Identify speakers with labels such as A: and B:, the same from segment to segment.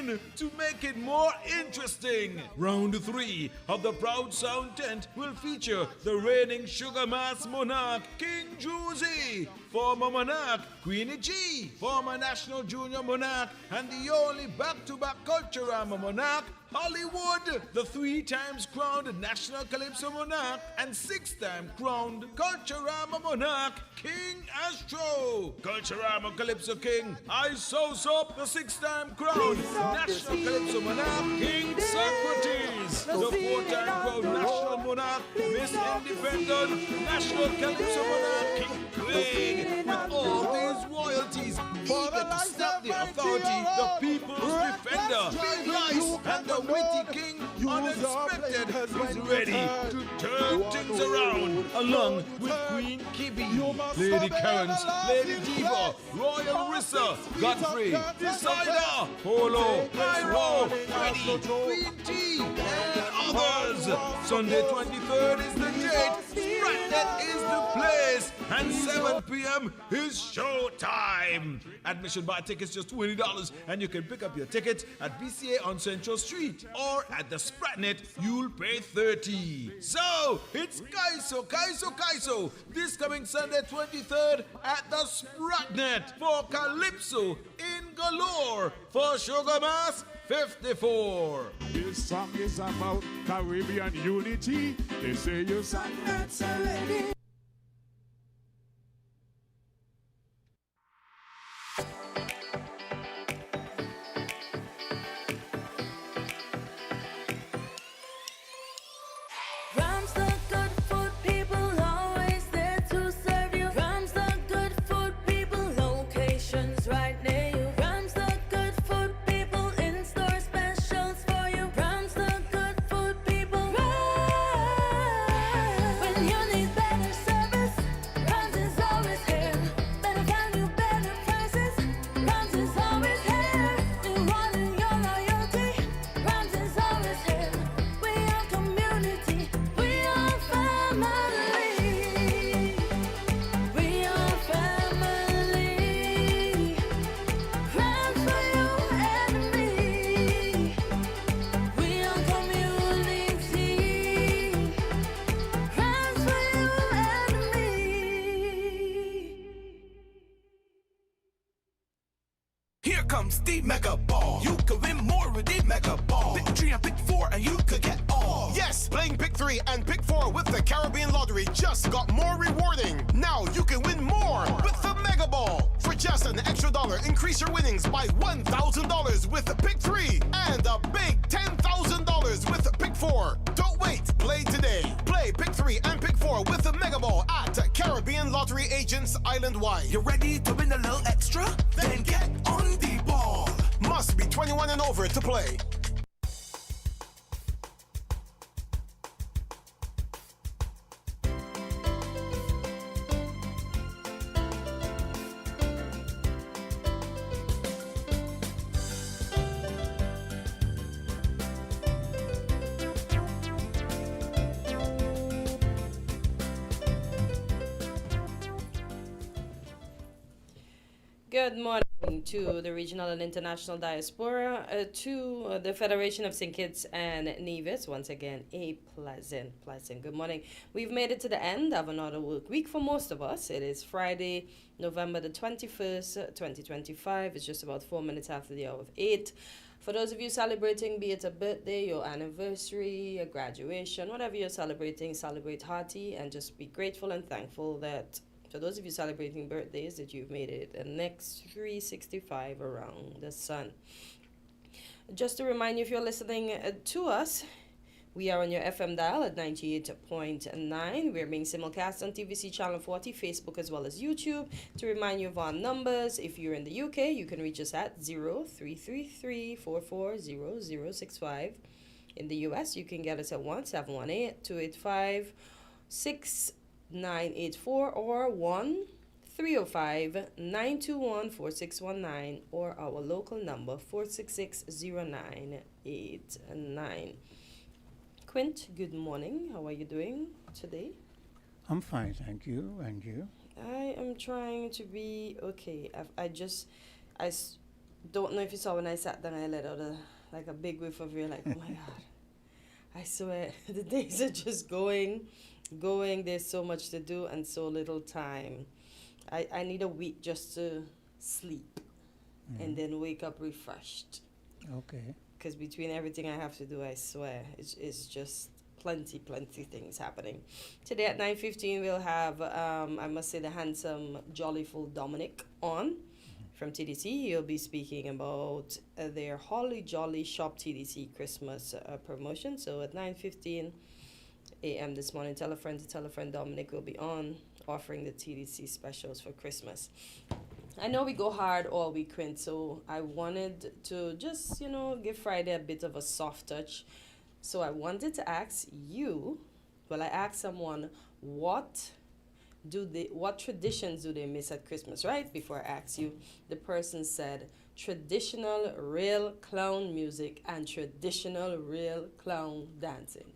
A: in to make it more interesting. Round 3 of the Proud Sound tent will feature the reigning Sugar Mass monarch, King Juicy, former monarch, Queenie G, former National Junior monarch, and the only back-to-back Culturama monarch, Hollywood, the 3 times crowned National Calypso monarch and 6-time crowned Culturama monarch, King Astro. Culturama Calypso King, I sauce up the 6-time crowned National Calypso monarch, King Socrates. The 4-time crowned National monarch, Miss Independent, National Calypso monarch, King Craig. With all these royalties, eager to stop the authority, the people's defender, Big Rice, and the witty king, Unexpected, is ready to turn things around, along with Queen Kibby, Lady Currents, Lady Diva, Royal Rissa, Godfrey, Decider, Polo, Pyro, Freddy, Queen T, and others. Sunday 23rd is the date, Spratnet is the place, and 7 p.m. is showtime. Admission by tickets just $20, and you can pick up your tickets at BCA on Central Street, or at the Spratnet, you'll pay $30. So, it's Kaiso, this coming Sunday 23rd at the Spratnet for Calypso in galore for Sugar Mass 54.
B: This song is about Caribbean unity. They say you sang that's already.
C: The Mega Ball. You could win more with the Mega Ball. Pick 3 and pick 4 and you could get all.
D: Yes, playing Pick 3 and Pick 4 with the Caribbean Lottery just got more rewarding. Now you can win more with the Mega Ball. For just an extra $1, increase your winnings by $1,000 with the Pick 3 and a big $10,000 with the Pick 4. Don't wait, play today. Play Pick 3 and Pick 4 with the Mega Ball at Caribbean Lottery agents island-wide.
C: You ready to win a little extra? Then get on the ball.
D: Must be 21 and over to play.
E: Good morning to the regional and international diaspora, to the Federation of St. Kitts and Nevis. Once again, a pleasant good morning. We've made it to the end of another work week for most of us. It is Friday, November the 21st, 2025. It's just about 4 minutes after the hour of 8. For those of you celebrating, be it a birthday, your anniversary, a graduation, whatever you're celebrating, celebrate hearty and just be grateful and thankful that for those of you celebrating birthdays, that you've made it the next 365 around the sun. Just to remind you, if you're listening to us, we are on your FM dial at 98.9. We're being simulcast on TVC Channel 40, Facebook, as well as YouTube. To remind you of our numbers, if you're in the UK, you can reach us at 0333-440-065. In the US, you can get us at 1-718-285-6984 or 1-305-921-4619 or our local number 466-0989. Quint, good morning. How are you doing today?
F: I'm fine, thank you. And you?
E: I am trying to be okay. I Don't know if you saw when I sat down, I let out like a big whiff of air, like, oh my God. I swear, the days are just going. There's so much to do and so little time. I need a week just to sleep and then wake up refreshed.
F: Okay.
E: Because between everything I have to do, I swear, it's just plenty things happening. Today at 9:15, we'll have, I must say, the handsome, jollyful Dominic on from TDC. He'll be speaking about their Holly Jolly Shop TDC Christmas promotion. So at 9:15 a.m. this morning, tell a friend Dominic will be on offering the TDC specials for Christmas. I know we go hard all week, Quint, so I wanted to just, give Friday a bit of a soft touch. So I wanted to ask you, I asked someone, what traditions do they miss at Christmas, right? Before I ask you, the person said traditional real clown music and traditional real clown dancing.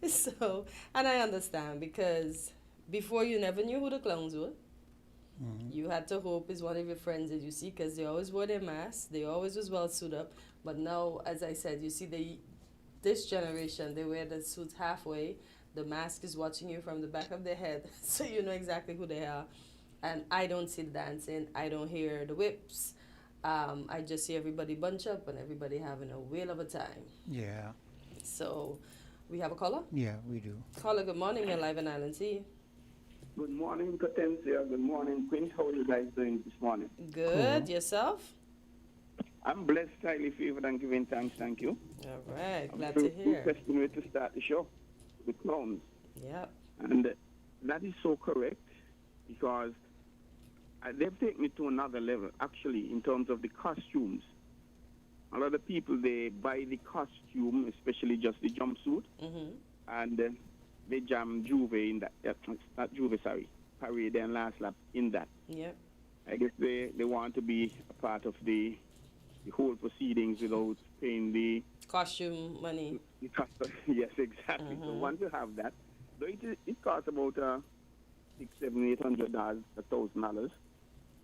E: So, and I understand because before you never knew who the clowns were. You had to hope it's one of your friends that you see because they always wore their masks. They always was well suited up. But now, as I said, you see this generation, they wear the suits halfway. The mask is watching you from the back of their head, so you know exactly who they are. And I don't see the dancing. I don't hear the whips. I just see everybody bunch up and everybody having a whale of a time.
F: Yeah.
E: So, we have a caller?
F: Yeah, we do.
E: Caller, good morning. You're live in Island Sea.
G: Good morning, Potencia. Good morning, Queen. How are you guys doing this morning?
E: Good.
F: Cool.
E: Yourself?
G: I'm blessed, highly favored, and giving thanks. Thank you.
E: All right. Glad to hear.
G: Interesting way to start the show with clowns.
E: Yep.
G: And that is so correct because they've taken it to another level, actually, in terms of the costumes. A lot of people, they buy the costume, especially just the jumpsuit, and they jam Juve in that. Not Juve, sorry. Parade and last lap in that.
E: Yep.
G: I guess they want to be a part of the whole proceedings without paying the
E: Costume money.
G: the cost. Yes, exactly. So once you have that, though it costs about $600, $700, $800, $1,000.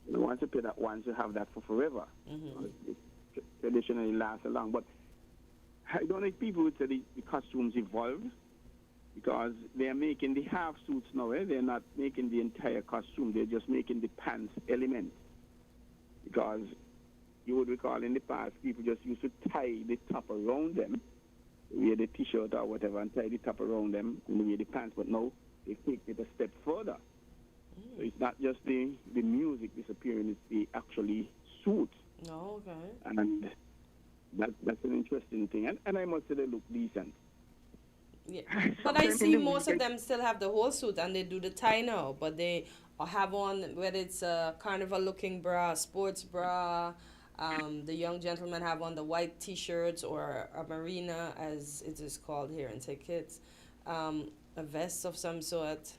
G: Once you pay that once, you have that for forever. It traditionally lasts long. But I don't think people would say the costumes evolved because they are making the half suits now. They're not making the entire costume. They're just making the pants element. Because you would recall in the past, people just used to tie the top around them, wear the T-shirt or whatever, and tie the top around them and wear the pants. But now they take it a step further. So it's not just the music disappearing, it's the actually suit.
E: Oh, okay.
G: And that's an interesting thing. And I must say they look decent.
E: Yeah. But I see most of them still have the whole suit and they do the tie now, but they have on, whether it's a carnival-looking bra, sports bra, the young gentlemen have on the white T-shirts or a marina, as it is called here in St. Kitts, a vest of some sort.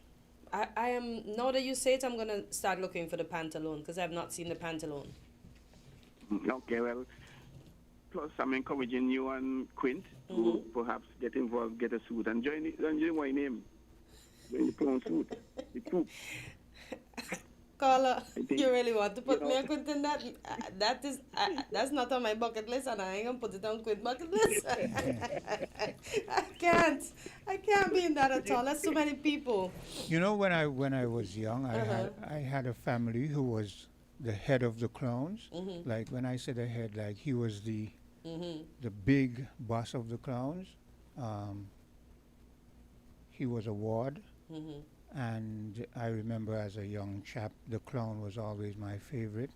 E: I am, now that you say it, I'm going to start looking for the pantaloon because I've not seen the pantaloon.
G: Okay, well, plus I'm encouraging you and Quint to perhaps get involved, get a suit, and join my name. Join the clown suit, the troop.
E: Caller, you really want to put me and Quint in that? That's not on my bucket list, and I ain't gonna put it on Quint's bucket list. I can't be in that at all. That's too many people.
F: You know, when I was young, I had a family who was the head of the clowns. Like when I say the head, like he was the big boss of the clowns. He was a ward. And I remember as a young chap, the clown was always my favorite.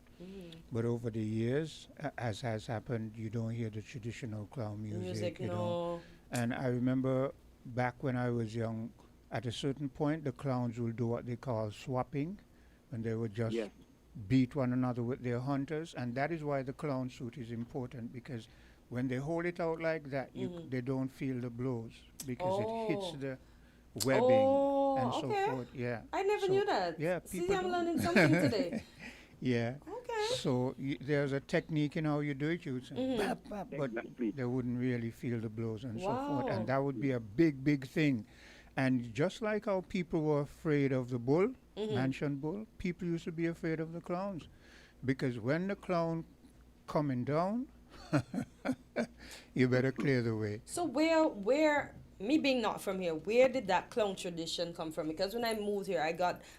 F: But over the years, as has happened, you don't hear the traditional clown music. You know? And I remember back when I was young, at a certain point, the clowns will do what they call swapping, when they would just beat one another with their hunters. And that is why the clown suit is important, because when they hold it out like that, they don't feel the blows, because it hits the webbing and so forth. Yeah.
E: I never knew that.
F: Yeah.
E: See, I'm learning something today.
F: Yeah.
E: Okay.
F: So there's a technique in how you do it. You would say, bap, bap, but they wouldn't really feel the blows and so forth. And that would be a big, big thing. And just like how people were afraid of the bull, Mansion Bull, people used to be afraid of the clowns because when the clown coming down, you better clear the way.
E: So where me being not from here, where did that clown tradition come from? Because when I moved here,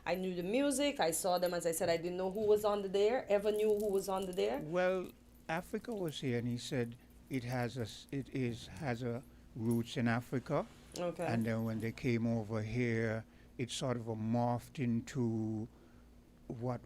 E: I knew the music, I saw them, as I said, I didn't know who was on the there, ever knew who was on the there.
F: Well, Africa was here, and he said has a roots in Africa,
E: Okay.
F: and then when they came over here, it sort of morphed into what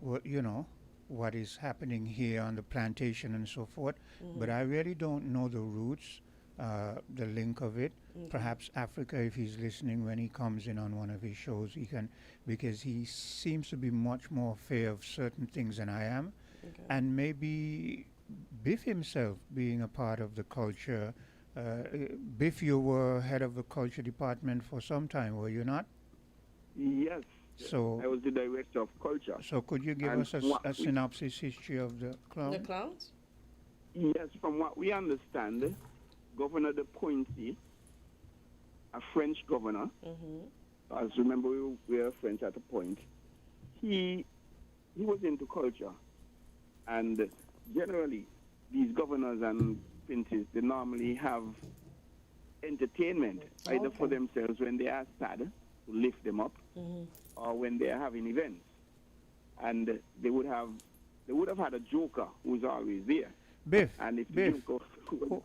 F: is happening here on the plantation and so forth. But I really don't know the roots, the link of it. Perhaps Africa, if he's listening when he comes in on one of his shows, he can, because he seems to be much more fair of certain things than I am, and maybe Biff himself being a part of the culture. Biff, you were head of the culture department for some time, were you not?
G: Yes.
F: So
G: I was the director of culture.
F: So could you give
G: And
F: us a synopsis history of the clown?
E: The clowns?
G: Yes, from what we understand, Governor de Pointy, a French governor, as remember we were French at a point, he was into culture. And generally, these governors and princes, they normally have entertainment, either for themselves when they are sad, to lift them up, or when they are having events. And they would have had a joker who's always there.
F: Biff,
G: And if the
F: Biff,
G: joker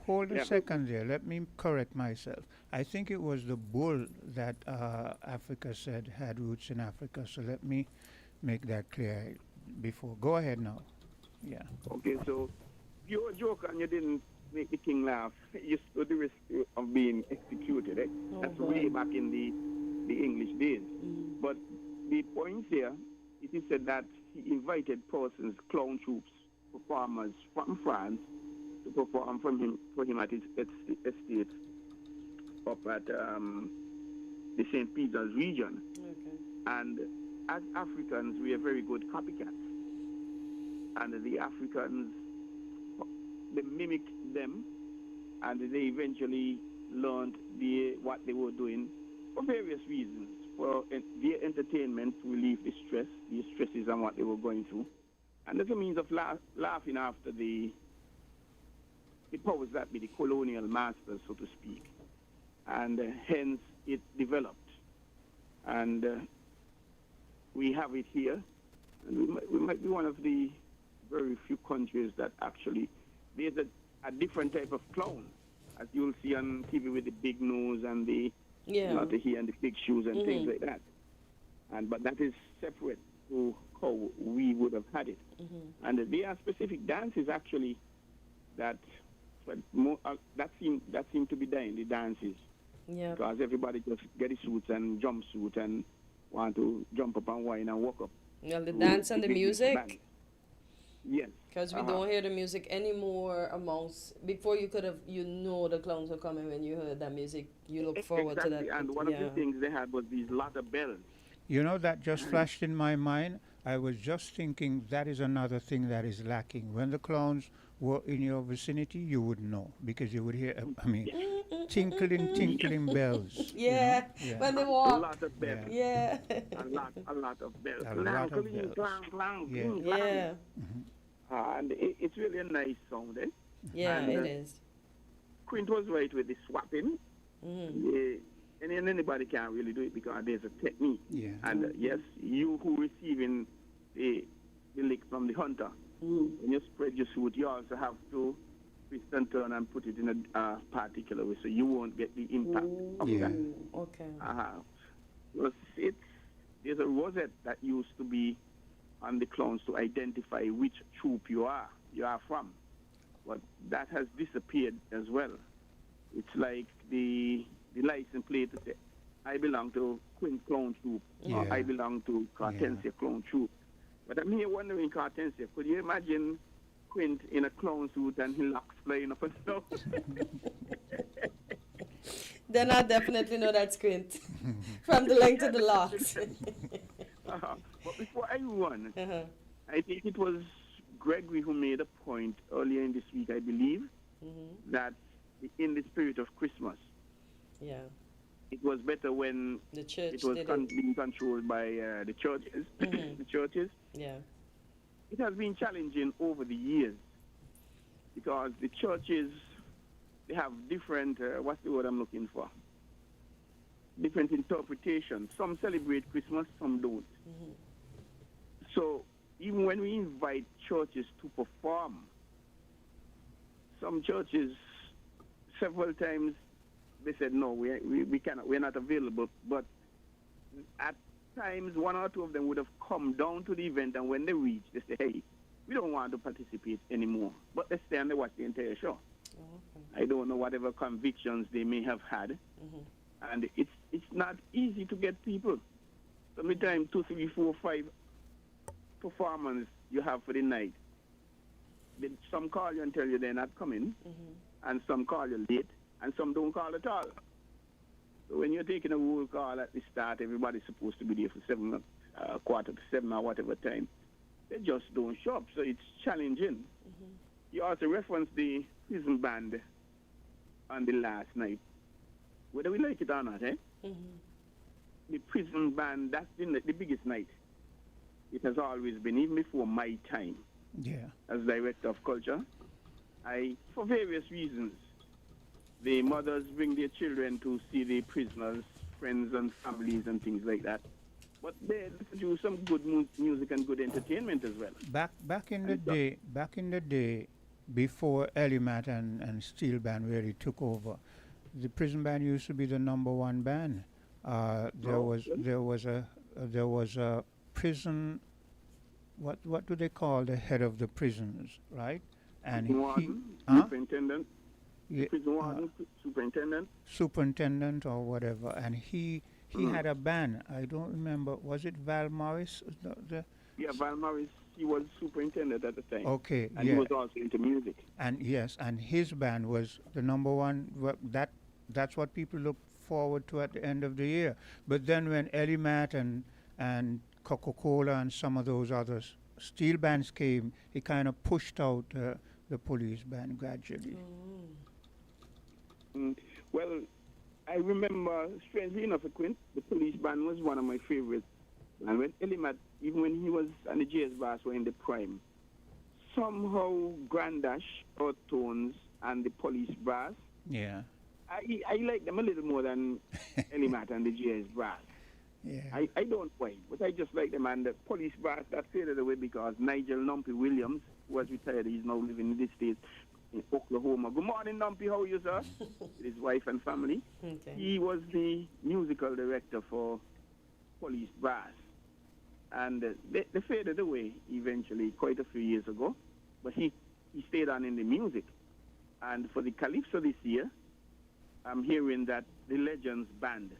F: hold a second there. Let me correct myself. I think it was the bull that Africa said had roots in Africa. So let me make that clear before. Go ahead now. Yeah.
G: Okay, so you're a joker and you didn't make the king laugh, you stood the risk of being executed. That's way back in the English days. But the point here, it is said that he invited persons, clown troops, performers from France to perform for him at his estate up at the St. Peter's region. And as Africans, we are very good copycats. And the Africans, they mimicked them, and they eventually learned what they were doing for various reasons, for their entertainment, to relieve the stresses and what they were going through. And as a means of laughing after the powers that be, the colonial masters, so to speak. And hence it developed. And we have it here. And we might be one of the very few countries that actually, there's a different type of clown, as you'll see on TV with the big nose and the the hair and the big shoes and things like that. But that is separate to how we would have had it. And there are specific dances actually that seem to be dying, the dances.
E: Yeah.
G: Because everybody just get the suits and jumpsuit and want to jump up and whine and walk up.
E: Well, the dance and the music.
G: Yes.
E: Because we don't hear the music anymore amongst. Before you could have, the clowns were coming when you heard that music. You look forward to that.
G: And one of the things they had was these ladder bells.
F: You know, that just flashed in my mind. I was just thinking that is another thing that is lacking. When the clowns were in your vicinity, you would know because you would hear, tinkling bells.
E: Yeah, when they walk.
G: A lot of bells.
E: Yeah.
G: a lot of bells.
F: A lot of bells.
E: Yeah.
G: And it's really a nice sound, eh?
E: Yeah,
G: and,
E: it is.
G: Quint was right with the swapping. And anybody can't really do it because there's a technique.
F: Yeah.
G: And yes, you who receiving the lick from the hunter, when you spread your suit, you also have to twist and turn and put it in a particular way so you won't get the impact of that.
E: Okay.
G: There's a rosette that used to be on the clowns to identify which troop you are from. But that has disappeared as well. It's like the license plate to say, I belong to Quint Clown Troop, or I belong to Cartensia Clown Troop. But I'm here wondering, Cartensia, could you imagine Quint in a clown suit and he locks flying up and stuff?
E: Then I definitely know that's Quint. From the length of the locks.
G: But before I run, I think it was Gregory who made a point earlier in this week, I believe, that in the spirit of Christmas, it was better when
E: The church
G: it was
E: did it.
G: being controlled by the churches. The churches.
E: Yeah.
G: It has been challenging over the years because the churches, they have different, what's the word I'm looking for? Different interpretations. Some celebrate Christmas, some don't. So even when we invite churches to perform, some churches, several times, they said, no, we cannot, we're not available. But at times, one or two of them would have come down to the event, and when they reach, they say, hey, we don't want to participate anymore. But they stay and they watch the entire show.
E: Oh, okay.
G: I don't know whatever convictions they may have had. And it's not easy to get people. Sometimes 2, 3, 4, 5 performers you have for the night. Some call you and tell you they're not coming, and some call you late, and some don't call at all. So when you're taking a roll call at the start, everybody's supposed to be there for 7, quarter to 7 or whatever time. They just don't show up, so it's challenging. You also referenced the prison band on the last night. Whether we like it or not, the prison band, that's the biggest night. It has always been, even before my time.
F: Yeah.
G: As director of culture, for various reasons, the mothers bring their children to see the prisoners, friends and families and things like that. But they do some good music and good entertainment as well.
F: Back in the day, before Elimat and Steel Band really took over, the prison band used to be the #1 band. There was a prison. What do they call the head of the prisons, right? And
G: prison warden, superintendent.
F: Yeah,
G: prison warden,
F: superintendent or whatever, and he had a band. I don't remember. Was it Val Morris?
G: Yeah, Val Morris. He was superintendent at the time.
F: Okay,
G: and he was also into music.
F: And yes, and his band was the #1. That's what people look forward to at the end of the year. But then when Elimat and Coca-Cola and some of those other steel bands came, he kind of pushed out the police band gradually.
G: Well, I remember, strangely enough, the police band was one of my favorites. And when Elimat, even when he was and the jazz brass were in the prime, somehow Grandash, Tones, and the police brass,
F: yeah,
G: I like them a little more than Elimat and the jazz brass.
F: Yeah.
G: I don't mind, but I just like them. And the police brass, that faded away because Nigel Numpy Williams was retired. He's now living in the States, in Oklahoma. Good morning, Numpy. How are you, sir? With his wife and family.
E: Okay.
G: He was the musical director for police brass. And they faded away eventually quite a few years ago. But he stayed on in the music. And for the Calypso this year, I'm hearing that the Legends Band,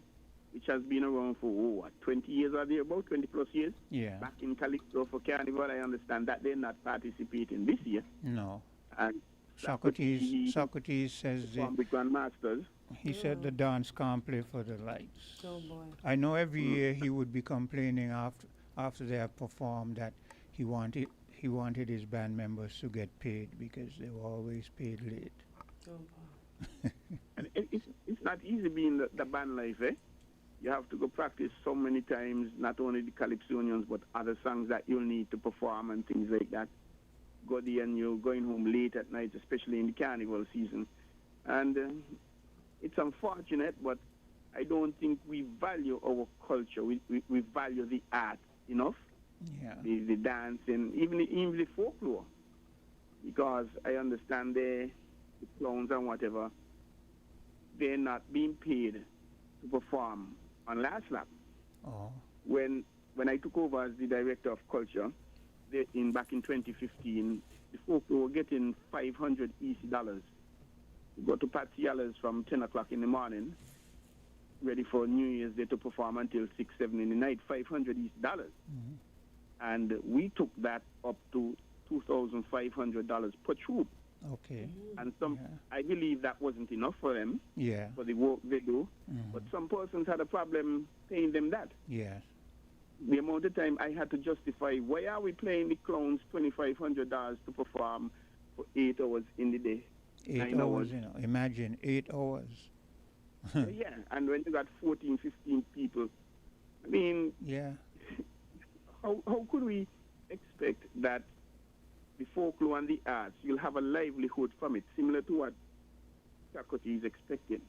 G: which has been around for, 20 years or thereabout, 20 plus years?
F: Yeah.
G: Back in Calypso for Carnival, I understand that they're not participating this year.
F: No.
G: And
F: Socrates says
G: the Grandmasters.
F: He said the dance can't play for the lights.
E: Oh boy.
F: I know every year he would be complaining after they have performed that he wanted his band members to get paid because they were always paid late.
E: Oh boy.
G: And it's not easy being the band life, eh? You have to go practice so many times, not only the Calypsonians, but other songs that you'll need to perform and things like that. Go there and you're going home late at night, especially in the carnival season. And it's unfortunate, but I don't think we value our culture. We value the art enough.
F: Yeah.
G: The dancing, even the folklore. Because I understand the clowns and whatever, they're not being paid to perform on last lap.
F: Oh.
G: When I took over as the director of culture, back in 2015, the folklore were getting $500 EC. Go to Patsy Yallers from 10 o'clock in the morning, ready for New Year's Day to perform until 6, 7 in the night, $500 EC. Mm-hmm. And we took that up to $2,500 per troop.
F: Okay.
G: And I believe that wasn't enough for them, for the work they do. Mm-hmm. But some persons had a problem paying them that.
F: Yes.
G: The amount of time I had to justify, why are we paying the clowns $2,500 to perform for 8 hours in the day?
F: 8 hours, imagine 8 hours.
G: Yeah, and when you got 14, 15 people, I mean,
F: Yeah.
G: how could we expect that the folklore and the arts, you'll have a livelihood from it, similar to what Chakotay is expecting?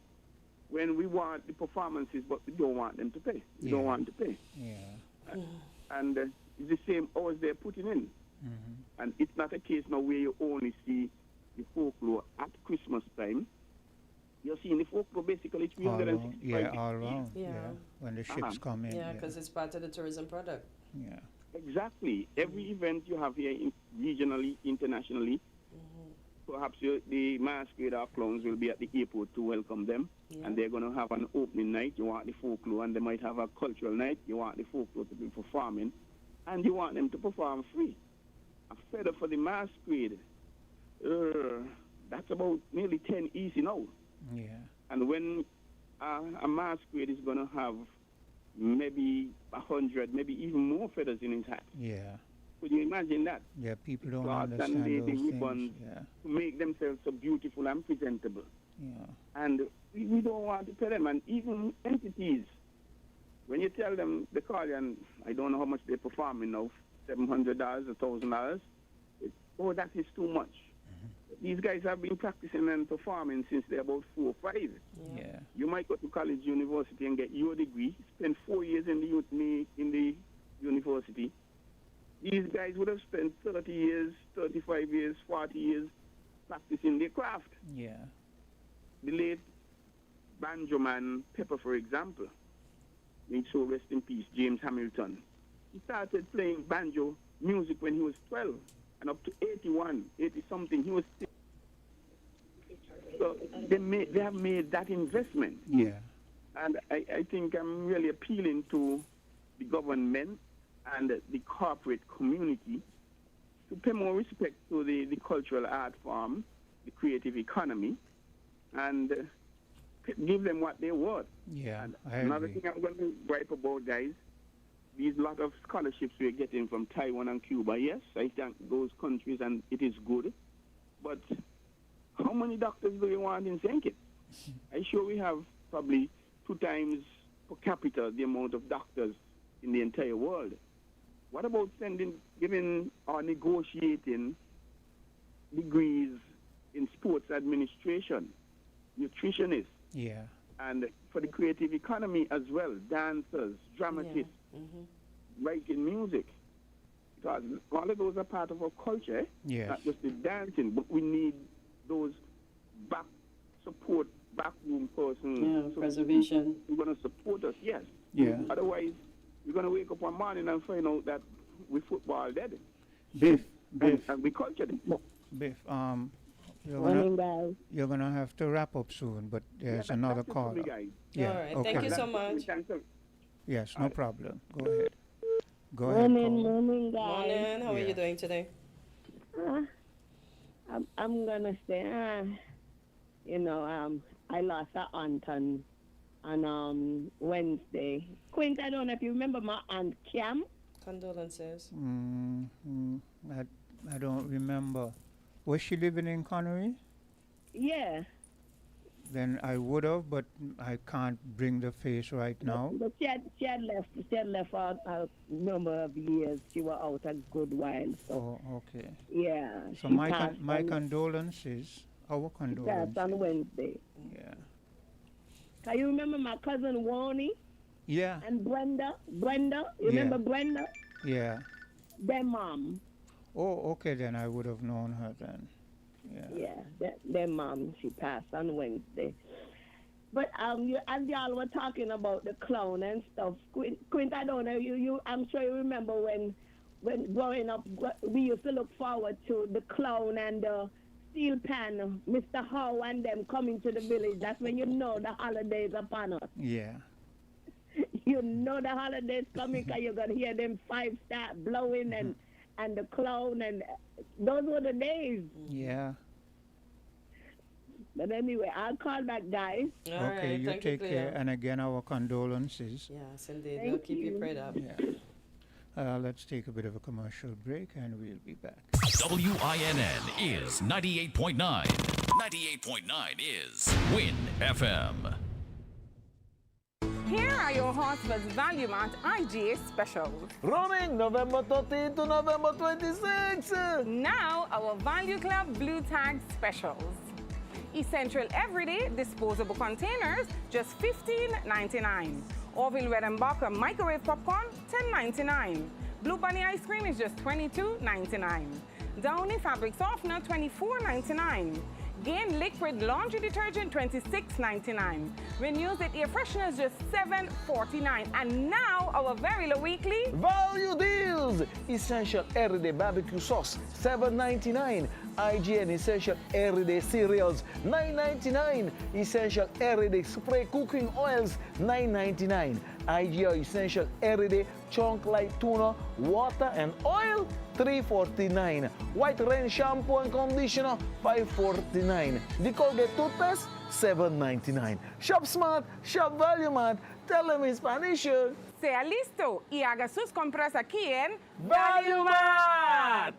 G: When we want the performances, but we don't want them to pay. We don't want them to pay.
F: Yeah.
G: And it's the same hours they're putting in. And it's not a case now where you only see the folklore at Christmas time. You're seeing the folklore basically
F: All
G: 365
F: around. Yeah,
G: days.
F: all around.
E: Yeah.
F: Yeah. When the ships come in.
E: Yeah, because it's part of the tourism product.
F: Yeah.
G: Exactly. Every event you have here, regionally, internationally, perhaps the masquerade or clowns will be at the airport to welcome them.
E: Yeah.
G: And they're going to have an opening night. You want the folklore, and they might have a cultural night. You want the folklore to be performing, and you want them to perform free. A feather for the masquerade, that's about nearly 10 easy now.
F: Yeah.
G: And when a masquerade is going to have maybe 100, maybe even more feathers in his hat.
F: Yeah.
G: Could you imagine that?
F: Yeah, people don't
G: Cloths
F: understand
G: and the
F: those
G: ribbons
F: things. Yeah.
G: to make themselves so beautiful and presentable.
F: Yeah.
G: And we don't want to pay them. And even entities, when you tell them the call you, and I don't know how much they're performing now, $700, $1,000, oh, that is too much. These guys have been practicing and performing since they're about 4 or 5.
F: Yeah.
G: You might go to college, university, and get your degree, spend 4 years in the university. These guys would have spent 30 years, 35 years, 40 years practicing their craft.
F: Yeah.
G: The late banjo man Pepper, for example, may so rest in peace, James Hamilton. He started playing banjo music when he was 12, and up to 81, 80-something, he was still. So they have made that investment.
F: Yeah.
G: And I think I'm really appealing to the government and the corporate community to pay more respect to the cultural art form, the creative economy, and give them what they want.
F: Yeah.
G: And
F: I
G: another
F: agree.
G: thing I'm going to gripe about, guys, these lot of scholarships we're getting from Taiwan and Cuba. Yes, I thank those countries, and it is good. But how many doctors do we want in St. Kitts? I'm sure we have probably 2 times per capita the amount of doctors in the entire world. What about giving or negotiating degrees in sports administration, nutritionists,
F: Yeah.
G: and for the creative economy as well, dancers, dramatists, writing music? Because all of those are part of our culture,
F: Yes.
G: not just the dancing, but we need those backroom persons.
E: Yeah, preservation.
G: Who are going to support us, yes.
F: Yeah.
G: Otherwise, you're going to wake up one morning and find out that we football dead.
F: Biff.
G: And we culture them.
F: Biff.
H: Morning, guys.
F: You're gonna have to wrap up soon, but there's
G: Yeah,
F: another
G: that's it for
F: call.
G: me, guys.
F: Yeah.
E: All right.
F: Okay.
E: Thank you so much.
F: Yes, no problem. Go ahead. Go ahead.
H: Morning,
F: Cole.
H: morning, guys.
E: Morning. How are
F: Yeah.
E: you doing today?
H: I'm gonna say, I lost an aunt on Wednesday. Quint, I don't know if you remember my aunt Cam.
E: Condolences.
F: I don't remember. Was she living in Connery?
H: Yeah,
F: Then I would have, but I can't bring the face right now.
H: but she had left for a number of years. She was out a good while. So
F: Oh, okay.
H: yeah.
F: So
H: she
F: my
H: passed
F: my
H: on-
F: condolences. Our
H: passed
F: condolences.
H: on Wednesday.
F: Yeah.
H: Can you remember my cousin Wani
F: Yeah.
H: and Brenda? You
F: Yeah.
H: remember Brenda?
F: Yeah.
H: Their mom.
F: Oh, okay. Then I would have known her then. Yeah.
H: Yeah, their mom, she passed on Wednesday. But as y'all were talking about the clown and stuff, Quint, I don't know, I'm sure you remember when growing up, we used to look forward to the clown and the steel pan, Mr. Howe and them coming to the village. That's when you know the holidays upon us.
F: Yeah.
H: You know the holidays coming because you're going to hear them 5 start blowing and the clown, and those were the days.
F: Yeah.
H: But anyway, I'll call back, guys.
E: All
F: Okay.
E: right.
F: You
E: Thank
F: take
E: you,
F: care.
E: Cleo.
F: And again, our condolences.
E: Yes, indeed.
H: Thank
E: We'll keep you
H: you.
E: prayed up.
F: Yeah. Let's take a bit of a commercial break, and we'll be back.
I: WINN is 98.9. 98.9 is Win FM. Here are your Hartsford's Value Mart IGA specials.
J: Running November 13 to November 26.
I: Now, our Value Club Blue Tag specials. Essential everyday disposable containers, just $15.99. Orville Red and Barker microwave popcorn, $10.99. Blue Bunny ice cream is just $22.99. Downy fabric softener, $24.99. Gain liquid laundry detergent, $26.99. Renews it air freshener is just $7.49. And now our very low weekly
J: value deals. Essential everyday barbecue sauce, $7.99. IGN Essential Everyday Cereals, $9.99. Essential Everyday Spray Cooking Oils, $9.99. IGN Essential Everyday Chunk Light Tuna, Water and Oil, $3.49. White Rain Shampoo and Conditioner, $5.49. The Colgate Toothpaste, $7.99. Shop Smart, Shop Value Mart. Tell them in Spanish.
I: Sea listo y haga sus compras aquí en
J: Value Mart.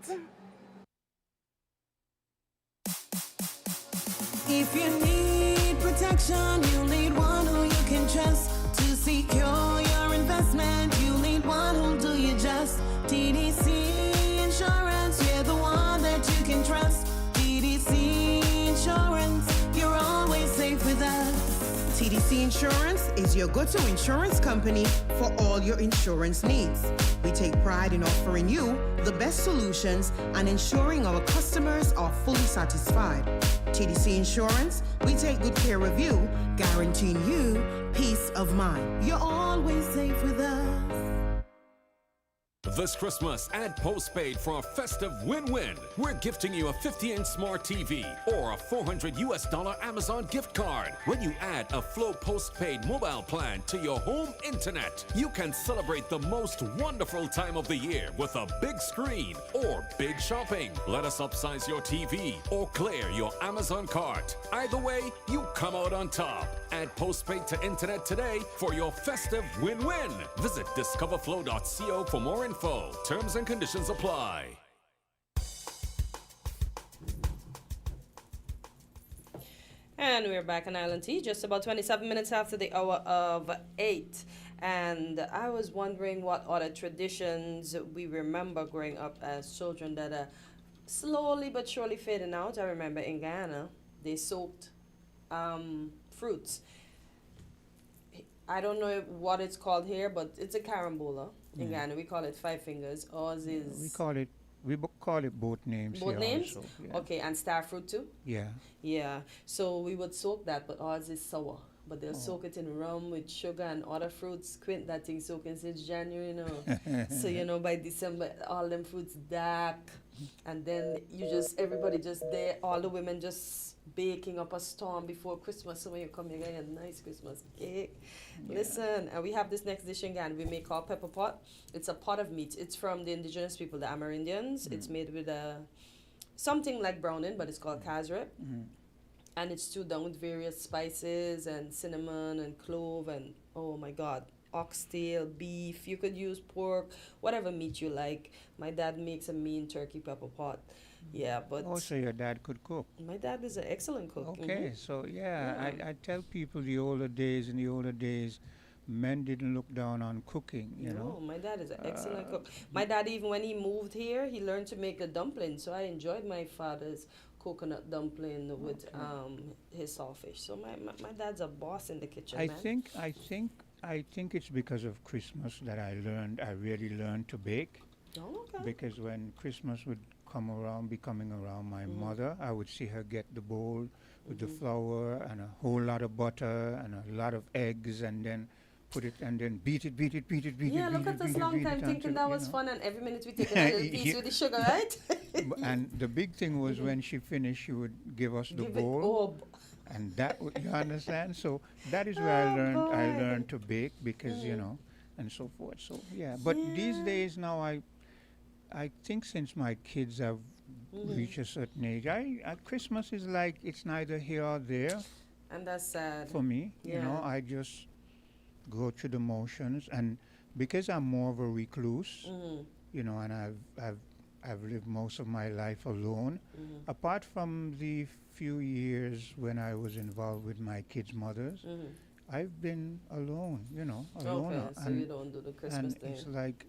K: If you need protection, you need one who you can trust. To secure your investment, you need one who'll do you just. TDC Insurance, you're the one that you can trust. TDC Insurance, you're always safe with us. TDC Insurance is your go-to insurance company for all your insurance needs. We take pride in offering you the best solutions and ensuring our customers are fully satisfied. TDC Insurance, we take good care of you, guaranteeing you peace of mind. You're always safe with us.
L: This Christmas, add postpaid for a festive win-win. We're gifting you a 50-inch smart TV or a $400 Amazon gift card. When you add a Flow postpaid mobile plan to your home internet, you can celebrate the most wonderful time of the year with a big screen or big shopping. Let us upsize your TV or clear your Amazon cart. Either way, you come out on top. Add postpaid to internet today for your festive win-win. Visit discoverflow.co for more info. Terms and conditions apply.
E: And we're back on Island Tea, just about 27 minutes after the hour of 8. And I was wondering what other traditions we remember growing up as children that are slowly but surely fading out. I remember in Ghana, they soaked fruits. I don't know what it's called here, but it's a carambola. In Ghana, we call it five fingers. Ours is...
F: We call it both names.
E: Both names?
F: Also, yeah.
E: Okay, and star fruit too?
F: Yeah.
E: Yeah. So we would soak that, but ours is sour. But they'll soak it in rum with sugar and other fruits. Quint that thing soaking since January, you know. So, by December, all them fruits dark. And then everybody just there, all the women just baking up a storm before Christmas. So when you come, you get a nice Christmas cake. Yeah. Listen, and we have this next dish in Ghana we make called pepper pot. It's a pot of meat. It's from the indigenous people, the Amerindians. It's made with something like browning, but it's called kasrep. And it's stewed down with various spices and cinnamon and clove and, oh my God, oxtail, beef. You could use pork, whatever meat you like. My dad makes a mean turkey pepper pot. Yeah, but...
F: Also, your dad could cook.
E: My dad is an excellent cook.
F: Okay, so I tell people in the older days, men didn't look down on cooking, you know.
E: No, my dad is an excellent cook. My dad, even when he moved here, he learned to make a dumpling. So I enjoyed my father's coconut dumpling with his saltfish. So my dad's a boss in the kitchen,
F: I think it's because of Christmas that I really learned to bake.
E: Oh, okay.
F: Because when Christmas would be coming around, my mother, I would see her get the bowl with the flour and a whole lot of butter and a lot of eggs, and then put it and then beat it.
E: Yeah, look at us long time thinking that was fun, and every minute we take a little piece with the sugar, right?
F: And the big thing was when she finished, she would give us the bowl. And that, you understand? So that is where I learned to bake, because, and so forth. So, yeah. But these days now, I think since my kids have reached a certain age, Christmas is like it's neither here or there.
E: And that's sad.
F: For me, I just go through the motions, and because I'm more of a recluse, and I've lived most of my life alone. Apart from the few years when I was involved with my kids' mothers, I've been alone, alone.
E: Okay, so you don't do the Christmas
F: and
E: thing.
F: it's like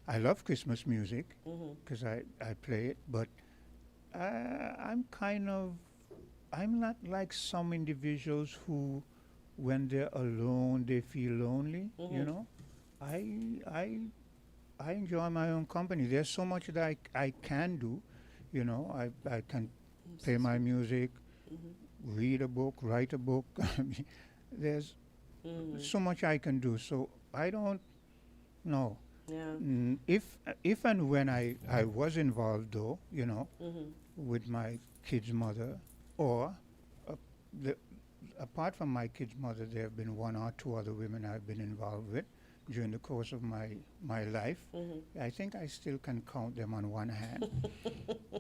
F: I love Christmas music
E: Mm-hmm.
F: because I play it, but I'm I'm not like some individuals who, when they're alone, they feel lonely.
E: Mhm.
F: I I I enjoy my own company. There's so much that I can do. I can play my music, read a book, write a book. I mean, there's
E: Mm-hmm.
F: so much I can do. So I don't know.
E: Yeah.
F: If and when I was involved, though,
E: Mm-hmm.
F: with my kid's mother, or uh, the, apart from my kid's mother, there have been one or two other women I've been involved with during the course of my life.
E: Mm-hmm.
F: I think I still can count them on one hand.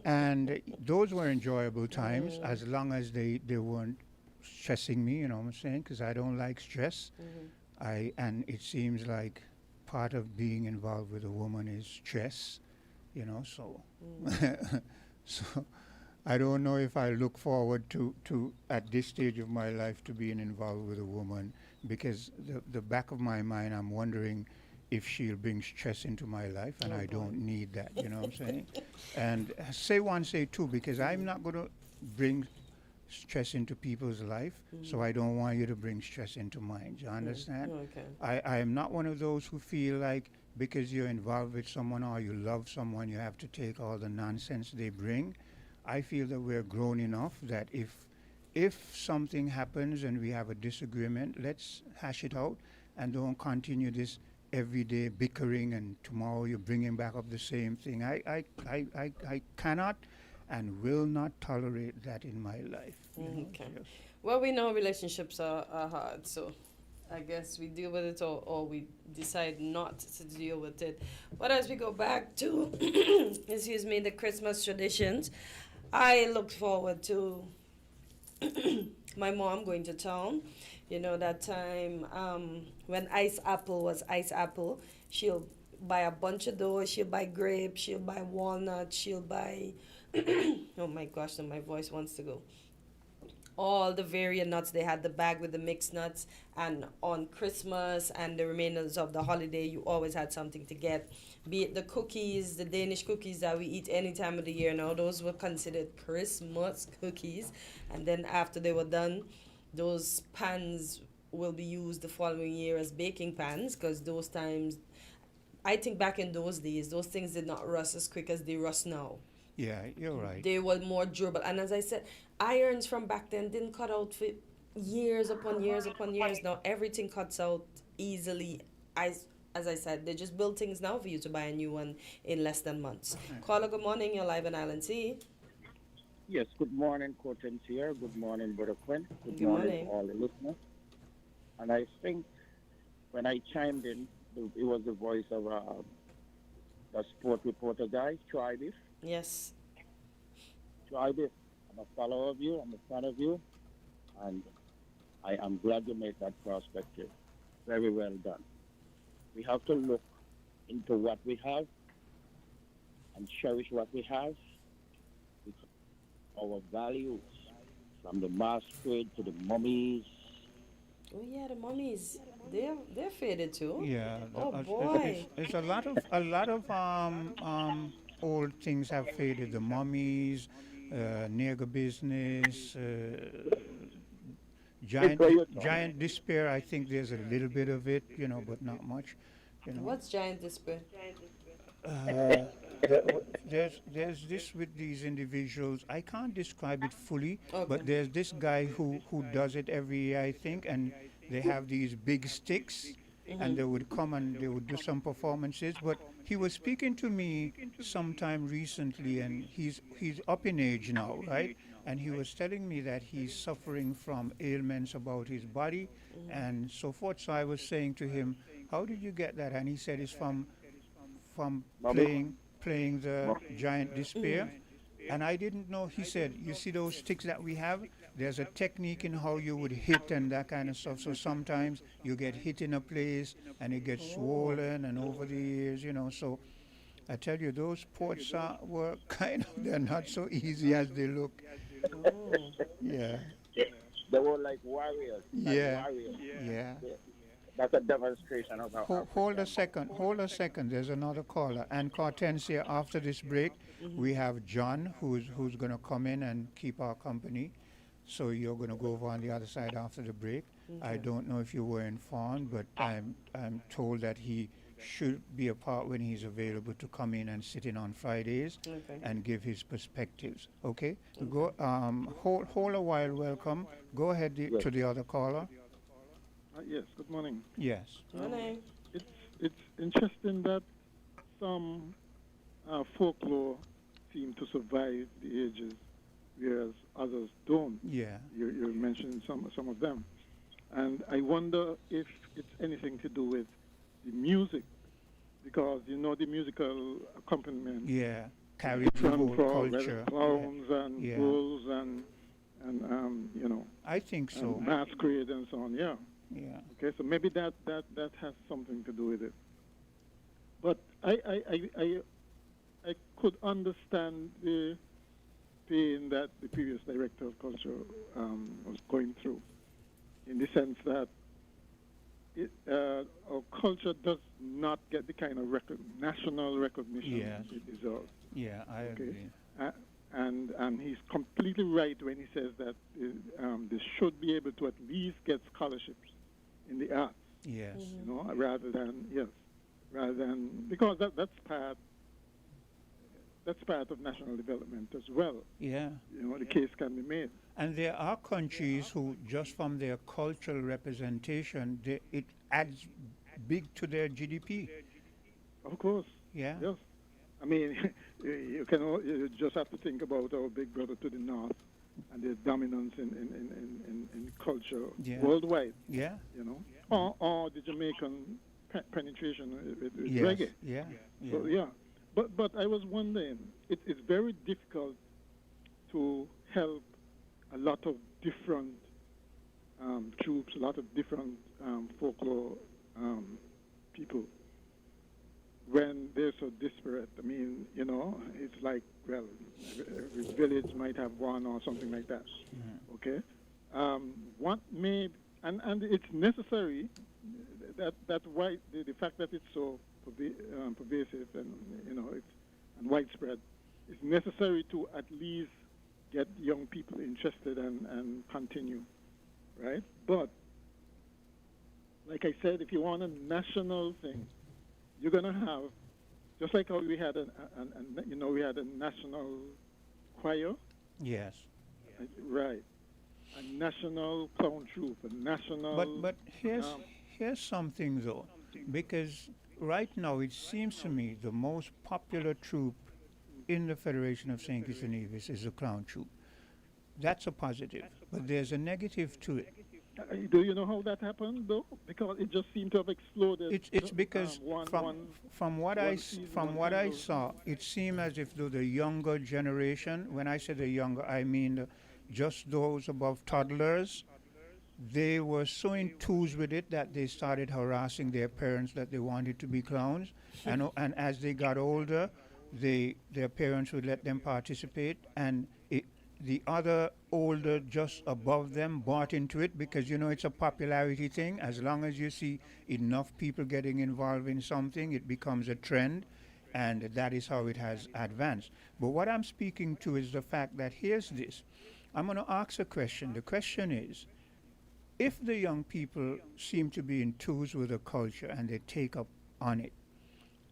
F: And those were enjoyable times as long as they weren't stressing me, you know what I'm saying? Because I don't like stress. And it seems like part of being involved with a woman is stress, so so I don't know if I look forward to at this stage of my life to being involved with a woman, because the back of my mind I'm wondering if she'll bring stress into my life, and I don't need that, you know what I'm saying? And say one, say two, because I'm not going to bring stress into people's life, so I don't want you to bring stress into mine. Do you understand?
E: Okay.
F: I am not one of those who feel like because you're involved with someone or you love someone, you have to take all the nonsense they bring. I feel that we're grown enough that if something happens and we have a disagreement, let's hash it out and don't continue this everyday bickering, and tomorrow you're bringing back up the same thing. I cannot and will not tolerate that in my life.
E: Okay. Well, we know relationships are hard, so I guess we deal with it, or we decide not to deal with it. But as we go back to, excuse me, the Christmas traditions, I look forward to my mom going to town. That time when Ice Apple was Ice Apple, she'll buy a bunch of those. She'll buy grapes, she'll buy walnuts, she'll buy, oh my gosh, now my voice wants to go. All the variant nuts. They had the bag with the mixed nuts, and on Christmas and the remainders of the holiday, you always had something to get. Be it the cookies, the Danish cookies that we eat any time of the year now, those were considered Christmas cookies. And then after they were done, those pans will be used the following year as baking pans, because those times, I think back in those days, those things did not rust as quick as they rust now.
F: Yeah, you're right.
E: They were more durable. And as I said, irons from back then didn't cut out for years upon years upon years. Now everything cuts out easily. As I said, they just build things now for you to buy a new one in less than months. Caller, good morning. You're live on Island Sea.
M: Yes, good morning, Cortens here. Good morning, Brother Quinn.
E: Good morning.
M: to all the listeners. And I think when I chimed in, it was the voice of the sport reporter guy, Troy Biff.
E: Yes.
M: Troy Biff, I'm a follower of you, I'm a fan of you, and I am glad you made that perspective. Very well done. We have to look into what we have and cherish what we have. Our values, from the masquerade to the mummies.
E: Oh yeah, the mummies. They're faded too.
F: Yeah.
E: Oh boy.
F: It's a lot of old things have faded. The mummies, nigger business, giant despair. I think there's a little bit of it, but not much.
E: What's giant despair?
F: There's this with these individuals. I can't describe it fully,
E: Okay.
F: but there's this guy who does it every year, I think, and they have these big sticks, and they would come and they would do some performances. But he was speaking to me sometime recently, and he's up in age now, right? And he was telling me that he's suffering from ailments about his body and so forth. So I was saying to him, "How did you get that?" And he said it's from playing the giant despair. And I didn't know. He said, "You see those sticks that we have? There's a technique in how you would hit and that kind of stuff. So sometimes you get hit in a place and it gets swollen, and over the years, So I tell you, those ports they're not so easy as they look. Yeah.
M: They were like warriors. Like
F: Yeah,
M: warriors.
F: yeah.
M: That's a demonstration of how
F: Hold a second. Hold a second. There's another caller. And Cortensia, after this break, we have John, who's going to come in and keep our company. So you're going to go over on the other side after the break. I don't know if you were informed, but I'm told that he should be a part when he's available to come in and sit in on Fridays and give his perspectives. Okay? Go. Hold a while. Welcome. Go ahead to the other caller.
N: Yes, good morning.
F: Yes.
E: Morning.
N: It's interesting that some folklore seem to survive the ages, whereas others don't.
F: Yeah.
N: You mentioned some of them. And I wonder if it's anything to do with the music, because, you know, the musical accompaniment.
F: Yeah. Carry the whole culture.
N: Clowns and bulls and you know.
F: I think so.
N: Masquerade and so on, yeah.
F: Yeah.
N: Okay, so maybe that has something to do with it. But I could understand the pain that the previous director of culture was going through, in the sense that our culture does not get the kind of national recognition it deserves.
F: Yeah, I agree.
N: And he's completely right when he says that they should be able to at least get scholarships in the arts.
F: Yes.
N: You know, rather than because that's part of national development as well.
F: Yeah.
N: You know, the case can be made.
F: And there are countries who, just from their cultural representation, it adds big to their GDP.
N: Of course.
F: Yeah.
N: Yes. I mean, you just have to think about our big brother to the north and their dominance in culture worldwide.
F: Yeah.
N: You know, or the Jamaican penetration with reggae.
F: Yeah.
N: So, yeah. But I was wondering, it's very difficult to help a lot of different troops, a lot of different folklore people when they're so disparate. I mean, you know, it's like, well, every village might have one or something like that. Okay? What may, and it's necessary that why the fact that it's so pervasive and, you know, and widespread, it's necessary to at least get young people interested and continue, right? But like I said, if you want a national thing, you're gonna have, just like how we had we had a national choir.
F: Yes.
N: Right. A national clown troupe, a national.
F: But here's something though, because right now it seems to me the most popular troupe in the Federation of St. Kitts and Nevis is the clown troupe. That's a positive, but there's a negative to it.
N: Do you know how that happened, though? Because it just seemed to have exploded.
F: It's because from what I saw, it seemed as if though the younger generation, when I say the younger, I mean just those above toddlers, they were so enthused with it that they started harassing their parents that they wanted to be clowns, and as they got older, their parents would let them participate, and the other older just above them bought into it because, you know, it's a popularity thing. As long as you see enough people getting involved in something, it becomes a trend, and that is how it has advanced. But what I'm speaking to is the fact that here's this. I'm going to ask a question. The question is, if the young people seem to be enthused with the culture and they take up on it,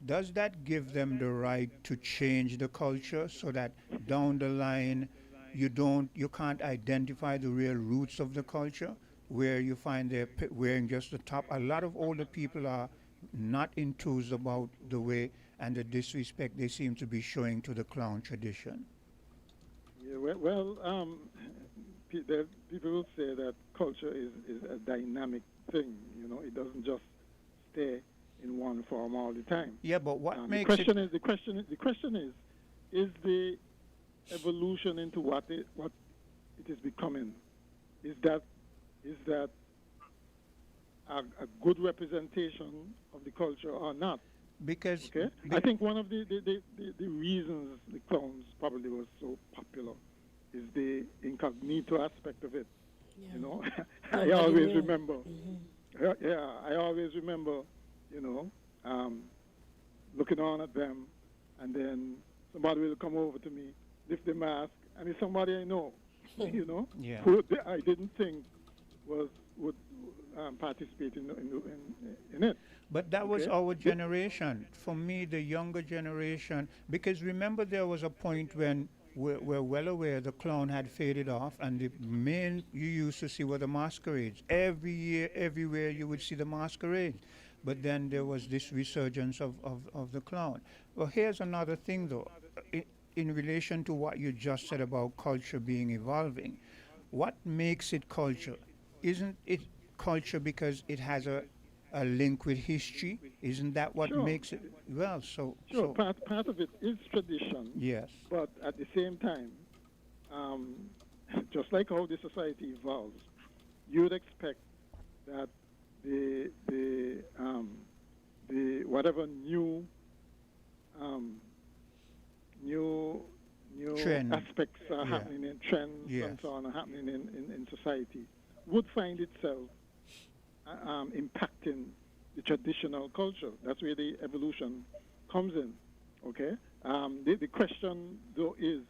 F: does that give them the right to change the culture so that down the line you can't identify the real roots of the culture, where you find they're wearing just the top? A lot of older people are not enthused about the way and the disrespect they seem to be showing to the clown tradition.
N: Yeah, people will say that culture is a dynamic thing. You know, it doesn't just stay in one form all the time.
F: Yeah, but what makes
N: the question is the evolution into what it is becoming, is that a good representation of the culture or not?
F: Because
N: I think one of the reasons the clowns probably was so popular is the incognito aspect of it. You know, I
E: Nobody
N: always
E: knew.
N: remember. Yeah, I always remember, you know, looking on at them, and then somebody will come over to me, lift the mask, and it's somebody I know, you know,
F: Yeah.
N: who I didn't think would participate in it.
F: But that was
N: Okay?
F: our generation. For me, the younger generation, because remember there was a point when we're well aware the clown had faded off, and the main you used to see were the masquerades. Every year, everywhere you would see the masquerades. But then there was this resurgence of the clown. Well, here's another thing though. In relation to what you just said about culture being evolving, what makes it culture? Isn't it culture because it has a link with history? Isn't that what
N: Sure.
F: makes it? Well, so
N: Sure, part of it is tradition.
F: Yes.
N: But at the same time, just like how the society evolves, you would expect that the whatever new
F: Trend.
N: aspects are
F: Yeah.
N: happening in trends
F: Yes.
N: and so on are happening in society would find itself impacting the traditional culture. That's where the evolution comes in. Okay. The question though is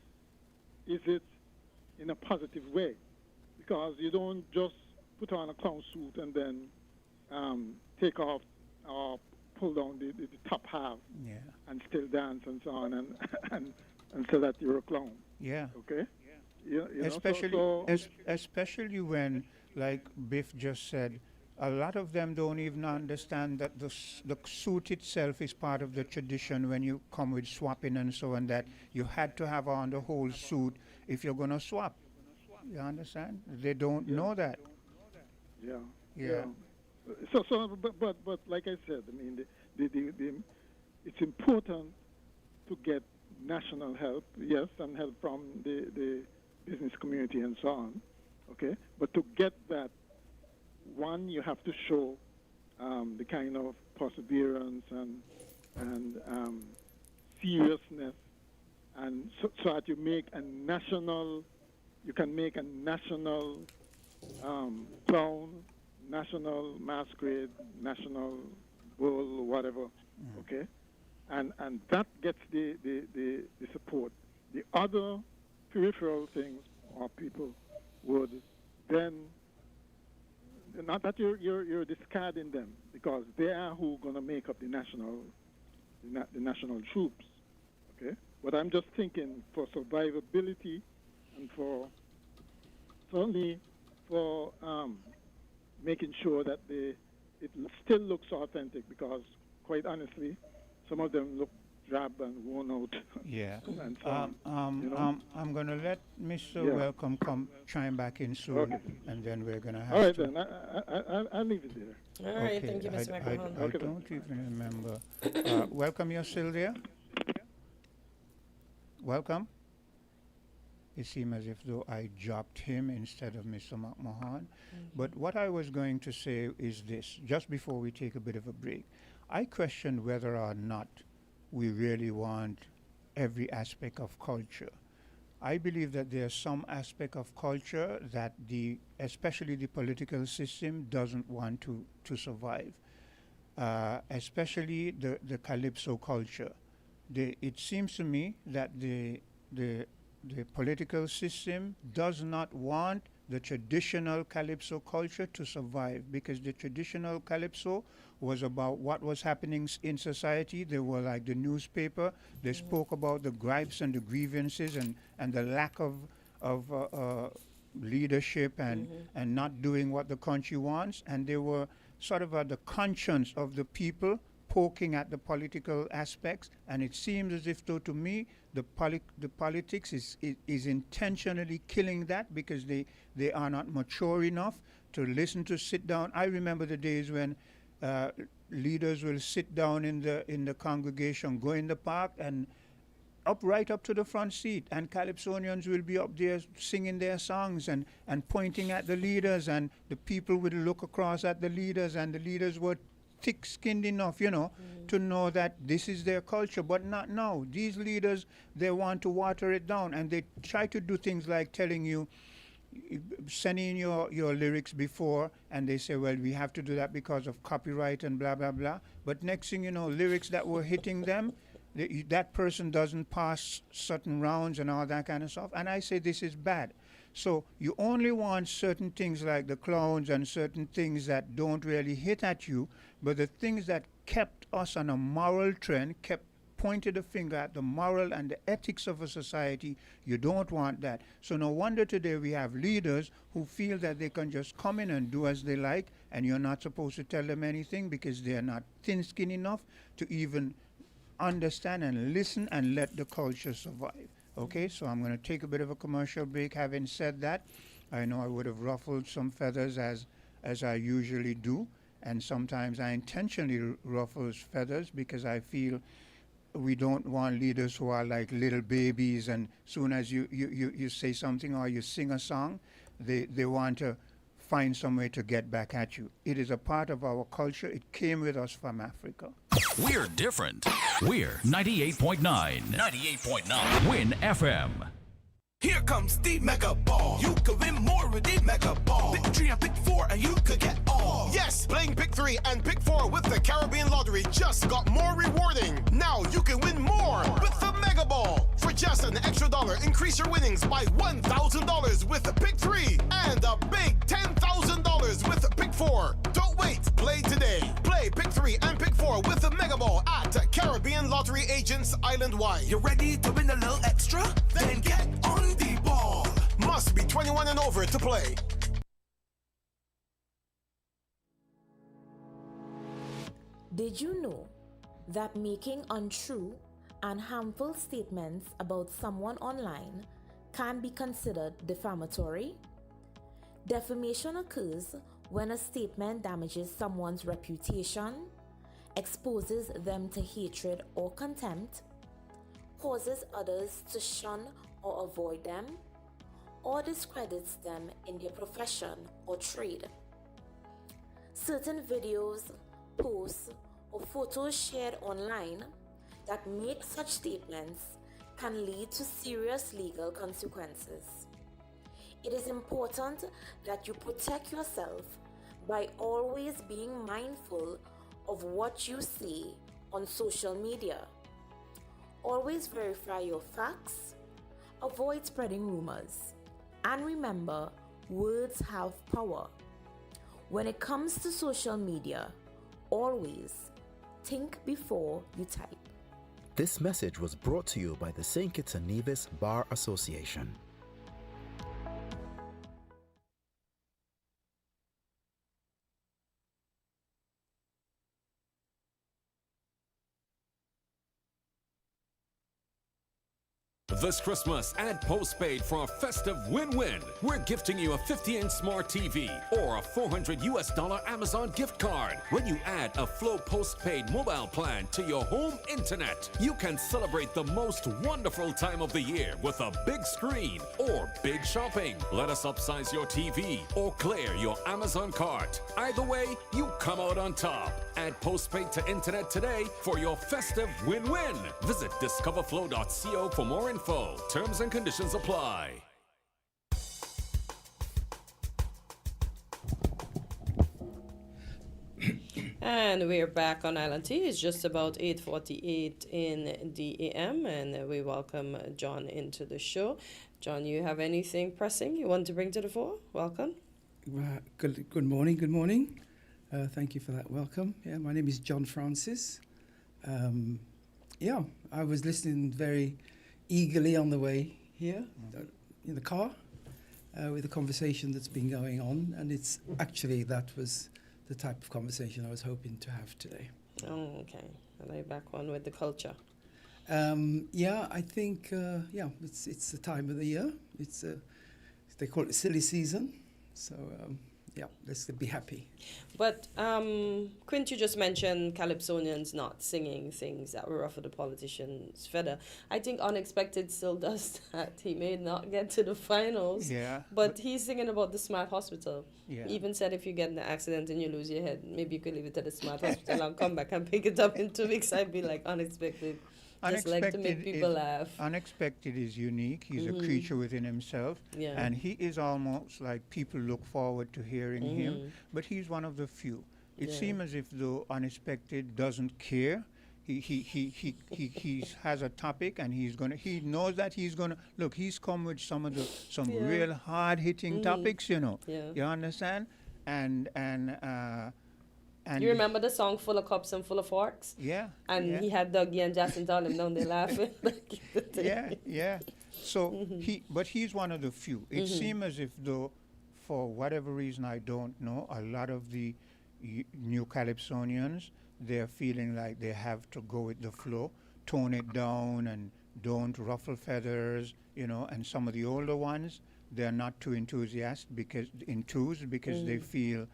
N: it in a positive way? Because you don't just put on a clown suit and then take off or pull down the top half
F: Yeah.
N: and still dance and so on and say that you're a clown.
F: Yeah.
N: Okay. You know,
F: Especially, especially when, like Biff just said, a lot of them don't even understand that the suit itself is part of the tradition when you come with swapping and so on, that you had to have on the whole suit if you're going to swap. You understand? They don't know that.
N: Yeah.
F: Yeah.
N: But like I said, I mean, it's important to get national help, yes, and help from the business community and so on, okay? But to get that, one, you have to show the kind of perseverance and seriousness, and so that you make a national, you can make a national clown, national masquerade, national bull, whatever, okay? And that gets the support. The other peripheral things or people would then, not that you're discarding them, because they are who going to make up the national troops, okay? But I'm just thinking for survivability and for certainly for making sure that it still looks authentic, because quite honestly, some of them look drab and worn out.
F: Yeah.
N: And so on, you know?
F: I'm going to let Mr.
N: Yeah.
F: Welcome come chime back in soon,
N: Okay.
F: and then we're going to have
N: All right,
F: to.
N: then. I'll leave it there.
E: All right, thank you, Mr.
F: I
E: McMahon.
F: don't even remember. Welcome, you're still there? Welcome. It seemed as if though I dropped him instead of Mr. McMahon. But what I was going to say is this, just before we take a bit of a break. I question whether or not we really want every aspect of culture. I believe that there's some aspect of culture that especially the political system doesn't want to survive, especially the calypso culture. It seems to me that the political system does not want the traditional calypso culture to survive, because the traditional calypso was about what was happening in society. They were like the newspaper. They spoke about the gripes and the grievances and the lack of leadership and not doing what the country wants. And they were sort of the conscience of the people, poking at the political aspects. And it seems as if, though, to me, the politics is intentionally killing that, because they are not mature enough to listen, to sit down. I remember the days when leaders will sit down in the congregation, go in the park, and right up to the front seat, and Calypsonians will be up there singing their songs and pointing at the leaders, and the people would look across at the leaders, and the leaders were thick-skinned enough, to know that this is their culture. But not now. These leaders, they want to water it down, and they try to do things like telling you, send in your lyrics before, and they say, well, we have to do that because of copyright and blah, blah, blah. But next thing you know, lyrics that were hitting them, that person doesn't pass certain rounds and all that kind of stuff. And I say this is bad. So you only want certain things like the clowns and certain things that don't really hit at you, but the things that kept us on a moral trend, kept pointed the finger at the moral and the ethics of a society, you don't want that. So no wonder today we have leaders who feel that they can just come in and do as they like, and you're not supposed to tell them anything because they're not thin-skinned enough to even understand and listen and let the culture survive. Okay, so I'm going to take a bit of a commercial break. Having said that, I know I would have ruffled some feathers as I usually do, and sometimes I intentionally ruffle feathers because I feel we don't want leaders who are like little babies, and soon as you say something or you sing a song, they want to find some way to get back at you. It is a part of our culture. It came with us from Africa.
O: We're different. We're 98.9. 98.9. Win FM.
C: Here comes the Mega Ball. You can win more with the Mega Ball. Pick 3 and pick 4 and you could get all.
D: Yes, playing Pick 3 and Pick 4 with the Caribbean Lottery just got more rewarding. Now you can win more with the Mega Ball. For just an extra $1, increase your winnings by $1,000 with the Pick 3 and a big $10,000 with the Pick 4. Don't wait, play today. Play Pick 3 and Pick 4 with the Mega Ball at Caribbean Lottery agents island-wide.
C: You ready to win a little extra? Then get on the ball.
D: Must be 21 and over to play.
P: Did you know that making untrue and harmful statements about someone online can be considered defamatory? Defamation occurs when a statement damages someone's reputation, exposes them to hatred or contempt, causes others to shun or avoid them, or discredits them in their profession or trade. Certain videos, posts, or photos shared online that make such statements can lead to serious legal consequences. It is important that you protect yourself by always being mindful of what you say on social media. Always verify your facts, avoid spreading rumors, and remember, words have power. When it comes to social media, always think before you type.
Q: This message was brought to you by the St. Kitts and Nevis Bar Association.
L: This Christmas, add postpaid for a festive win-win. We're gifting you a 50-inch smart TV or a $400 Amazon gift card. When you add a Flow postpaid mobile plan to your home internet, you can celebrate the most wonderful time of the year with a big screen or big shopping. Let us upsize your TV or clear your Amazon cart. Either way, you come out on top. Add postpaid to internet today for your festive win-win. Visit discoverflow.co for more info. Terms and conditions apply.
E: And we're back on Island T. It's just about 8:48 in the AM, and we welcome John into the show. John, you have anything pressing you want to bring to the fore? Welcome.
R: Good morning. Good morning. Thank you for that welcome. Yeah, my name is John Francis. I was listening very eagerly on the way here in the car with the conversation that's been going on, and it's actually that was the type of conversation I was hoping to have today.
E: Oh, okay. And I back on with the culture.
R: I think it's the time of the year. It's they call it silly season, so let's be happy.
E: But Quint, you just mentioned Calypsonians not singing things that were ruffle the politician's feather. I think Unexpected still does that. He may not get to the finals, but he's singing about the smart hospital. Yeah. He even said if you get in an accident and you lose your head, maybe you could leave it at the smart hospital and come back and pick it up in 2 weeks. I'd be like, Unexpected, Just like to make people laugh.
F: Unexpected is unique. He's a creature within himself.
E: Yeah.
F: And he is almost like people look forward to hearing him. But he's one of the few. It seems as if though Unexpected doesn't care. He has a topic and he knows that he's gonna look. He's come with some real hard hitting topics, you know.
E: Yeah.
F: You understand? And
E: you remember the song "Full of Cups and Full of Forks"?
F: Yeah.
E: And he had Dougie and Justin Tollem down there laughing.
F: Yeah. So he's one of the few. It seems as if though, for whatever reason I don't know, a lot of the new Calypsonians, they're feeling like they have to go with the flow, tone it down and don't ruffle feathers, you know, and some of the older ones, they're not too enthused because they feel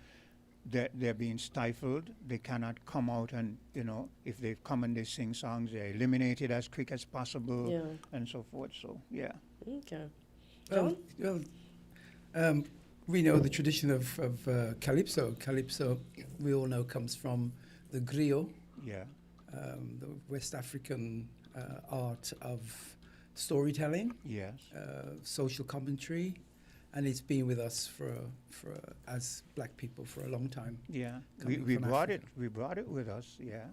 F: that they're being stifled. They cannot come out and, you know, if they come and they sing songs, they're eliminated as quick as possible and so forth. So, yeah.
E: Okay.
R: We know the tradition of Calypso. Calypso, we all know, comes from the griot, the West African art of storytelling, social commentary, and it's been with us for as black people for a long time.
F: Yeah, we brought it with us. Yeah,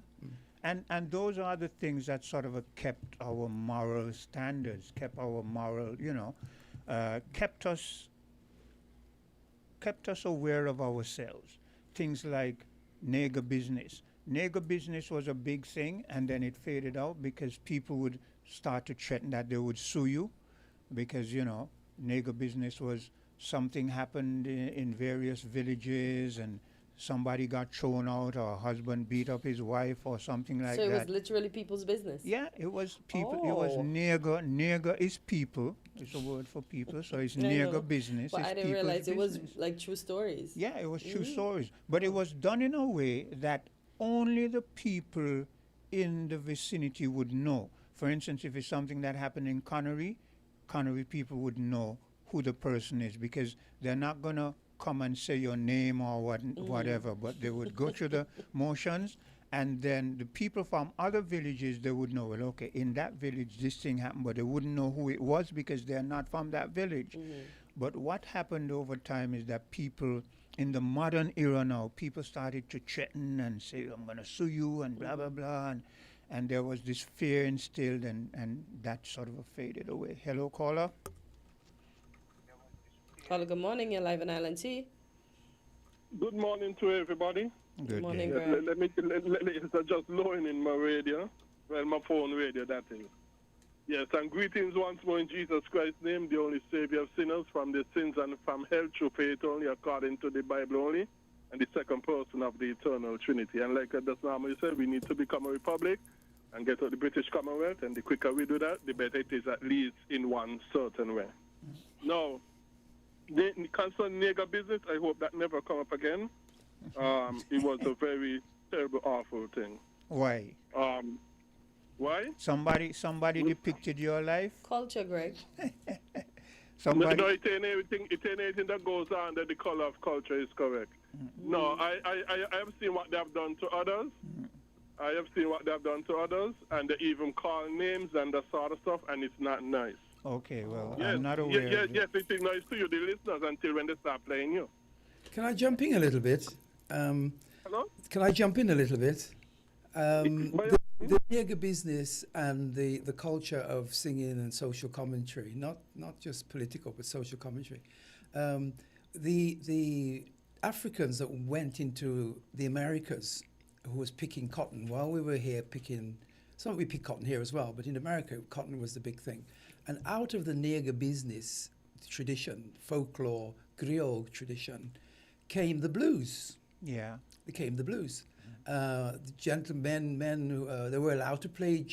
F: and those are the things that sort of kept our moral standards, kept our moral, you know, kept us aware of ourselves. Things like nigger business. Nigger business was a big thing, and then it faded out because people would start to threaten that they would sue you because, you know, nigger business was something happened in various villages and somebody got thrown out or a husband beat up his wife or something like that.
E: So it was literally people's business?
F: Yeah, it was people. It was nigger. Nigger is people. It's a word for people, so it's nigger business.
E: But I didn't realize it was like true stories.
F: Yeah, it was true stories. But it was done in a way that only the people in the vicinity would know. For instance, if it's something that happened in Connery people would know who the person is because they're not going to come and say your name or whatever, but they would go through the motions, and then the people from other villages, they would know, well, okay, in that village this thing happened, but they wouldn't know who it was because they're not from that village. But what happened over time is that people, in the modern era now, people started to threaten and say, I'm going to sue you and blah, blah, blah, and there was this fear instilled, and that sort of faded away. Hello, caller.
E: Caller, good morning. You're live on Island T.
S: Good morning to everybody.
F: Good
E: morning,
F: day.
E: Greg.
S: Let me just lowering in my radio. Well, my phone radio, that is. Yes, and greetings once more in Jesus Christ's name, the only Savior of sinners from the sins and from hell through faith only, according to the Bible only, and the second person of the eternal Trinity. And like I just normally said, we need to become a republic and get out the British Commonwealth, and the quicker we do that, the better it is, at least in one certain way. Now, the concerning nigger business, I hope that never come up again. It was a very terrible, awful thing.
F: Why?
S: Why?
F: Somebody depicted your life?
E: Culture, Greg.
F: Somebody?
S: No, it ain't anything that goes under the color of culture is correct. No, I have seen what they have done to others. I have seen what they have done to others, and they even call names and that sort of stuff, and it's not nice.
F: Okay, well,
S: Yes,
F: I'm not aware.
S: yes, it is nice to you, the listeners, until when they start playing you.
R: Can I jump in a little bit?
S: Hello?
R: Can I jump in a little bit? The nigger business and the culture of singing and social commentary, not just political, but social commentary. The Africans that went into the Americas, who was picking cotton, while we were here picking, some we pick cotton here as well, but in America, cotton was the big thing. And out of the nigger business tradition, folklore, griot tradition, came the blues.
F: Yeah.
R: Became the blues. The gentlemen, men, who, they were allowed to play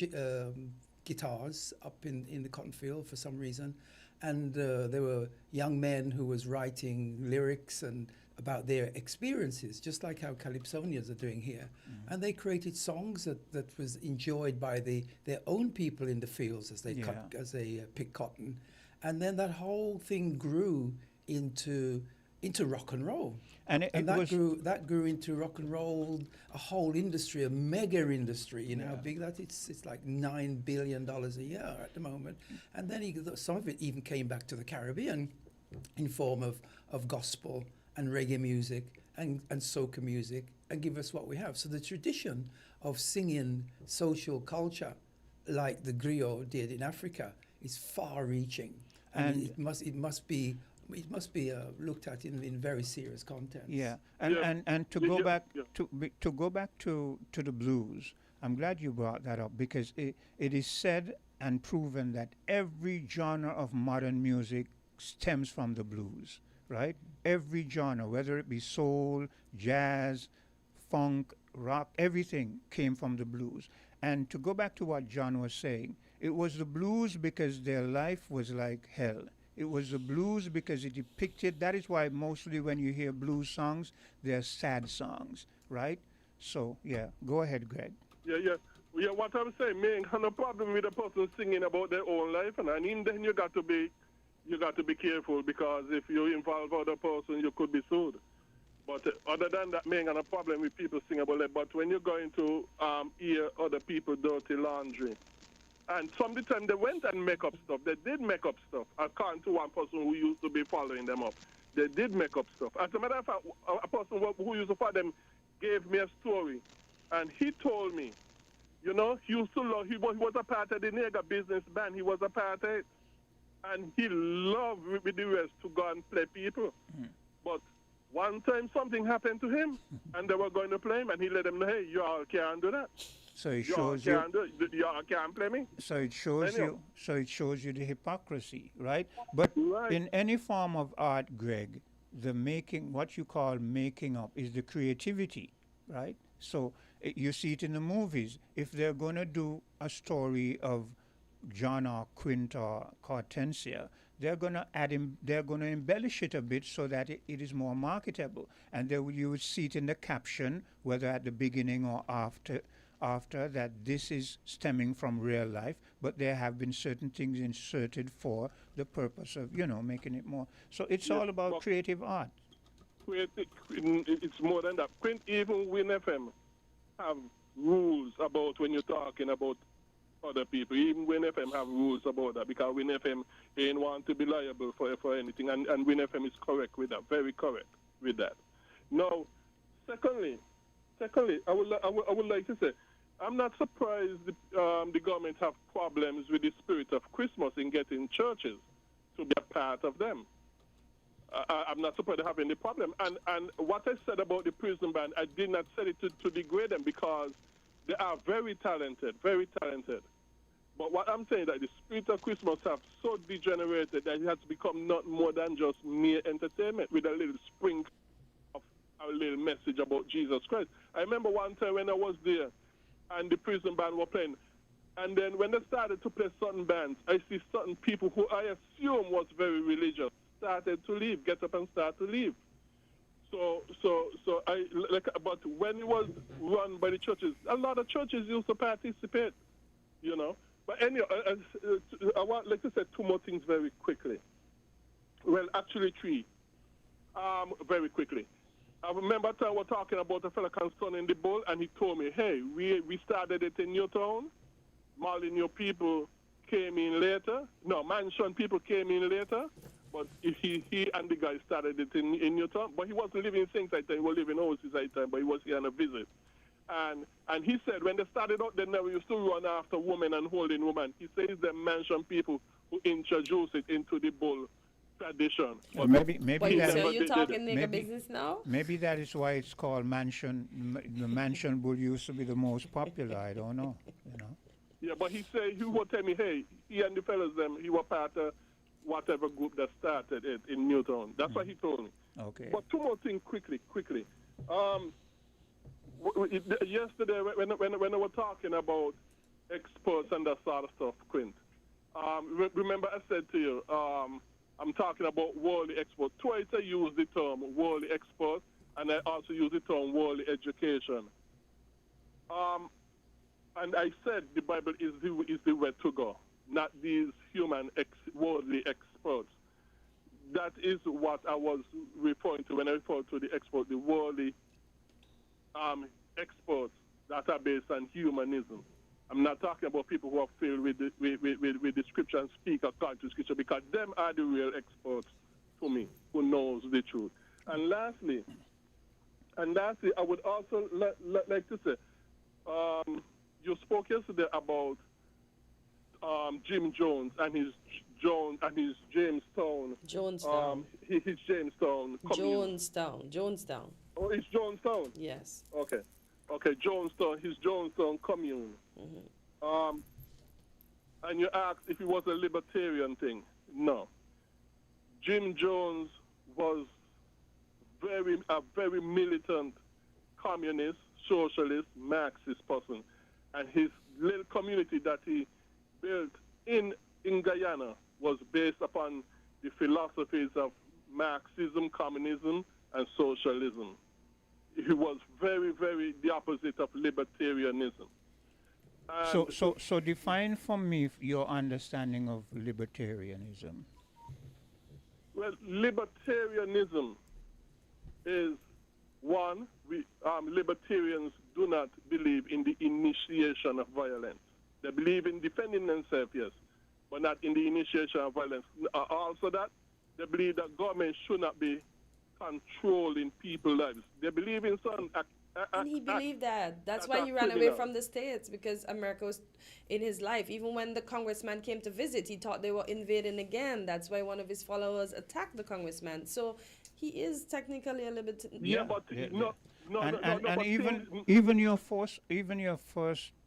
R: guitars up in the cotton field for some reason. And there were young men who was writing lyrics and about their experiences, just like how Calypsonians are doing here. And they created songs that was enjoyed by their own people in the fields as they pick cotton. And then that whole thing grew into into rock and roll.
F: And
R: that grew into rock and roll, a whole industry, a mega industry. You know how big that is? It's like $9 billion a year at the moment. And then some of it even came back to the Caribbean in form of gospel and reggae music and soca music, and give us what we have. So the tradition of singing social culture like the griot did in Africa is far-reaching, and it must be looked at in very serious context.
F: Yeah, and to go back to the blues, I'm glad you brought that up, because it is said and proven that every genre of modern music stems from the blues, right? Every genre, whether it be soul, jazz, funk, rock, everything came from the blues. And to go back to what John was saying, it was the blues because their life was like hell. It was the blues because it depicted, that is why mostly when you hear blues songs, they're sad songs, right? So, yeah, go ahead, Greg.
S: Yeah, what I'm saying, man, have no problem with a person singing about their own life, and then you got to be careful, because if you involve other person, you could be sued. But other than that, man, got a problem with people singing about it. But when you're going to hear other people dirty laundry, and some of the time they went and make up stuff. They did make up stuff, according to one person who used to be following them up. They did make up stuff. As a matter of fact, a person who used to follow them gave me a story, and he told me, you know, he used to love, he was a part of the nigger business band. He was a part of it. And he loved with the rest to go and play people. But one time something happened to him, and they were going to play him, and he let them know, hey, you all can't do that.
F: So it shows you.
S: You all can't play me.
F: So it shows you. So it shows you the hypocrisy, right? But in any form of art, Greg, the making, what you call making up, is the creativity, right? So you see it in the movies. If they're going to do a story of John or Quint or Hortensia, they're going to add him, they're going to embellish it a bit so that it is more marketable. And you would see it in the caption, whether at the beginning or after, that this is stemming from real life, but there have been certain things inserted for the purpose of, making it more. So it's all about creative art.
S: It's more than that. Quint, even WinFM have rules about when you're talking about other people. Even WinFM have rules about that, because WinFM ain't want to be liable for anything, and WinFM is correct with that, very correct with that. Now, secondly, I would like to say, I'm not surprised the government have problems with the spirit of Christmas in getting churches to be a part of them. I'm not surprised they have any problem. And what I said about the prison band, I did not say it to degrade them, because they are very talented, very talented. But what I'm saying is that the spirit of Christmas have so degenerated that it has become not more than just mere entertainment with a little sprinkle of a little message about Jesus Christ. I remember one time when I was there and the prison band were playing, and then when they started to play certain bands, I see certain people who I assume was very religious started to leave, get up and start to leave. So but when it was run by the churches, a lot of churches used to participate, But anyway, I want like to say two more things very quickly. Well, actually three, very quickly. I remember time we were talking about a fella son in the bowl, and he told me, hey, we started it in Newtown. Molyneux people came in later. No, Mansion people came in later. But he and the guy started it in Newtown. But he wasn't living in St. Time. He was living overseas at the time, but he was here on a visit. And he said when they started out, they never used to run after women and holding women. He says the Mansion people who introduced it into the bull tradition.
F: Well, maybe that,
E: so you're talking nigger business now?
F: Maybe that is why it's called Mansion. The Mansion bull used to be the most popular. I don't know.
S: Yeah, but he would tell me, hey, he and the fellas he were part of whatever group that started it in Newtown. That's what he told me.
F: Okay.
S: But two more things quickly. Yesterday when I was talking about exports and that sort of stuff, Quint, remember I said to you, I'm talking about worldly export. Twice I used the term worldly export, and I also use the term worldly education. And I said the Bible is the way to go, not these human worldly exports. that is what I was referring to when I referred to the export, the worldly exports that are based on humanism. I'm not talking about people who are filled with the scripture and speak according to scripture, because them are the real experts to me, who knows the truth. And lastly, I would also like to say, you spoke yesterday about Jim Jones and his Jamestown.
E: Jonestown.
S: His Jamestown.
E: Jonestown.
S: Oh, it's Jonestown.
E: Yes.
S: Okay, Jonestown. His Jonestown commune. And you asked if it was a libertarian thing. No. Jim Jones was a very militant communist, socialist, Marxist person. And his little community that he built in Guyana was based upon the philosophies of Marxism, communism, and socialism. He was very, very the opposite of libertarianism.
F: So define for me your understanding of libertarianism.
S: Well, libertarianism is one. Libertarians do not believe in the initiation of violence. They believe in defending themselves, yes, but not in the initiation of violence. Also, that they believe that government should not be controlling people's lives. They believe in some.
E: And he believed that. That's why he ran away from the States, because America was in his life. Even when the congressman came to visit, he thought they were invading again. That's why one of his followers attacked the congressman. So he is technically a libertarian.
S: Yeah, but no.
F: And even your first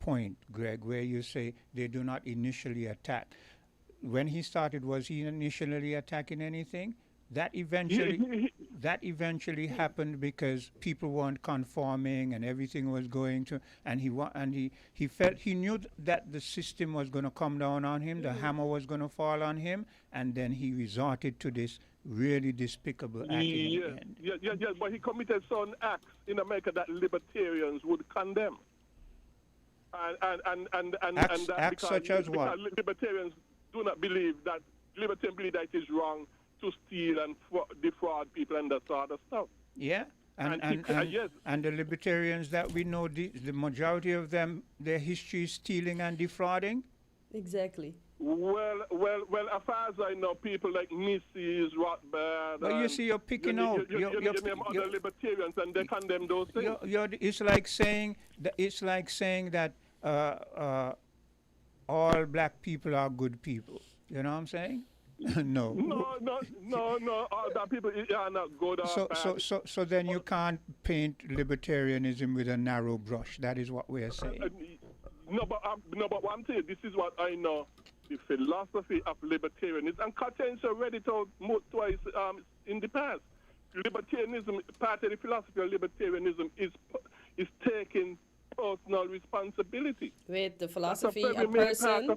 F: point, Greg, where you say they do not initially attack. When he started, was he initially attacking anything? That eventually happened because people weren't conforming and everything was going to, and he felt he knew that the system was going to come down on him, the hammer was going to fall on him, and then he resorted to this really despicable act.
S: Yes, but he committed some acts in America that libertarians would condemn.
F: Acts such as what?
S: Libertarians do not believe that, libertarians believe that it is wrong to steal and defraud people and that sort of stuff.
F: Yeah, and the libertarians that we know, the majority of them, their history is stealing and defrauding.
E: Exactly.
S: Well, as far as I know, people like Mrs. Rothbard.
F: But you see, you're picking out.
S: You name other libertarians, and they condemn those things.
F: It's like saying that all black people are good people. You know what I'm saying? No. All that people are not good or bad.
S: So
F: then you can't paint libertarianism with a narrow brush. That is what we're saying.
S: But what I'm saying, this is what I know. The philosophy of libertarianism, and Cartesian read it out twice in the past. Libertarianism, part of the philosophy of libertarianism is taking personal responsibility.
E: Wait, the philosophy of a person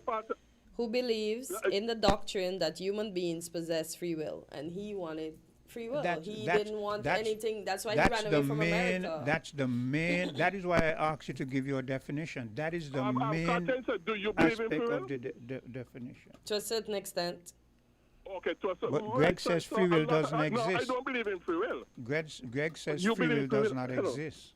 E: who believes in the doctrine that human beings possess free will, and he wanted free will. He didn't want anything. That's why he ran away from America.
F: That is why I asked you to give your definition. That is the main
S: do you believe
F: aspect
S: in free will?
F: of the definition.
E: To a certain extent.
S: Okay, to a certain
F: But Greg says free will doesn't exist.
S: No, I don't believe in free will.
F: Greg says free will does not exist.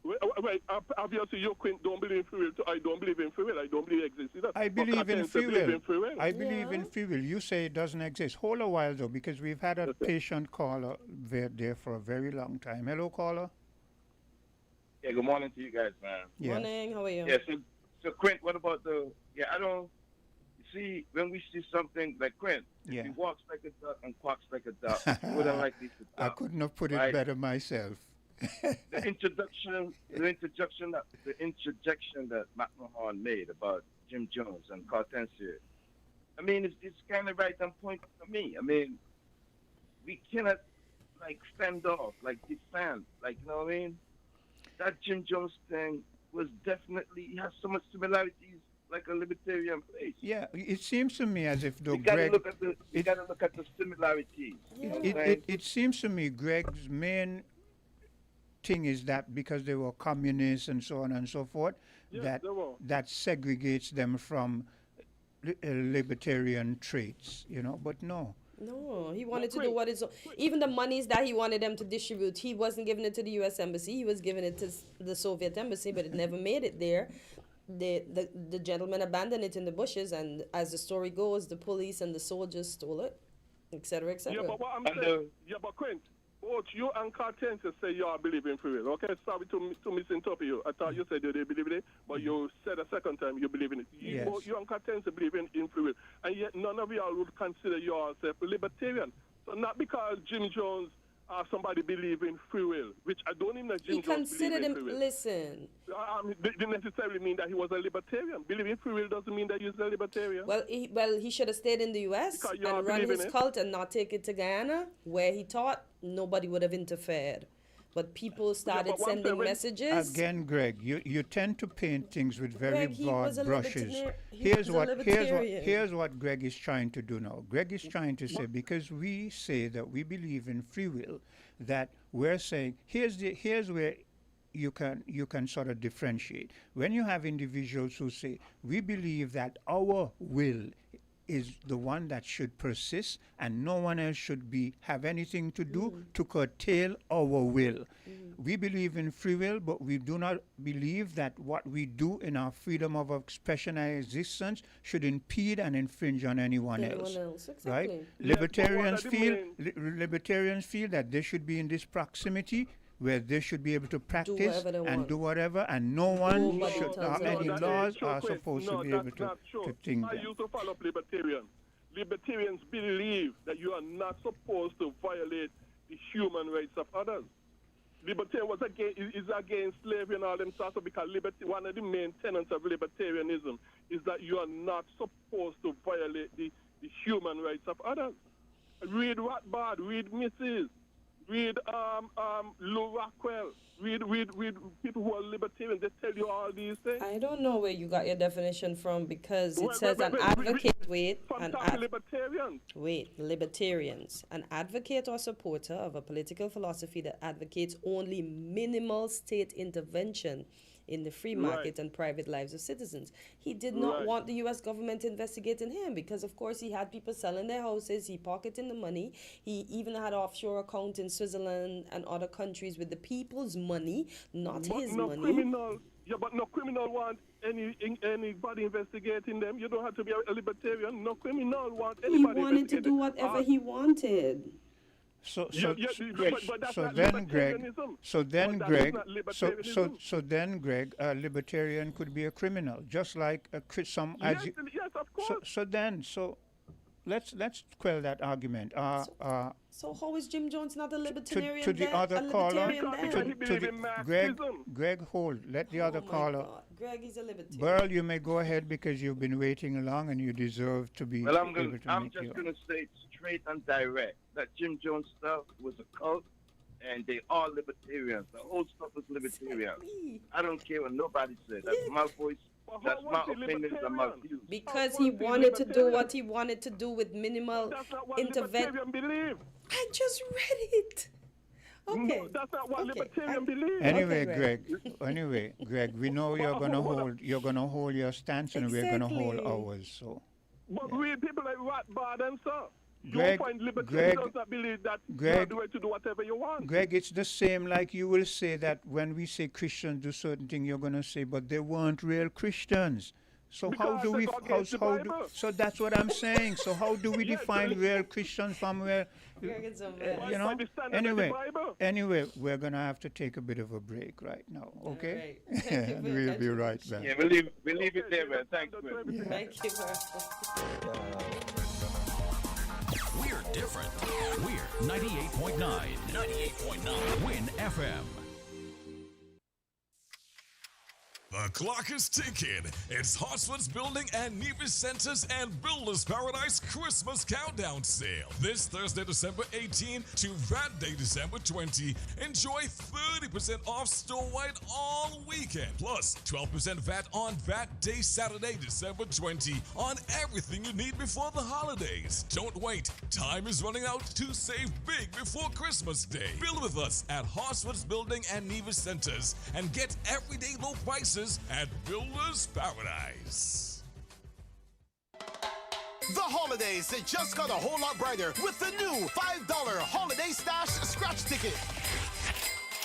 S: Wait, obviously you don't believe in free will. I don't believe in free will. I don't believe it exists either.
F: I believe in free will. I believe in free will. You say it doesn't exist. Hold a while though, because we've had a patient caller there for a very long time. Hello, caller.
T: Yeah, good morning to you guys, man.
F: Yeah.
E: Morning. How are you?
T: Yeah. So Quint, what about I don't see when we see something like Quint.
F: Yeah.
T: He walks like a duck and quacks like a duck. You wouldn't like this to
F: I couldn't have put it better myself.
T: The interjection that Matt Mahon made about Jim Jones and Cartensier, I mean, it's kind of right on point for me. I mean, we cannot stand off, defend, you know what I mean? That Jim Jones thing was definitely, it has so much similarities like a libertarian place.
F: Yeah, it seems to me as if
T: you gotta look at the similarities.
F: It seems to me Greg's main thing is that because they were communists and so on and so forth, that segregates them from libertarian traits, but no.
E: No, he wanted to do what is even the monies that he wanted them to distribute. He wasn't giving it to the U.S. embassy. He was giving it to the Soviet embassy, but it never made it there. The gentleman abandoned it in the bushes, and as the story goes, the police and the soldiers stole it, etc., etc.
S: Yeah, but what I'm saying, but Quint, both you and Cartenter say you all believe in free will. Okay, sorry to misinterpret you. I thought you said you didn't believe in it, but you said a second time you believe in it. Both you and Cartenter believe in free will, and yet none of y'all would consider yourself libertarian. So not because Jim Jones or somebody believe in free will, which I don't even know Jim Jones believe in free will.
E: Listen.
S: Didn't necessarily mean that he was a libertarian. Believing in free will doesn't mean that he's a libertarian.
E: Well, he should have stayed in the U.S. and run his cult and not take it to Guyana, where he thought nobody would have interfered. But people started sending messages.
F: Again, Greg, you tend to paint things with very broad brushes. Here's what Greg is trying to do now. Greg is trying to say, because we say that we believe in free will, that we're saying here's where you can sort of differentiate. When you have individuals who say we believe that our will is the one that should persist and no one else should have anything to do to curtail our will. We believe in free will, but we do not believe that what we do in our freedom of expression and existence should impede and infringe on anyone else.
E: Exactly.
F: Right? Libertarians feel that they should be in this proximity where they should be able to practice and do whatever, and no one should, any laws are supposed to be able to think
S: I used to follow up libertarians. Libertarians believe that you are not supposed to violate the human rights of others. Libertarian is against slavery and all them stuff, because one of the main tenets of libertarianism is that you are not supposed to violate the human rights of others. Read Rothbard, read Mrs., read Lou Rockwell, read people who are libertarian. They tell you all these things.
E: I don't know where you got your definition from, because it says an advocate. Libertarians, an advocate or supporter of a political philosophy that advocates only minimal state intervention in the free market and private lives of citizens. He did not want the U.S. government investigating him because, of course, he had people selling their houses, he pocketing the money, he even had offshore accounts in Switzerland and other countries with the people's money, not his money.
S: But no criminal want anybody investigating them. You don't have to be a libertarian. No criminal want anybody.
E: He wanted to do whatever he wanted.
F: So then, Greg, a libertarian could be a criminal, just like some.
S: Yes, of course.
F: So let's quell that argument.
E: So how is Jim Jones not a libertarian?
F: To the other caller, Greg, hold. Let the other caller.
E: God. Greg is a libertarian.
F: Burl, you may go ahead because you've been waiting long and you deserve to be.
T: Well, I'm just going to say straight and direct that Jim Jones stuff was a cult, and they are libertarians. The whole stuff was libertarian. I don't care what nobody said. That's my voice. That's my opinions and my views.
E: Because he wanted to do what he wanted to do with minimal intervention. I just read it. Okay.
S: No, that's not what libertarian believe.
F: Anyway, Greg, we know you're gonna hold your stance, and we're gonna hold ours. So.
S: But read people like Rothbard and stuff. You find libertarians that believe that you have the right to do whatever you want.
F: Greg, it's the same like you will say that when we say Christians do certain things, you're gonna say, but they weren't real Christians. So so that's what I'm saying. So how do we define real Christians from where, Anyway, we're going to have to take a bit of a break right now, okay? And we'll be right back.
T: Yeah, we'll leave it there, man. Thanks, man.
E: Yeah. Thank you,
O: We're different. We're 98.9. 98.9. Win FM.
A: The clock is ticking. It's Hartsford's Building and Nevis Centers and Builders Paradise Christmas Countdown Sale. This Thursday, December 18 to that day, December 20. Enjoy 30% off store-wide all weekend. Plus 12% VAT on that day, Saturday, December 20 on everything you need before the holidays. Don't wait. Time is running out to save big before Christmas Day. Build with us at Hartsford's Building and Nevis Centers and get everyday low prices at Builders Paradise.
D: The holidays just got a whole lot brighter with the new $5 Holiday Stash scratch ticket.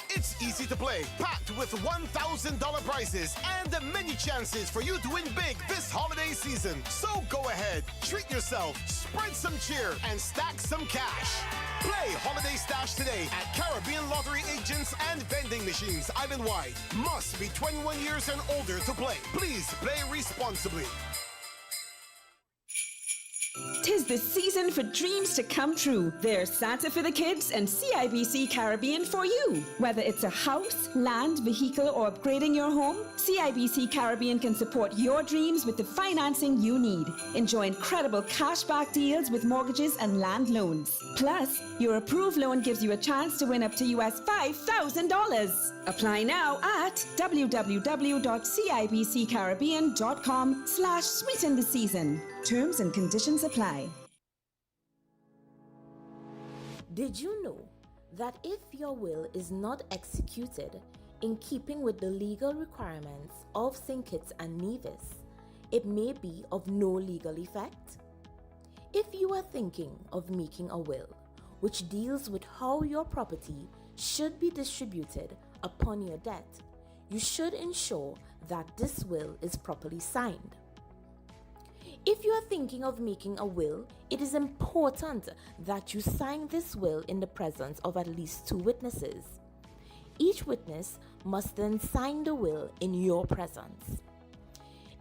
D: It's easy to play, packed with $1,000 prizes and many chances for you to win big this holiday season. So go ahead, treat yourself, spread some cheer, and stack some cash. Play Holiday Stash today at Caribbean Lottery agents and vending machines island-wide. Must be 21 years and older to play. Please play responsibly.
U: 'Tis the season for dreams to come true. There's Santa for the kids and CIBC Caribbean for you. Whether it's a house, land, vehicle, or upgrading your home, CIBC Caribbean can support your dreams with the financing you need. Enjoy incredible cashback deals with mortgages and land loans. Plus, your approved loan gives you a chance to win up to US $5,000. Apply now at www.cibccaribbean.com/sweeten the season. Terms and conditions apply.
P: Did you know that if your will is not executed in keeping with the legal requirements of St. Kitts and Nevis, it may be of no legal effect? If you are thinking of making a will which deals with how your property should be distributed upon your death, you should ensure that this will is properly signed. If you are thinking of making a will, it is important that you sign this will in the presence of at least 2 witnesses. Each witness must then sign the will in your presence.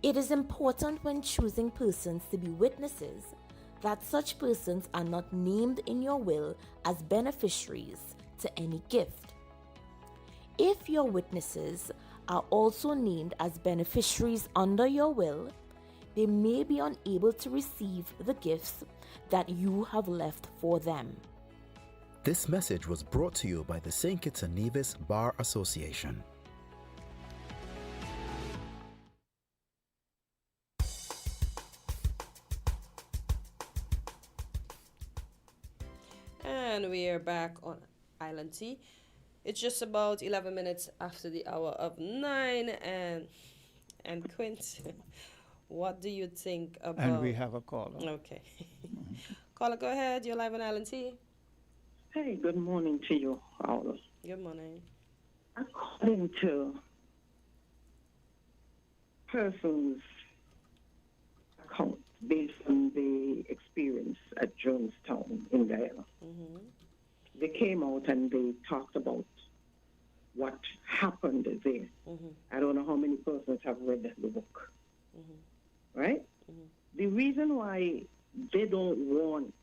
P: It is important when choosing persons to be witnesses that such persons are not named in your will as beneficiaries to any gift. If your witnesses are also named as beneficiaries under your will, they may be unable to receive the gifts that you have left for them.
Q: This message was brought to you by the St. Kitts and Nevis Bar Association.
E: And we are back on Island Tea. It's just about 11 minutes after the hour of 9, and Quint, what do you think about...
F: And we have a caller.
E: Okay. Caller, go ahead. You're live on Island Tea.
V: Hey, good morning to you all.
E: Good morning.
V: According to persons' account based on the experience at Jonestown in Guyana, they came out and they talked about what happened there. I don't know how many persons have read the book. Right? The reason why they don't want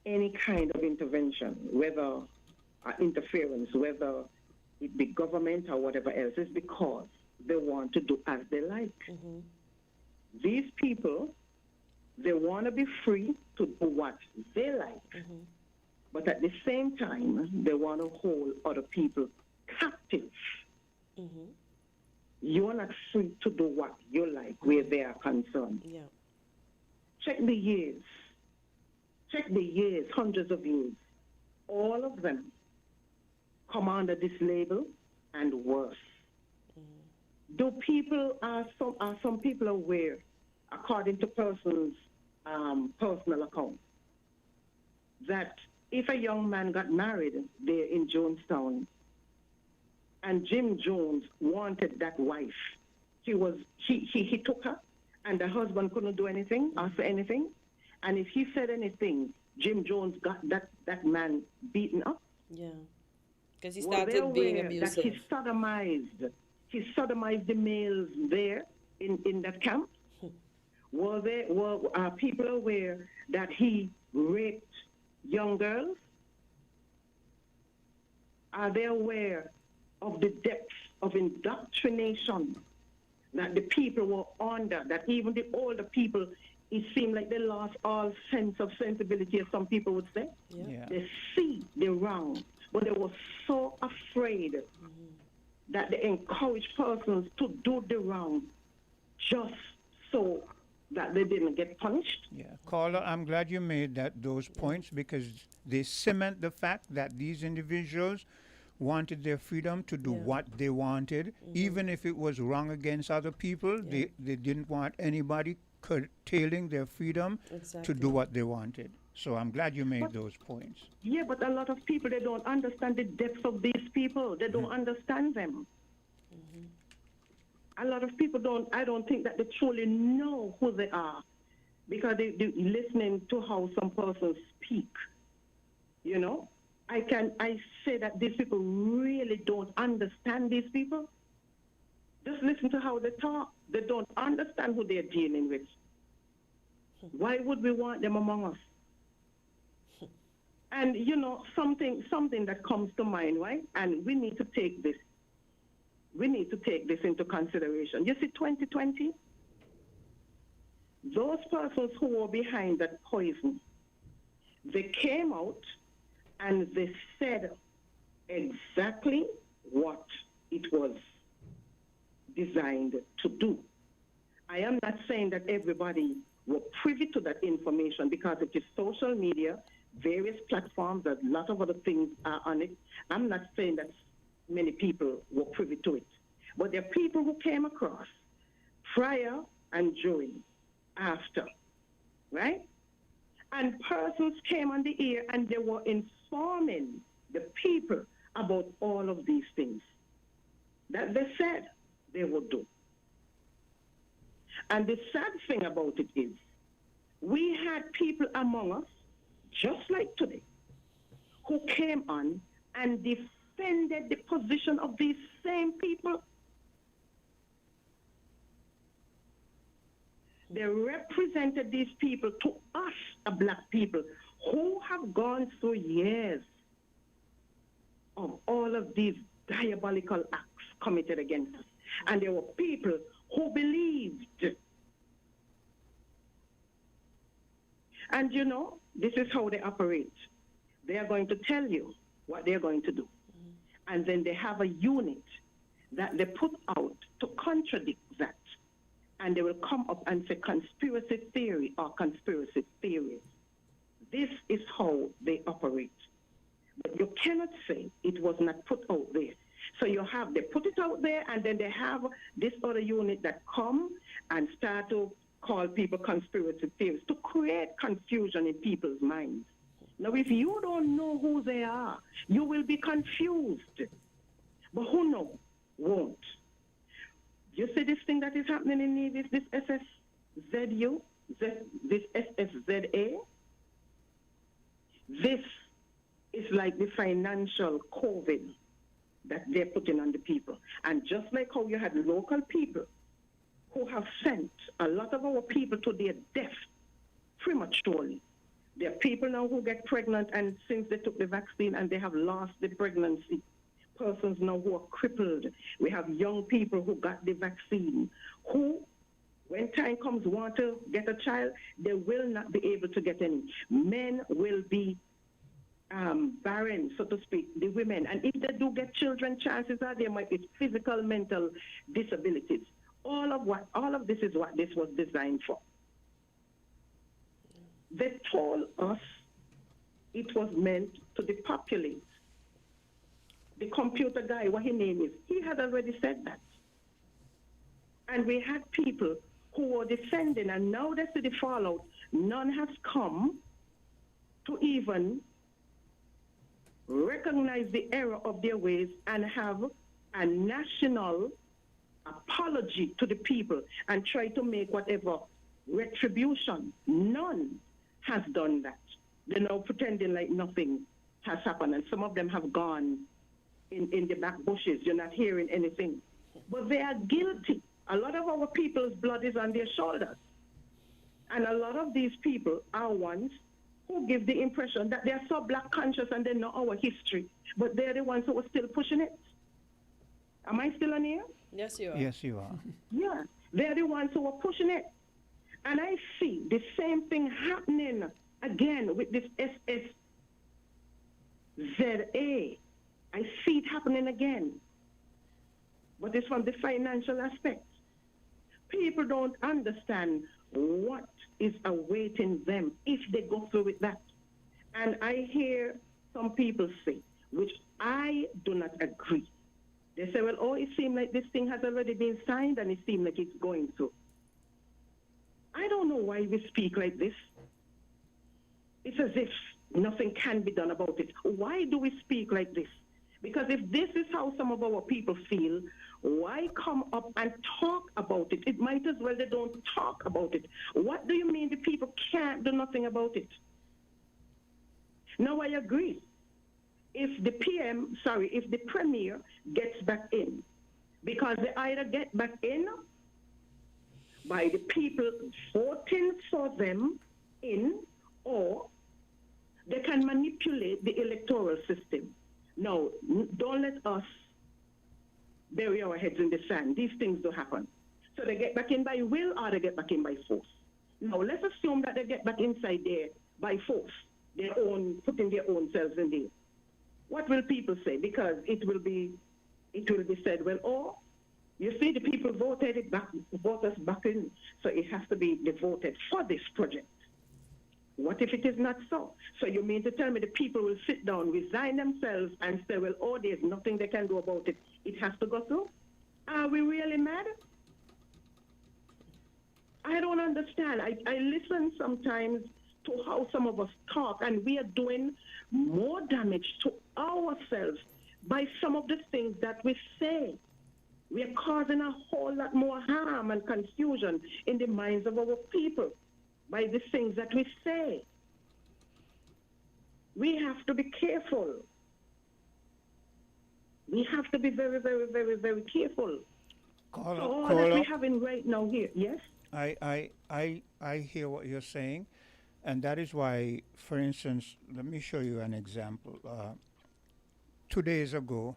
V: any kind of intervention, whether interference, whether it be government or whatever else, is because they want to do as they like. These people, they want to be free to do what they like, but at the same time, they want to hold other people captive. You're not free to do what you like where they are concerned.
E: Yeah.
V: Check the years, hundreds of years. All of them come under this label and worse. Do people, are some people aware, according to persons' personal accounts, that if a young man got married there in Jonestown, and Jim Jones wanted that wife, he took her, and the husband couldn't do anything, or say anything. And if he said anything, Jim Jones got that man beaten up.
E: Yeah. Because he started being abusive.
V: That he sodomized the males there in that camp? Were people aware that he raped young girls? Are they aware of the depth of indoctrination that the people were under, that even the older people, it seemed like they lost all sense of sensibility, as some people would say?
F: Yeah.
V: They see the wrong, but they were so afraid that they encouraged persons to do the wrong just so that they didn't get punished.
F: Yeah, caller, I'm glad you made those points, because they cement the fact that these individuals wanted their freedom to do what they wanted, even if it was wrong against other people. They didn't want anybody curtailing their freedom to
E: Exactly.
F: do what they wanted. So I'm glad you made
V: But-
F: those points.
V: Yeah, but a lot of people, they don't understand the depth of these people. They don't understand them. A lot of people I don't think that they truly know who they are because they listening to how some persons speak. You know, I say that these people really don't understand these people. Just listen to how they talk. They don't understand who they're dealing with. Why would we want them among us? And you know, something that comes to mind, right? And we need to take this. We need to take this into consideration. You see, 2020, those persons who were behind that poison, they came out and they said exactly what it was designed to do. I am not saying that everybody were privy to that information because it is social media, various platforms, a lot of other things are on it. I'm not saying that many people were privy to it. But there are people who came across prior and during, after, right? And persons came on the air and they were informing the people about all of these things that they said they would do. And the sad thing about it is, we had people among us, just like today, who came on and defended the position of these same people. They represented these people to us, black people, who have gone through years of all of these diabolical acts committed against us. And there were people who believed. And you know, this is how they operate. They are going to tell you what they're going to do. And then they have a unit that they put out to contradict that. And they will come up and say conspiracy theory or conspiracy theories. This is how they operate. But you cannot say it was not put out there. So they put it out there, and then they have this other unit that come and start to call people conspiracy theories to create confusion in people's minds. Now, if you don't know who they are, you will be confused. But who knows won't. You see this thing that is happening in Nevis, this SSZU, this SSZA? This is like the financial COVID that they're putting on the people. And just like how you had local people who have sent a lot of our people to their death prematurely. There are people now who get pregnant and since they took the vaccine and they have lost the pregnancy. Persons now who are crippled. We have young people who got the vaccine who, when time comes, want to get a child, they will not be able to get any. Men will be barren, so to speak, the women. And if they do get children, chances are there might be physical, mental disabilities. All of this is what this was designed for. They told us it was meant to depopulate. The computer guy, what his name is, he had already said that. And we had people who were defending, and now they see the fallout. None has come to even recognize the error of their ways and have a national apology to the people and try to make whatever retribution. None has done that. They're now pretending like nothing has happened, and some of them have gone in the back bushes. You're not hearing anything. But they are guilty. A lot of our people's blood is on their shoulders. And a lot of these people are ones who give the impression that they are so black conscious and they know our history. But they're the ones who are still pushing it. Am I still on here?
E: Yes, you are.
F: Yes, you are.
V: Yeah, they're the ones who are pushing it. And I see the same thing happening again with this SSZA. I see it happening again. But it's from the financial aspect. People don't understand what is awaiting them if they go through with that. And I hear some people say, which I do not agree. They say, well, oh, it seems like this thing has already been signed and it seems like it's going through. I don't know why we speak like this. It's as if nothing can be done about it. Why do we speak like this? Because if this is how some of our people feel, why come up and talk about it? It might as well they don't talk about it. What do you mean the people can't do nothing about it? Now I agree. If the if the premier gets back in, because they either get back in by the people voting for them in, or they can manipulate the electoral system. Now, don't let us bury our heads in the sand. These things do happen. So they get back in by will or they get back in by force. Now, let's assume that they get back inside there by force, putting their own selves in there. What will people say? Because it will be said, well, oh, you see, the people voted us back in, so it has to be voted for this project. What if it is not so? So you mean to tell me the people will sit down, resign themselves, and say, well, oh, there's nothing they can do about it. It has to go through? Are we really mad? I don't understand. I listen sometimes to how some of us talk, and we are doing more damage to ourselves by some of the things that we say. We are causing a whole lot more harm and confusion in the minds of our people by the things that we say. We have to be careful. We have to be very, very, very, very careful. So all that we're having right now here, yes?
F: I hear what you're saying, and that is why, for instance, let me show you an example. 2 days ago,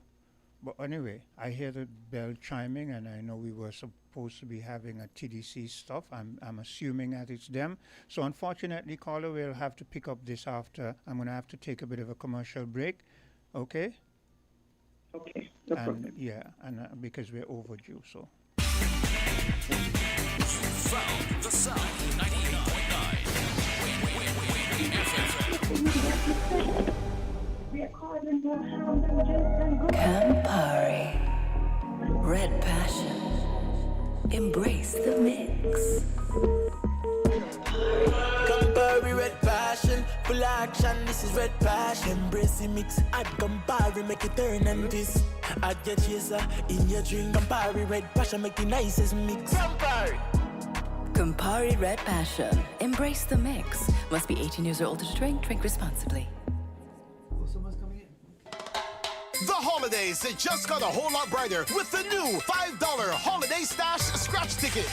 F: but anyway, I hear the bell chiming, and I know we were supposed to be having a TDC stuff. I'm assuming that it's them. So unfortunately, caller, we'll have to pick up this after. I'm going to have to take a bit of a commercial break. Okay?
V: Okay, no problem.
F: Yeah, and because we're overdue, so.
O: Found the sound 98.9. Win FM.
B: Campari, Red Passion, embrace the mix.
G: Campari, Red Passion, full action, this is Red Passion. Embrace the mix, add Campari, make it turn and twist. Add your chaser in your drink. Campari, Red Passion, make the nicest mix. Campari!
B: Campari, Red Passion, embrace the mix. Must be 18 years or older to drink, drink responsibly.
D: The holidays, they just got a whole lot brighter with the new $5 Holiday Stash scratch ticket.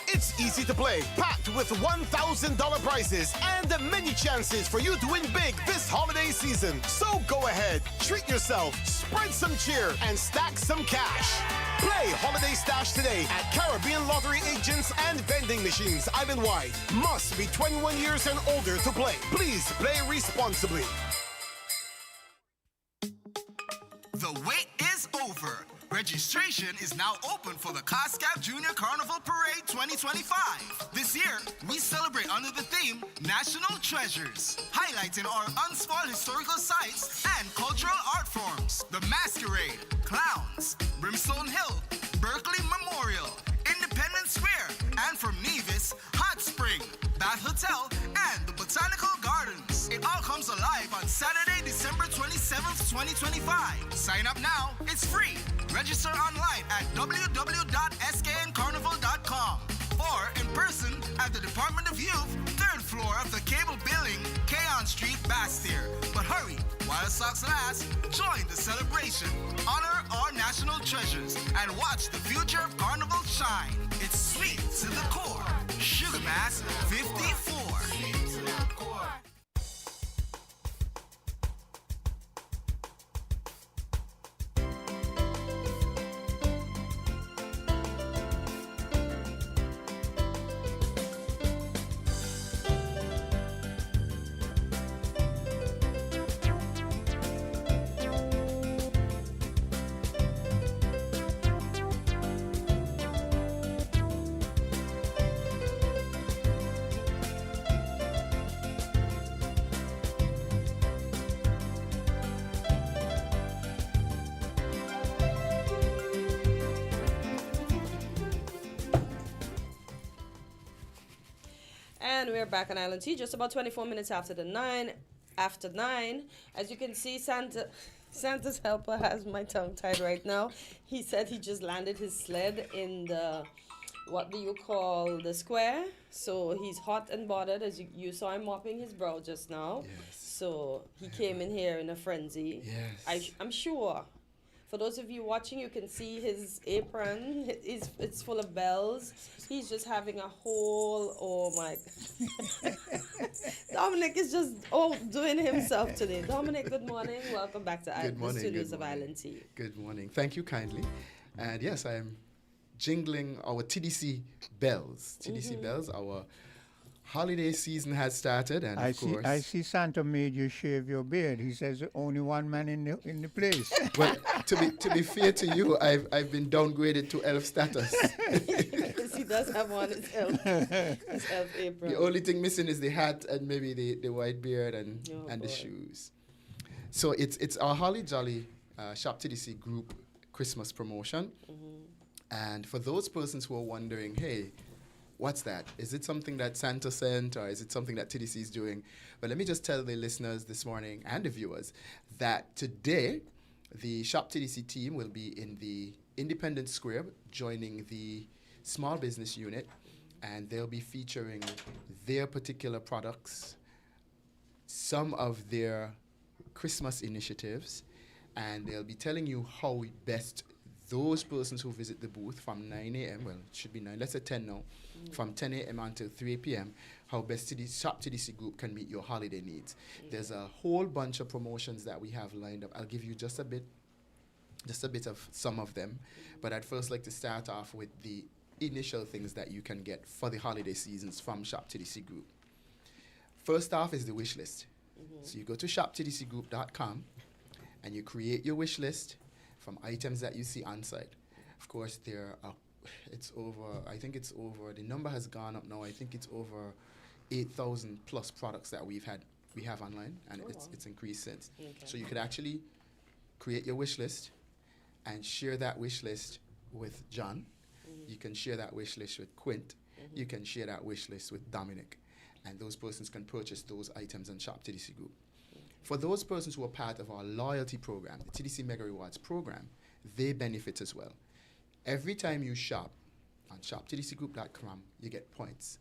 D: It's easy to play, packed with $1,000 prizes and many chances for you to win big this holiday season. So go ahead, treat yourself, spread some cheer, and stack some cash. Play Holiday Stash today at Caribbean Lottery agents and vending machines island-wide. Must be 21 years and older to play. Please play responsibly.
W: The wait is over. Registration is now open for the COSCAP Junior Carnival Parade 2025. This year, we celebrate under the theme National Treasures, highlighting our unspoiled historical sites and cultural art forms. The Masquerade, Clowns, Brimstone Hill, Berkeley Memorial, Independence Square, and from Nevis, Hot Spring, Bath Hotel, and the Botanical Gardens. It all comes alive on Saturday, December 27th, 2025. Sign up now. It's free. Register online at www.skncarnival.com or in person at the Department of Youth, 3rd floor of the Cable Building, Keon Street, Bastyr. But hurry, while stocks last, join the celebration, honor our national treasures, and watch the future of Carnival shine. It's sweet to the core. Sugar Mass 54.
E: And we're back on Island Tea, just about 24 minutes after 9. As you can see, Santa's helper has my tongue tied right now. He said he just landed his sled in the, what do you call, the square. So he's hot and bothered, as you saw him mopping his brow just now.
H: Yes.
E: So he came in here in a frenzy.
H: Yes.
E: I'm sure. For those of you watching, you can see his apron. It's full of bells. He's just having a whole, oh my. Dominic is just doing himself today. Dominic, good morning. Welcome back to the studios of Island Tea.
H: Good morning. Thank you kindly. And yes, I am jingling our TDC bells. TDC bells, our holiday season has started, and of course,
F: I see Santa made you shave your beard. He says only one man in the place.
H: Well, to be fair to you, I've been downgraded to elf status.
E: Yes, he does have one. His elf apron.
H: The only thing missing is the hat and maybe the white beard and the shoes. So it's our Holly Jolly Shop TDC group Christmas promotion, and for those persons who are wondering, hey, what's that? Is it something that Santa sent, or is it something that TDC is doing? But let me just tell the listeners this morning and the viewers that today the Shop TDC team will be in the Independence Square joining the small business unit, and they'll be featuring their particular products, some of their Christmas initiatives, and they'll be telling you how best those persons who visit the booth from 9 a.m., well, it should be 9, let's say 10 now, from 10 a.m. until 3 p.m., how best Shop TDC Group can meet your holiday needs. There's a whole bunch of promotions that we have lined up. I'll give you just a bit of some of them, but I'd first like to start off with the initial things that you can get for the holiday seasons from Shop TDC Group. First off is the wish list. So you go to shoptdcgroup.com and you create your wish list from items that you see on site. Of course, the number has gone up now. I think it's over 8,000 plus products that we have online, and it's increased since. Okay. So you could actually create your wish list and share that wish list with John. You can share that wish list with Quint. You can share that wish list with Dominic, and those persons can purchase those items on Shop TDC Group. For those persons who are part of our loyalty program, the TDC Mega Rewards program, they benefit as well. Every time you shop on shoptdcgroup.com, you get points.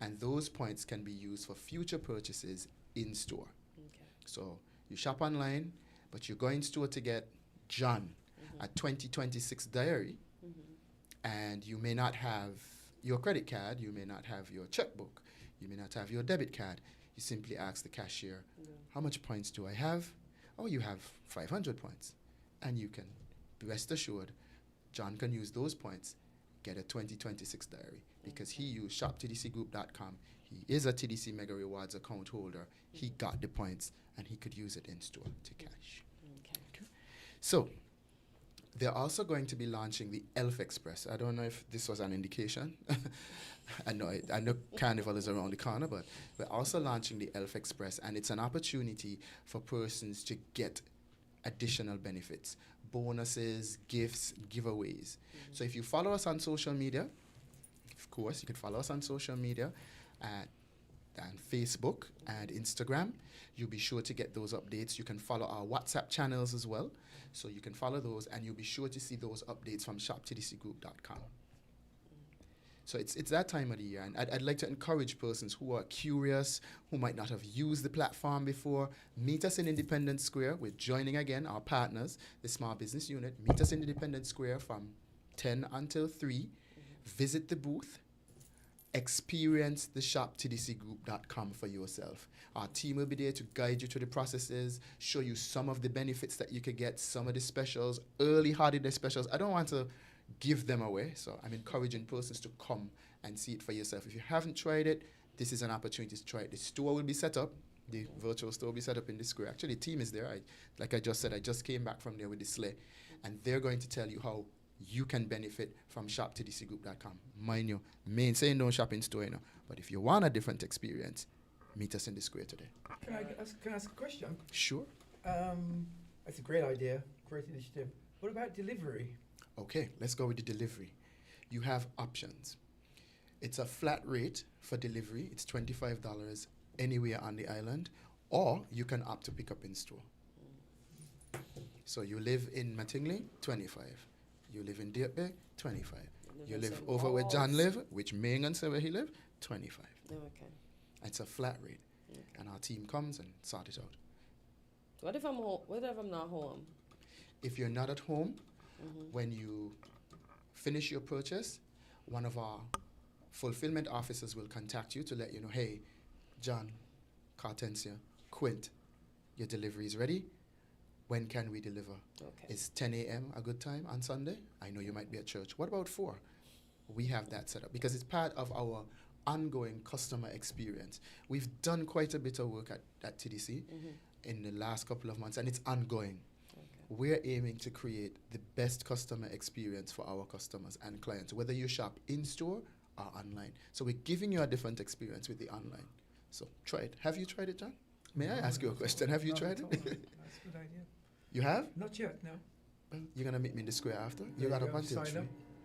H: And those points can be used for future purchases in store. Okay. So you shop online, but you go in store to get John a 2026 diary, and you may not have your credit card, you may not have your checkbook, you may not have your debit card. You simply ask the cashier, how much points do I have? Oh, you have 500 points. And you can, rest assured, John can use those points, get a 2026 diary, because he used shoptdcgroup.com. He is a TDC Mega Rewards account holder. He got the points, and he could use it in store to cash. Okay. So, they're also going to be launching the Elf Express. I don't know if this was an indication. I know Carnival is around the corner, but we're also launching the Elf Express, and it's an opportunity for persons to get additional benefits, bonuses, gifts, giveaways. So if you follow us on social media, of course, you can follow us on social media and Facebook and Instagram. You'll be sure to get those updates. You can follow our WhatsApp channels as well. So you can follow those, and you'll be sure to see those updates from shoptdcgroup.com. So it's that time of the year, and I'd like to encourage persons who are curious, who might not have used the platform before, meet us in Independence Square. We're joining again our partners, the Small Business Unit. Meet us in Independence Square from 10 until 3. Visit the booth. Experience the shoptdcgroup.com for yourself. Our team will be there to guide you through the processes, show you some of the benefits that you could get, some of the specials, early holiday specials. I don't want to give them away, so I'm encouraging persons to come and see it for yourself. If you haven't tried it, this is an opportunity to try it. The store will be set up. The virtual store will be set up in the square. Actually, the team is there. Like I just said, I just came back from there with the sleigh, and they're going to tell you how you can benefit from shoptdcgroup.com. Mind you, me ain't saying don't shop in store, but if you want a different experience, meet us in the square today.
R: Can I ask a question?
H: Sure.
R: That's a great idea, great initiative. What about delivery?
H: Okay, let's go with the delivery. You have options. It's a flat rate for delivery. It's $25 anywhere on the island, or you can opt to pick up in store. So you live in Mattingly, 25. You live in Deep Bay, 25. You live over where John live, which Ming and say where he live, 25.
E: Okay.
H: It's a flat rate, and our team comes and sort it out.
E: What if I'm home? What if I'm not home?
H: If you're not at home, when you finish your purchase, one of our fulfillment officers will contact you to let you know, hey, John, Cartencia, Quint, your delivery is ready. When can we deliver?
E: Okay.
H: Is 10 a.m. a good time on Sunday? I know you might be at church. What about 4? We have that set up because it's part of our ongoing customer experience. We've done quite a bit of work at TDC in the last couple of months, and it's ongoing. We're aiming to create the best customer experience for our customers and clients, whether you shop in-store or online. So we're giving you a different experience with the online. So try it. Have you tried it, John? May I ask you a question? Have you tried it?
I: That's a good idea.
H: You have?
I: Not yet, no.
H: Well, you're going to meet me in the square after?
I: There
H: You got
I: you
H: up
I: go.
H: until 3.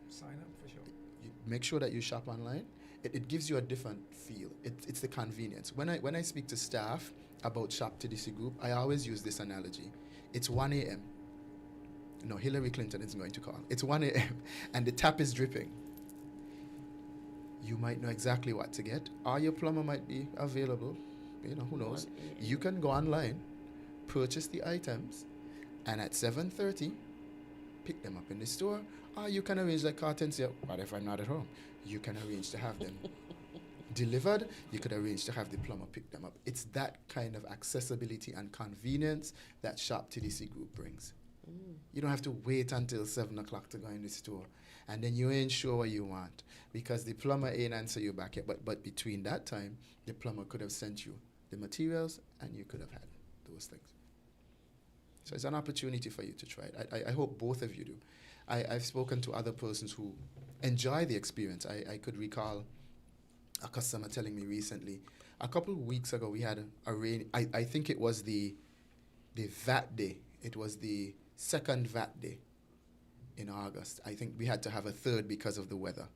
I: Sign up for sure.
H: You make sure that you shop online. It gives you a different feel. It's the convenience. When I speak to staff about Shop TDC Group, I always use this analogy. It's 1 a.m. No, Hillary Clinton is going to call. It's 1 a.m. and the tap is dripping. You might know exactly what to get, or your plumber might be available. You know, who knows? You can go online, purchase the items, and at 7:30, pick them up in the store, or you can arrange like Cartencia. What if I'm not at home? You can arrange to have them delivered. You could arrange to have the plumber pick them up. It's that kind of accessibility and convenience that Shop TDC Group brings. You don't have to wait until 7 o'clock to go in the store, and then you ain't sure what you want because the plumber ain't answer you back yet. But between that time, the plumber could have sent you the materials, and you could have had those things. So it's an opportunity for you to try it. I hope both of you do. I've spoken to other persons who enjoy the experience. I could recall a customer telling me recently, a couple of weeks ago, we had a rain. I think it was the VAT day. It was the second VAT day in August. I think we had to have a third because of the weather.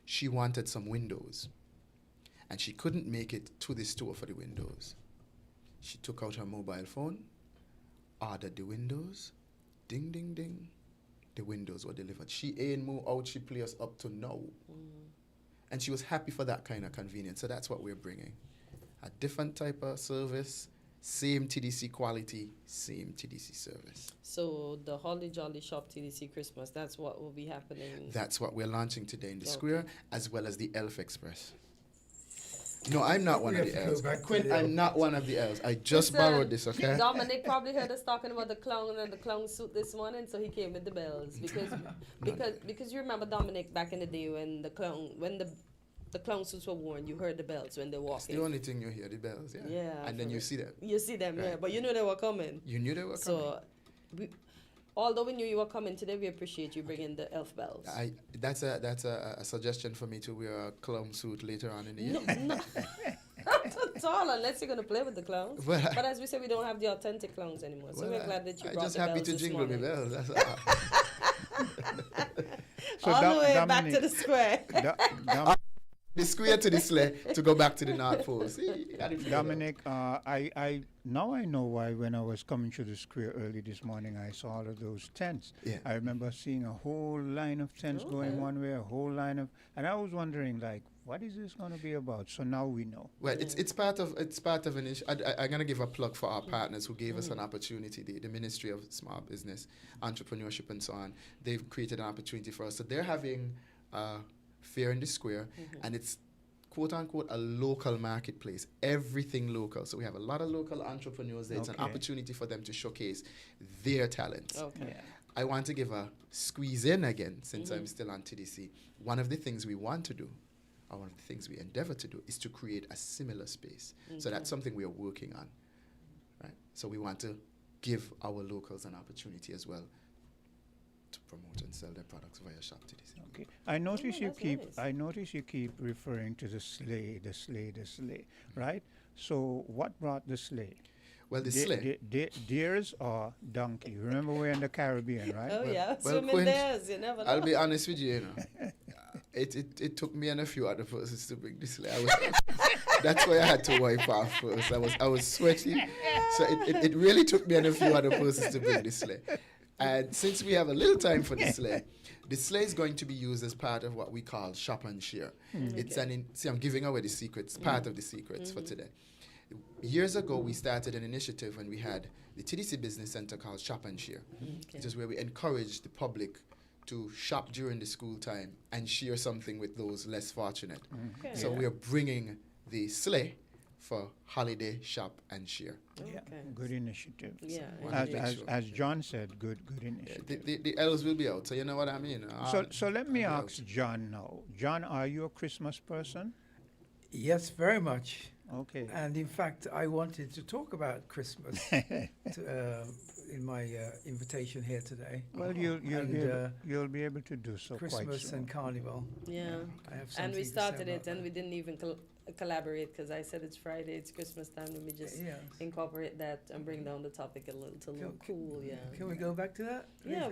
H: She wanted some windows, and she couldn't make it to the store for the windows. She took out her mobile phone, ordered the windows, ding, ding, ding. The windows were delivered. She ain't moved out she place up to now. And she was happy for that kind of convenience. So that's what we're bringing. A different type of service, same TDC quality, same TDC service.
E: So the Holly Jolly Shop TDC Christmas, that's what will be happening?
H: That's what we're launching today in the square, as well as the Elf Express. No, I'm not one of the elves. Quint, I'm not one of the elves. I just borrowed this, okay?
E: Dominic probably heard us talking about the clown and the clown suit this morning, so he came with the bells. Because you remember, Dominic, back in the day when the clown suits were worn, you heard the bells when they walked in.
H: The only thing you hear, the bells, yeah.
E: Yeah.
H: And then you see them.
E: You see them,
H: right.
E: yeah. But you knew they were coming.
H: You knew they were coming.
E: So, although we knew you were coming today, we appreciate you bringing the elf bells.
H: That's a suggestion for me to wear a clown suit later on in the year.
E: No. Not at all, unless you're going to play with the clowns.
H: Well,
E: but as we said, we don't have the authentic clowns anymore. So we're glad that you brought the bells.
H: I'm just happy to jingle the bells. That's all.
E: All the way back to the square.
H: The square to the sleigh to go back to the North Pole. See,
F: Dominic, I now I know why when I was coming to the square early this morning, I saw all of those tents. Yeah. I remember seeing a whole line of tents going one way, a whole line of, and I was wondering, like, what is this going to be about? So now we know.
H: Well, it's part of an issue. I'm going to give a plug for our partners who gave us an opportunity. The Ministry of Small Business, Entrepreneurship, and so on. They've created an opportunity for us. So they're having fair in the square, and it's quote unquote a local marketplace, everything local. So we have a lot of local entrepreneurs there. It's an opportunity for them to showcase their talents. I want to give a squeeze in again, since I'm still on TDC. One of the things we want to do, or one of the things we endeavor to do, is to create a similar space. So that's something we are working on, right? So we want to give our locals an opportunity as well to promote and sell their products via Shop TDC.
F: Okay. I notice you keep referring to the sleigh, right? So what brought the sleigh?
H: Well, the sleigh.
F: Deers or donkey? Remember we're in the Caribbean, right?
E: Swimming dares, you never know.
H: I'll be honest with you, It took me and a few other persons to bring this. That's why I had to wipe off first. I was sweaty, so it really took me and a few other persons to bring this sleigh. And since we have a little time for the sleigh is going to be used as part of what we call shop and share. It's I'm giving away the secrets, part of the secrets for today. Years ago, we started an initiative when we had the TDC Business Center called Shop and Share, which is where we encourage the public to shop during the school time and share something with those less fortunate. So we are bringing the sleigh for holiday shop and share.
F: Good initiative.
E: Yeah.
F: As John said, good initiative.
H: The elves will be out, so you know what I mean.
F: So let me ask John now. John, are you a Christmas person?
R: Yes, very much.
F: Okay.
R: And in fact, I wanted to talk about Christmas in my invitation here today.
F: Well, you'll be able to do so
R: Christmas
F: quite soon.
R: and Carnival.
E: Yeah.
R: I have
E: And we
R: something to say
E: started it,
R: about
E: and we didn't even collaborate because I said it's Friday, it's Christmas time. Let me just incorporate that and bring down the topic a little cool. Yeah.
R: Can we go back to that?
E: Yeah,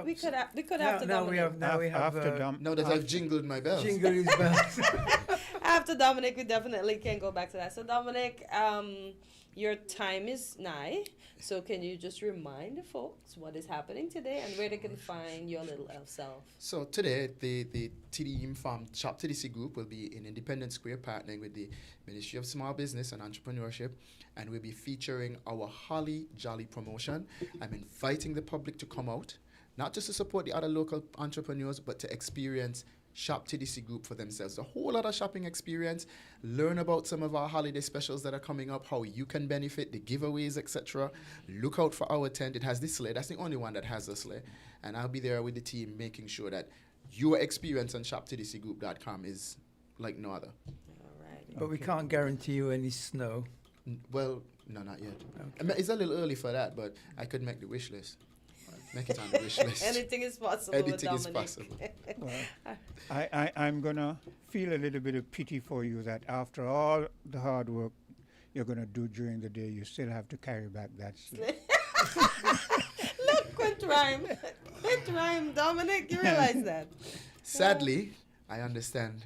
E: we could have.
R: Now we have. Now
H: that I've jingled my bells.
R: Jingle his bells.
E: After Dominic, we definitely can go back to that. So Dominic, your time is nigh. So can you just remind the folks what is happening today and where they can find your little elf self?
H: So today, the TD Farm Shop TDC Group will be in Independence Square partnering with the Ministry of Small Business and Entrepreneurship, and we'll be featuring our Holly Jolly promotion. I'm inviting the public to come out, not just to support the other local entrepreneurs, but to experience Shop TDC Group for themselves. A whole lot of shopping experience. Learn about some of our holiday specials that are coming up, how you can benefit, the giveaways, etc. Look out for our tent. It has this sleigh. That's the only one that has a sleigh. And I'll be there with the team making sure that your experience on shoptdcgroup.com is like no other.
R: But we can't guarantee you any snow.
H: Well, no, not yet. I mean, it's a little early for that, but I could make the wish list. Make it on the wish list.
E: Anything is possible.
H: Anything is possible.
F: Well, I'm going to feel a little bit of pity for you that after all the hard work you're going to do during the day, you still have to carry back that sleigh.
E: Look, quit rhyme, Dominic, you realize that?
H: Sadly, I understand.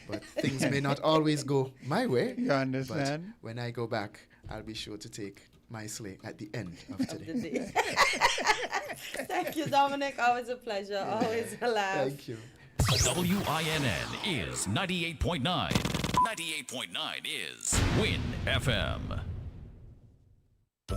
H: But things may not always go my way.
F: You understand?
H: But when I go back, I'll be sure to take my sleigh at the end of today.
E: Thank you, Dominic. Always a pleasure. Always a laugh.
H: Thank you.
O: WINN is 98.9. 98.9 is Win FM.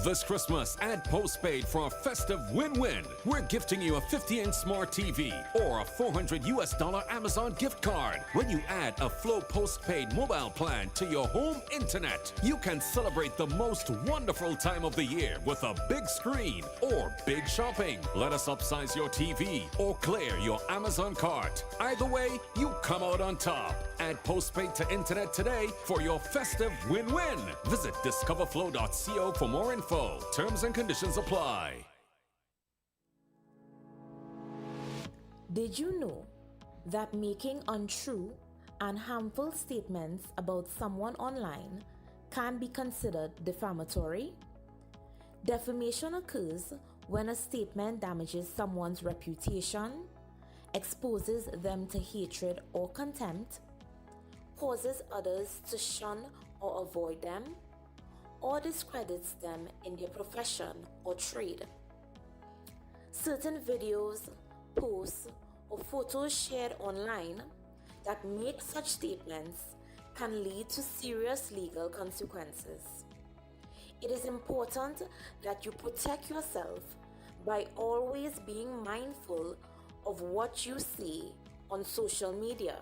L: This Christmas, add postpaid for a festive win-win. We're gifting you a 50-inch smart TV or a $400 Amazon gift card. When you add a Flow postpaid mobile plan to your home internet, you can celebrate the most wonderful time of the year with a big screen or big shopping. Let us upsize your TV or clear your Amazon cart. Either way, you come out on top. Add postpaid to internet today for your festive win-win. Visit discoverflow.co for more info. Terms and conditions apply.
P: Did you know that making untrue and harmful statements about someone online can be considered defamatory? Defamation occurs when a statement damages someone's reputation, exposes them to hatred or contempt, causes others to shun or avoid them, or discredits them in their profession or trade. Certain videos, posts, or photos shared online that make such statements can lead to serious legal consequences. It is important that you protect yourself by always being mindful of what you see on social media.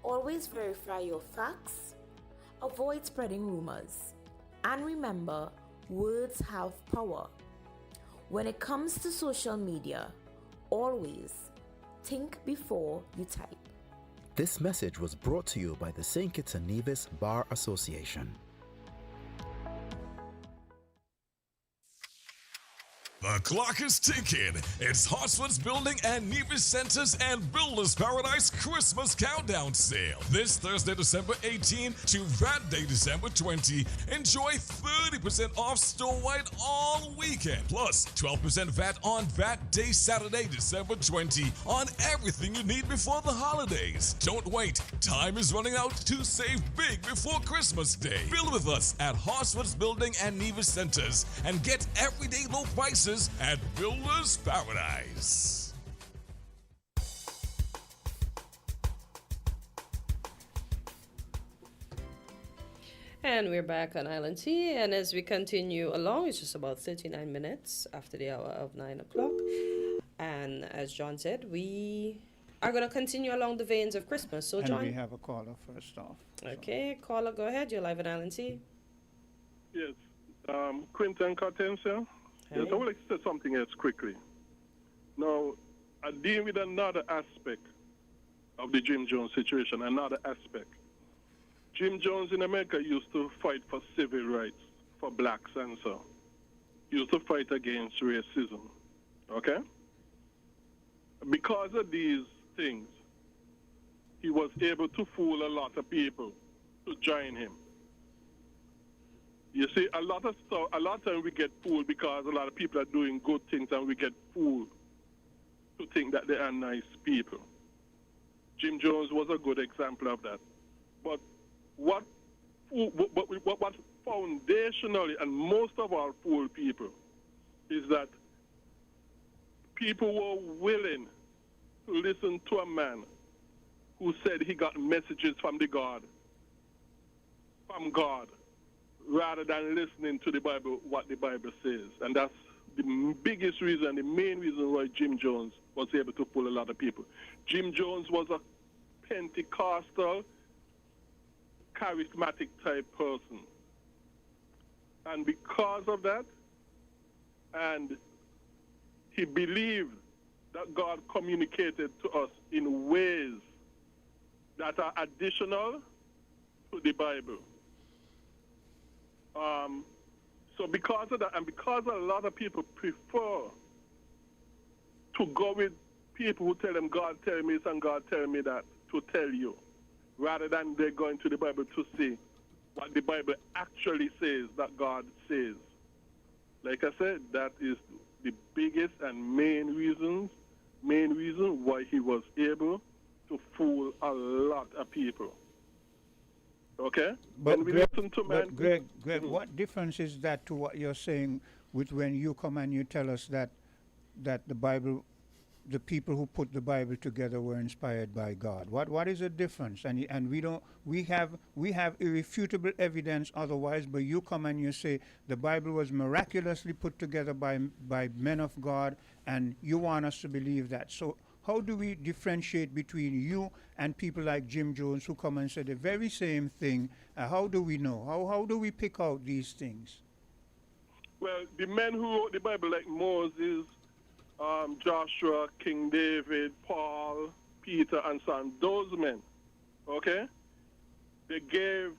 P: Always verify your facts, avoid spreading rumors. And remember, words have power. When it comes to social media, always think before you type.
Q: This message was brought to you by the St. Kitts and Nevis Bar Association.
A: The clock is ticking. It's Hartsford's Building and Nevis Centers and Builders Paradise Christmas Countdown Sale. This Thursday, December 18 to that day, December 20. Enjoy 30% off store-wide all weekend. Plus 12% VAT on that day, Saturday, December 20 on everything you need before the holidays. Don't wait. Time is running out to save big before Christmas Day. Build with us at Hartsford's Building and Nevis Centers and get everyday low prices at Builders Paradise.
E: And we're back on Island T, and as we continue along, it's just about 39 minutes after the hour of 9 o'clock. And as John said, we are going to continue along the veins of Christmas. So, John.
F: And we have a caller first off.
E: Okay, caller, go ahead. You're live on Island T.
S: Yes. Quinton Cartensia. Yes, I would like to say something else quickly. Now, I deal with another aspect of the Jim Jones situation, another aspect. Jim Jones in America used to fight for civil rights for blacks and so. He used to fight against racism. Okay? Because of these things, he was able to fool a lot of people to join him. You see, a lot of times we get fooled because a lot of people are doing good things and we get fooled to think that they are nice people. Jim Jones was a good example of that. But what foundationally and most of our fool people is that people were willing to listen to a man who said he got messages from God, rather than listening to the Bible, what the Bible says. And that's the biggest reason, the main reason why Jim Jones was able to pull a lot of people. Jim Jones was a Pentecostal, charismatic type person. And because of that, and he believed that God communicated to us in ways that are additional to the Bible. So because of that, and because a lot of people prefer to go with people who tell them God tell me this and God tell me that to tell you, rather than they going to the Bible to see what the Bible actually says that God says. Like I said, that is the biggest and main reason why he was able to fool a lot of people. Okay?
F: But Greg, what difference is that to what you're saying with when you come and you tell us that the Bible, the people who put the Bible together were inspired by God? What is the difference? And we have irrefutable evidence otherwise, but you come and you say the Bible was miraculously put together by men of God, and you want us to believe that. So how do we differentiate between you and people like Jim Jones who come and say the very same thing? How do we know? How do we pick out these things?
S: Well, the men who wrote the Bible, like Moses, Joshua, King David, Paul, Peter, and so on, those men, okay, they gave,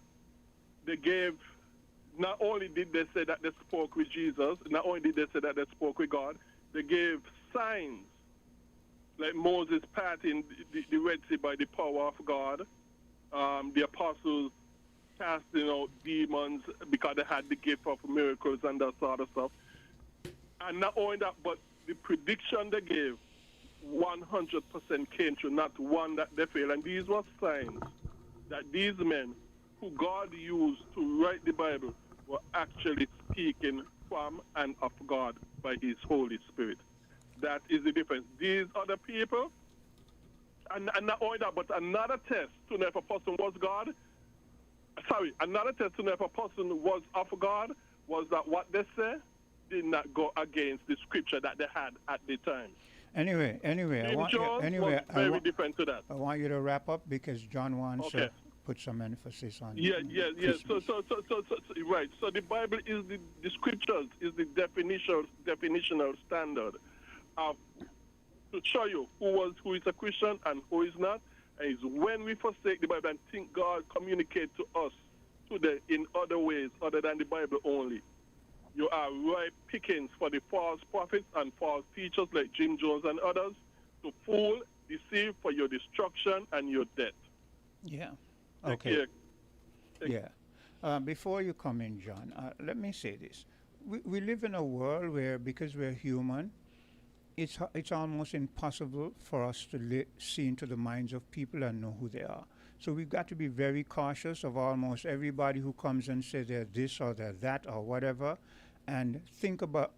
S: not only did they say that they spoke with Jesus, not only did they say that they spoke with God, they gave signs, like Moses parting the Red Sea by the power of God, the apostles casting out demons because they had the gift of miracles and that sort of stuff. And not only that, but the prediction they gave, 100% came true, not one that they failed. And these were signs that these men who God used to write the Bible were actually speaking from and of God by his Holy Spirit. That is the difference. These other people, and not only that, but another test to know if a person was God, another test to know if a person was of God was that what they say did not go against the scripture that they had at the time.
F: Anyway, I want
S: was very different to that.
F: I want you to wrap up because John wants to put some emphasis on.
S: Yeah. So right. So the Bible is the scriptures is the definitional standard to show you who is a Christian and who is not. And it's when we forsake the Bible and think God communicates to us today in other ways other than the Bible only, you are ripe pickings for the false prophets and false teachers like Jim Jones and others to fool, deceive for your destruction and your death.
F: Yeah.
S: Take
F: Okay.
S: care.
F: Yeah. Before you come in, John, let me say this. We live in a world where, because we're human, it's almost impossible for us to see into the minds of people and know who they are. So we've got to be very cautious of almost everybody who comes and says they're this or they're that or whatever, and think about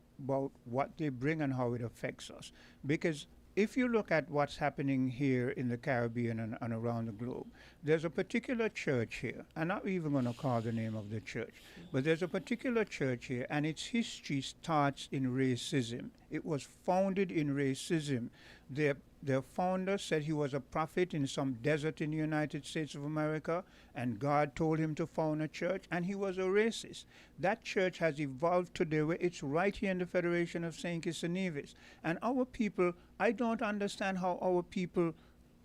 F: what they bring and how it affects us. Because if you look at what's happening here in the Caribbean and around the globe, there's a particular church here. I'm not even going to call the name of the church, but there's a particular church here, and its history starts in racism. It was founded in racism. Their founder said he was a prophet in some desert in the United States of America, and God told him to found a church, and he was a racist. That church has evolved today where it's right here in the Federation of St. Kitts and Nevis. And our people, I don't understand how our people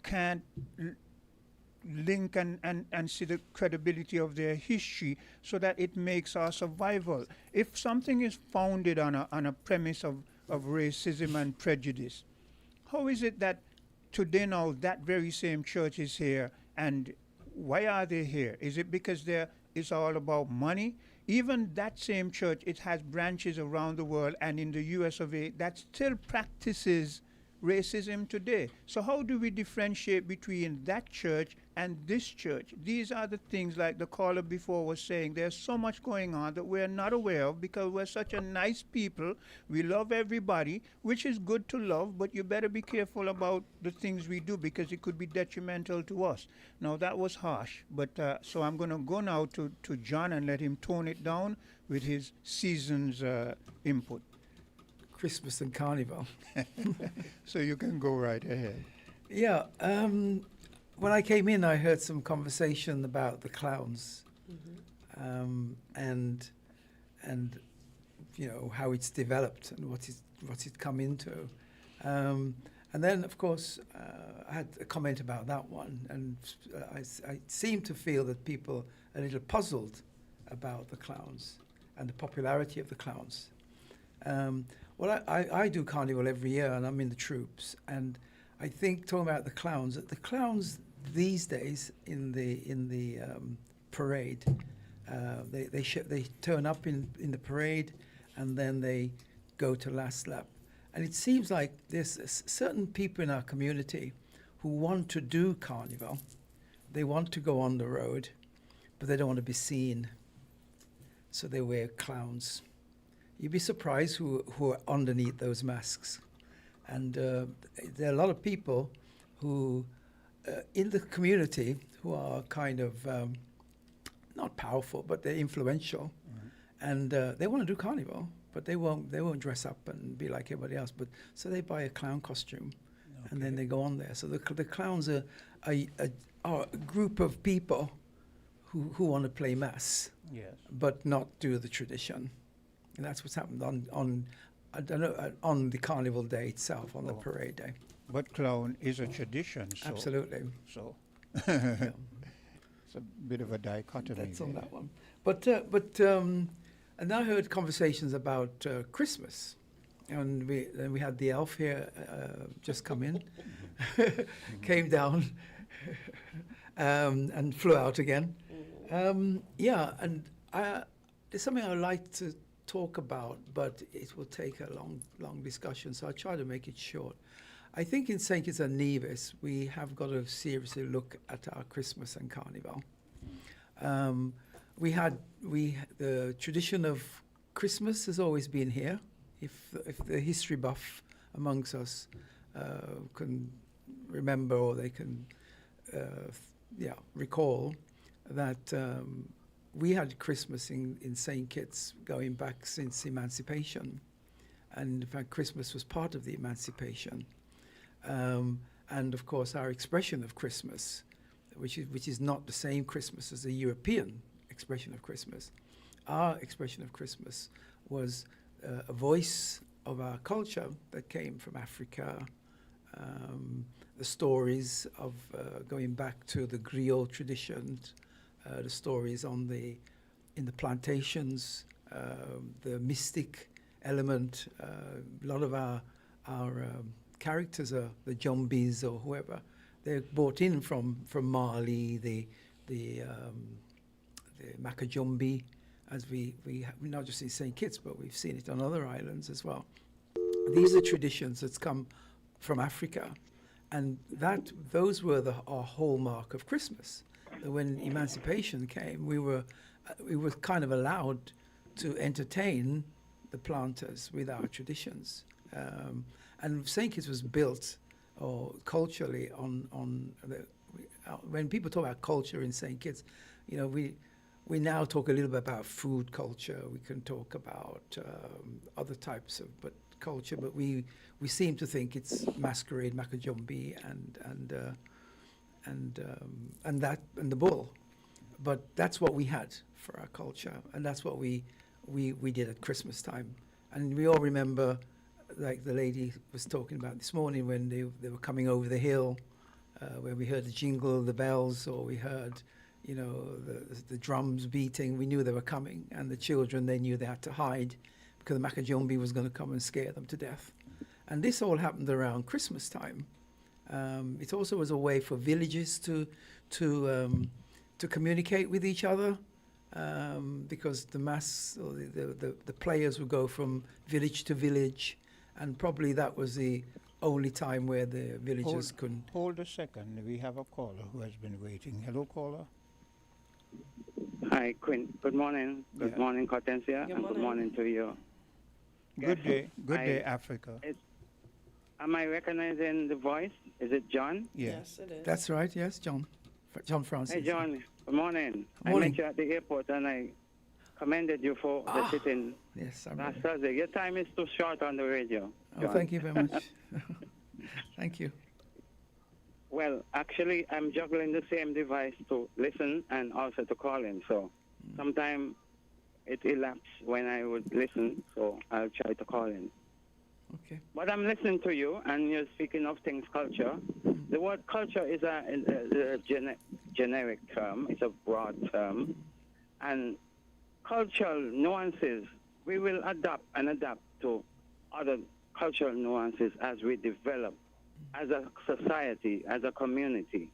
F: can't link and see the credibility of their history so that it makes our survival. If something is founded on a premise of racism and prejudice, how is it that today now that very same church is here, and why are they here? Is it because it's all about money? Even that same church, it has branches around the world and in the US of A that still practices racism today. So how do we differentiate between that church and this church? These are the things, like the caller before was saying, there's so much going on that we're not aware of because we're such a nice people. We love everybody, which is good to love, but you better be careful about the things we do because it could be detrimental to us. Now that was harsh, but so I'm going to go now to John and let him tone it down with his season's input.
R: Christmas and Carnival.
F: So you can go right ahead.
R: Yeah. When I came in, I heard some conversation about the clowns, and you know how it's developed and what it's come into, and then of course I had a comment about that one, and I seem to feel that people are a little puzzled about the clowns and the popularity of the clowns. Well, I do Carnival every year, and I'm in the troops, and I think talking about the clowns these days in the parade, they turn up in the parade, and then they go to last lap, and it seems like there's certain people in our community who want to do Carnival, they want to go on the road, but they don't want to be seen, so they wear clowns. You'd be surprised who are underneath those masks. And there are a lot of people who, in the community, who are kind of not powerful, but they're influential. And they want to do Carnival, but they won't dress up and be like everybody else. But so they buy a clown costume, and then they go on there. So the clowns are a group of people who want to play mass,
F: yes,
R: but not do the tradition. And that's what's happened on I don't know, on the Carnival Day itself, on the parade day.
F: But clown is a tradition. So,
R: absolutely.
F: So
R: Yeah.
F: it's a bit of a dichotomy.
R: That's on
F: there.
R: that one. But and I heard conversations about Christmas, and we had the elf here just come in, came down, and flew out again. Yeah, and there's something I'd like to talk about, but it will take a long discussion, so I'll try to make it short. I think in St. Kitts and Nevis, we have got to seriously look at our Christmas and Carnival. The tradition of Christmas has always been here. If the history buff amongst us can remember, or they can recall that we had Christmas in St. Kitts going back since emancipation, and in fact Christmas was part of the emancipation, and of course our expression of Christmas, which is not the same Christmas as the European expression of Christmas. Our expression of Christmas was a voice of our culture that came from Africa, the stories of going back to the griot traditions, the stories in the plantations the mystic element. A lot of our characters are the Jumbies or whoever. They're brought in from Mali, the Makajumbi, as we not just in St. Kitts, but we've seen it on other islands as well. These are traditions that's come from Africa, and those were our hallmark of Christmas. When emancipation came, we were kind of allowed to entertain the planters with our traditions, and St. Kitts was built culturally on when people talk about culture in St. Kitts, we now talk a little bit about food culture. We can talk about other types of culture, but we seem to think it's masquerade, Makajumbi, and the bull. But that's what we had for our culture, and that's what we did at Christmas time. And we all remember, like the lady was talking about this morning, when they were coming over the hill, where we heard the jingle, the bells, or we heard, the drums beating. We knew they were coming, and the children, they knew they had to hide because the Makajumbi was going to come and scare them to death. And this all happened around Christmas time. It also was a way for villages to communicate with each other, because the mass or the players would go from village to village, and probably that was the only time where the villagers couldn't.
F: Hold a second. We have a caller who has been waiting. Hello, caller.
J: Hi, Quinn. Good morning. Good morning, Cortesia. Good morning to you.
F: Good day. Good day, Africa.
J: Am I recognizing the voice? Is it John?
E: Yes, it is.
R: That's right. Yes, John Francis.
J: Hey, John. Good morning.
R: Good morning.
J: I met you at the airport, and I commended you for the sitting
R: Yes,
J: last Thursday. Your time is too short on the radio.
R: Oh,
J: John.
R: thank you very much. Thank you.
J: Well, actually, I'm juggling the same device to listen and also to call in. So sometimes it elapses when I would listen, so I'll try to call in.
R: Okay.
J: But I'm listening to you, and you're speaking of things culture. The word culture is a generic term. It's a broad term. And cultural nuances, we will adapt to other cultural nuances as we develop as a society, as a community.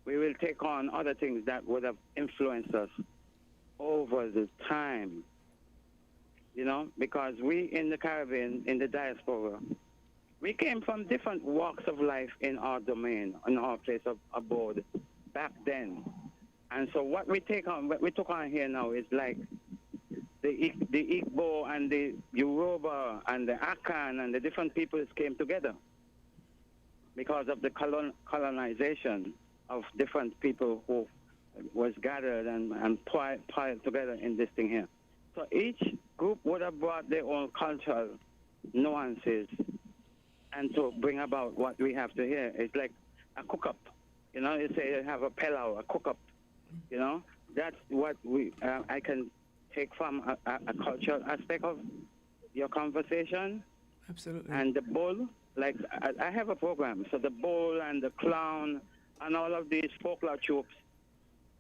J: We will take on other things that would have influenced us over the time, because we in the Caribbean, in the diaspora, we came from different walks of life in our domain, in our place of abode back then. And so what we took on here now is like the Igbo and the Yoruba and the Akan and the different peoples came together because of the colonization of different people who was gathered and piled together in this thing here. So each group would have brought their own cultural nuances and to bring about what we have to hear. It's like a cook-up. You say you have a pillau, a cook-up. That's what I can take from a cultural aspect of your conversation.
R: Absolutely.
J: And the bull, like I have a program, so the bull and the clown and all of these folklore troops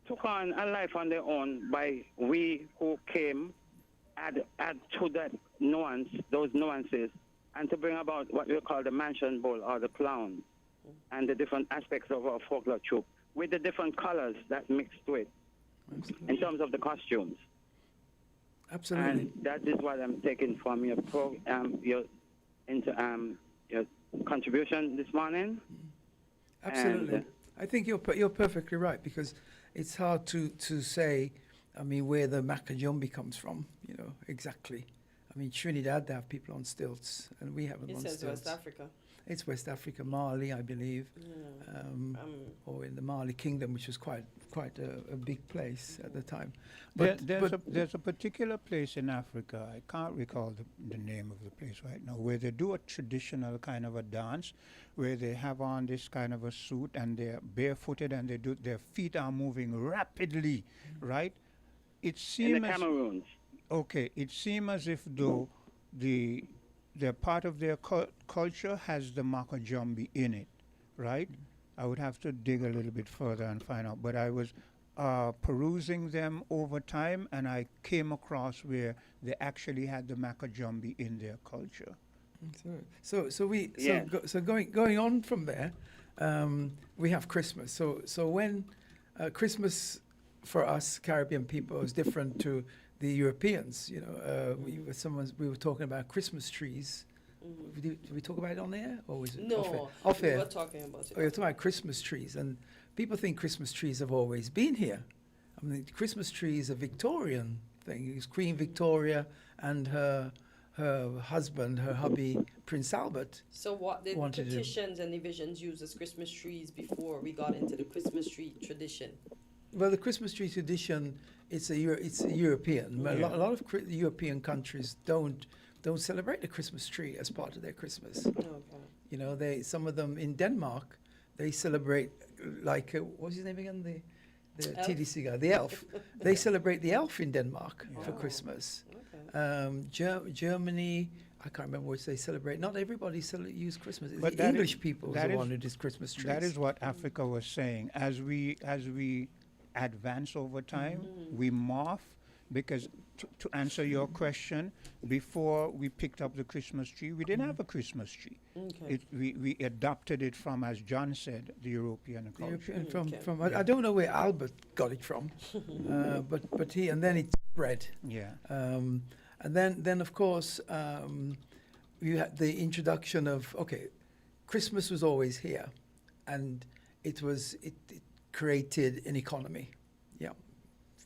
J: took on a life on their own by we who came add to that nuance, those nuances, and to bring about what we call the mansion bull or the clown and the different aspects of our folklore troupe with the different colors that mixed to it.
R: Absolutely.
J: In terms of the costumes.
R: Absolutely.
J: And that is what I'm taking from your your contribution this morning.
R: Absolutely.
J: And,
R: I think you're perfectly right, because it's hard to say, where the Makajumbi comes from, exactly. Trinidad, they have people on stilts, and we have them on stilts.
E: It says West Africa.
R: It's West Africa, Mali, I believe, or in the Mali Kingdom, which was quite a big place at the time. But
F: there's a particular place in Africa, I can't recall the name of the place right now, where they do a traditional kind of a dance, where they have on this kind of a suit and they're barefooted and their feet are moving rapidly, right? It seems
J: in the Cameroons.
F: Okay, it seems as if though their part of their culture has the Makajumbi in it, right? I would have to dig a little bit further and find out. But I was perusing them over time, and I came across where they actually had the Macajumbi in their culture.
R: So going on from there, we have Christmas. So when Christmas for us Caribbean people is different to the Europeans. You know, we were talking about Christmas trees. Did we talk about it on air, or was it off air?
E: We were talking about it.
R: Oh, you're talking about Christmas trees, and people think Christmas trees have always been here. I mean, Christmas tree is a Victorian thing. It was Queen Victoria and her husband, her hubby, Prince Albert.
E: So what did petitions and divisions use as Christmas trees before we got into the Christmas tree tradition?
R: Well, the Christmas tree tradition, it's a European.
E: Yeah.
R: A lot of European countries don't celebrate the Christmas tree as part of their Christmas.
E: Okay.
R: You know, some of them in Denmark, they celebrate like what's his name again? The
E: Elf?
R: TDC guy, the elf. They celebrate the elf in Denmark for Christmas. Germany, I can't remember which they celebrate. Not everybody use Christmas. It's
F: But
R: the
F: that
R: English
F: is-
R: people
F: that
R: who
F: is-
R: want to do Christmas trees.
F: That is what Africa was saying. As we advance over time, we morph, because to answer your question, before we picked up the Christmas tree, we didn't have a Christmas tree.
E: Okay.
F: We adopted it from, as John said, the European culture.
R: I don't know where Albert got it from, but he, and then it spread.
F: Yeah.
R: And then of course you had the introduction of Christmas was always here, and it created an economy. Yeah,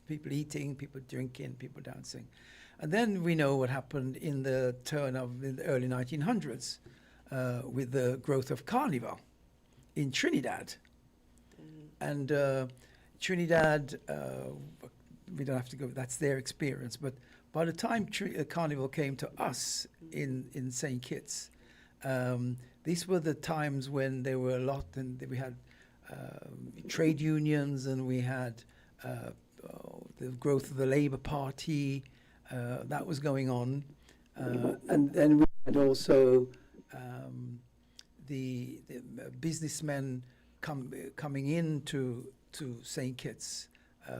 R: people eating, people drinking, people dancing, and then we know what happened in the early 1900s with the growth of Carnival in Trinidad, and Trinidad. We don't have to go. That's their experience, but by the time Carnival came to us in St. Kitts, these were the times when there were a lot, and we had trade unions, and we had the growth of the Labour Party that was going on, and then we had also the businessmen coming into St. Kitts.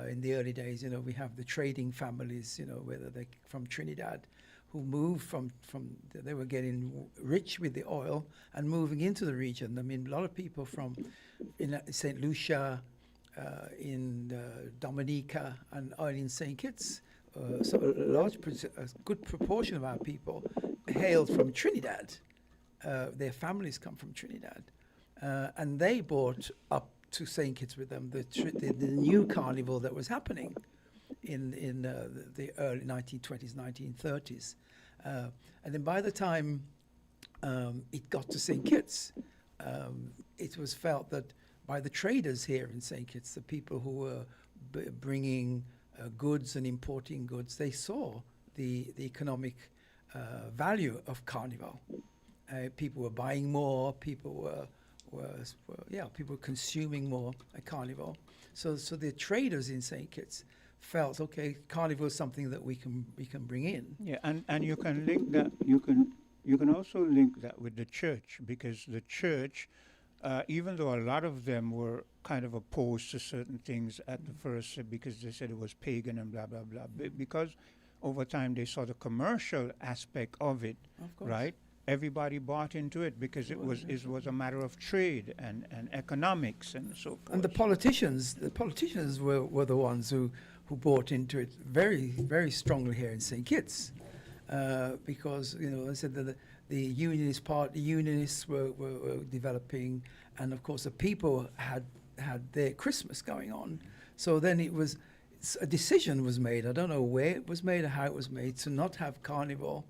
R: In the early days, you know, we have the trading families, you know, whether they're from Trinidad, who moved from they were getting rich with the oil and moving into the region. I mean, a lot of people from in St. Lucia, in Dominica, and in St. Kitts. So a good proportion of our people hailed from Trinidad. Their families come from Trinidad, and they brought up to St. Kitts with them the new carnival that was happening in the early 1920s, 1930s. And then by the time it got to St. Kitts, it was felt that by the traders here in St. Kitts, the people who were bringing goods and importing goods, they saw the economic value of carnival. People were buying more, people were consuming more at Carnival. So the traders in St. Kitts felt, okay, Carnival is something that we can bring in.
F: Yeah, and you can link that. You can also link that with the church, because the church, even though a lot of them were kind of opposed to certain things at the first, because they said it was pagan and blah blah blah, because over time they saw the commercial aspect of it, right? Everybody bought into it because it was a matter of trade and economics and so forth.
R: And the politicians were the ones who bought into it very, very strongly here in St. Kitts, because, you know, I said that the unionists were developing, and of course the people had their Christmas going on. So then a decision was made. I don't know where it was made or how it was made, to not have Carnival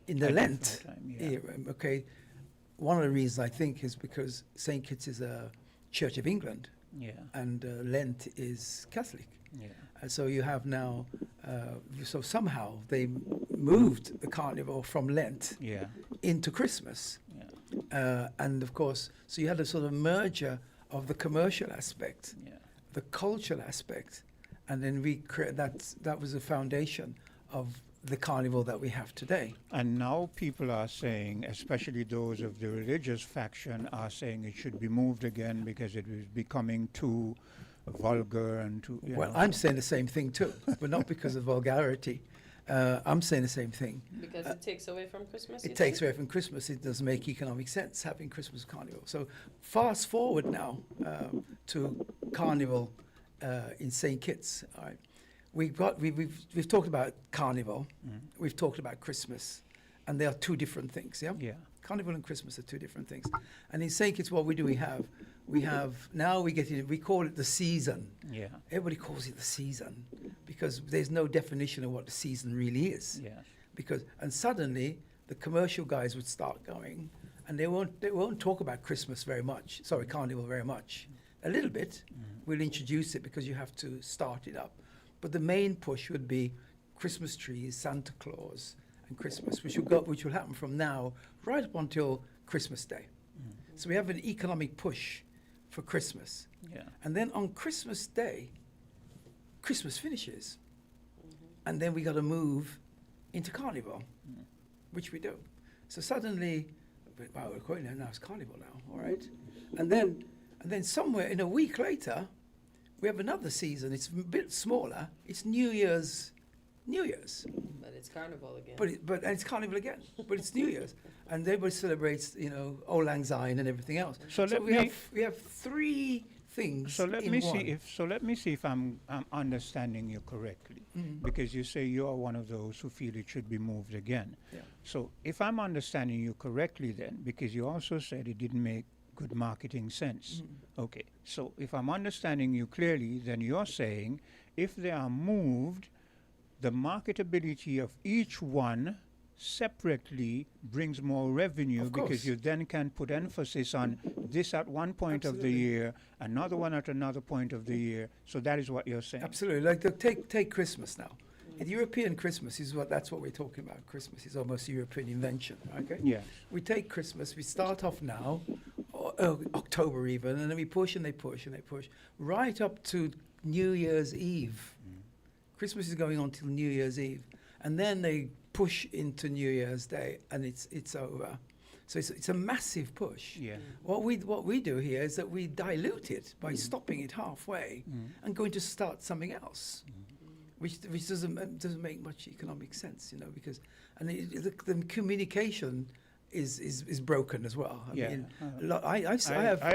R: in the Lent era. Okay, one of the reasons I think is because St. Kitts is a Church of England, and Lent is Catholic. And so you have now, so somehow they moved the Carnival from Lent into Christmas. And of course, so you had a sort of merger of the commercial aspect, the cultural aspect, and then that was the foundation of the carnival that we have today.
F: And now people are saying, especially those of the religious faction, are saying it should be moved again because it is becoming too vulgar and too.
R: Well, I'm saying the same thing too, but not because of vulgarity. I'm saying the same thing.
E: Because it takes away from Christmas?
R: It takes away from Christmas. It doesn't make economic sense having Christmas carnival. So fast forward now to carnival in St. Kitts. All right, we've talked about carnival. We've talked about Christmas, and they are two different things. Yeah.
F: Yeah.
R: Carnival and Christmas are two different things. And in St. Kitts, what we do, we have now we call it the season.
F: Yeah.
R: Everybody calls it the season because there's no definition of what the season really is.
F: Yeah.
R: And suddenly the commercial guys would start going, and they won't talk about Christmas very much. Sorry, Carnival very much. A little bit. We'll introduce it because you have to start it up. But the main push would be Christmas trees, Santa Claus, and Christmas, which will happen from now right up until Christmas Day. So we have an economic push for Christmas.
F: Yeah.
R: And then on Christmas Day, Christmas finishes. And then we got to move into Carnival, which we do. So suddenly, wow, we're going now it's Carnival now, all right? And then somewhere in a week later, we have another season. It's a bit smaller. It's New Year's.
E: But it's Carnival again.
R: And it's Carnival again. But it's New Year's, and everybody celebrates, Old Lang Syne and everything else.
F: So
R: we have three things.
F: So let
R: in
F: me
R: one.
F: see if I'm understanding you correctly, because you say you are one of those who feel it should be moved again.
R: Yeah.
F: So if I'm understanding you correctly, then, because you also said it didn't make good marketing sense. Okay. So if I'm understanding you clearly, then you're saying if they are moved, the marketability of each one separately brings more revenue, because you then can put emphasis on this at one point of the year, another one at another point of the year. So that is what you're saying.
R: Absolutely. Like take Christmas now. The European Christmas that's what we're talking about. Christmas is almost a European invention. Okay.
F: Yes.
R: We take Christmas. We start off now, October even, and then we push and they push and they push right up to New Year's Eve. Christmas is going on till New Year's Eve, and then they push into New Year's Day, and it's over. So it's a massive push.
F: Yeah.
R: What we do here is that we dilute it by stopping it halfway and going to start something else, which doesn't make much economic sense, because the communication is broken as well. I mean, I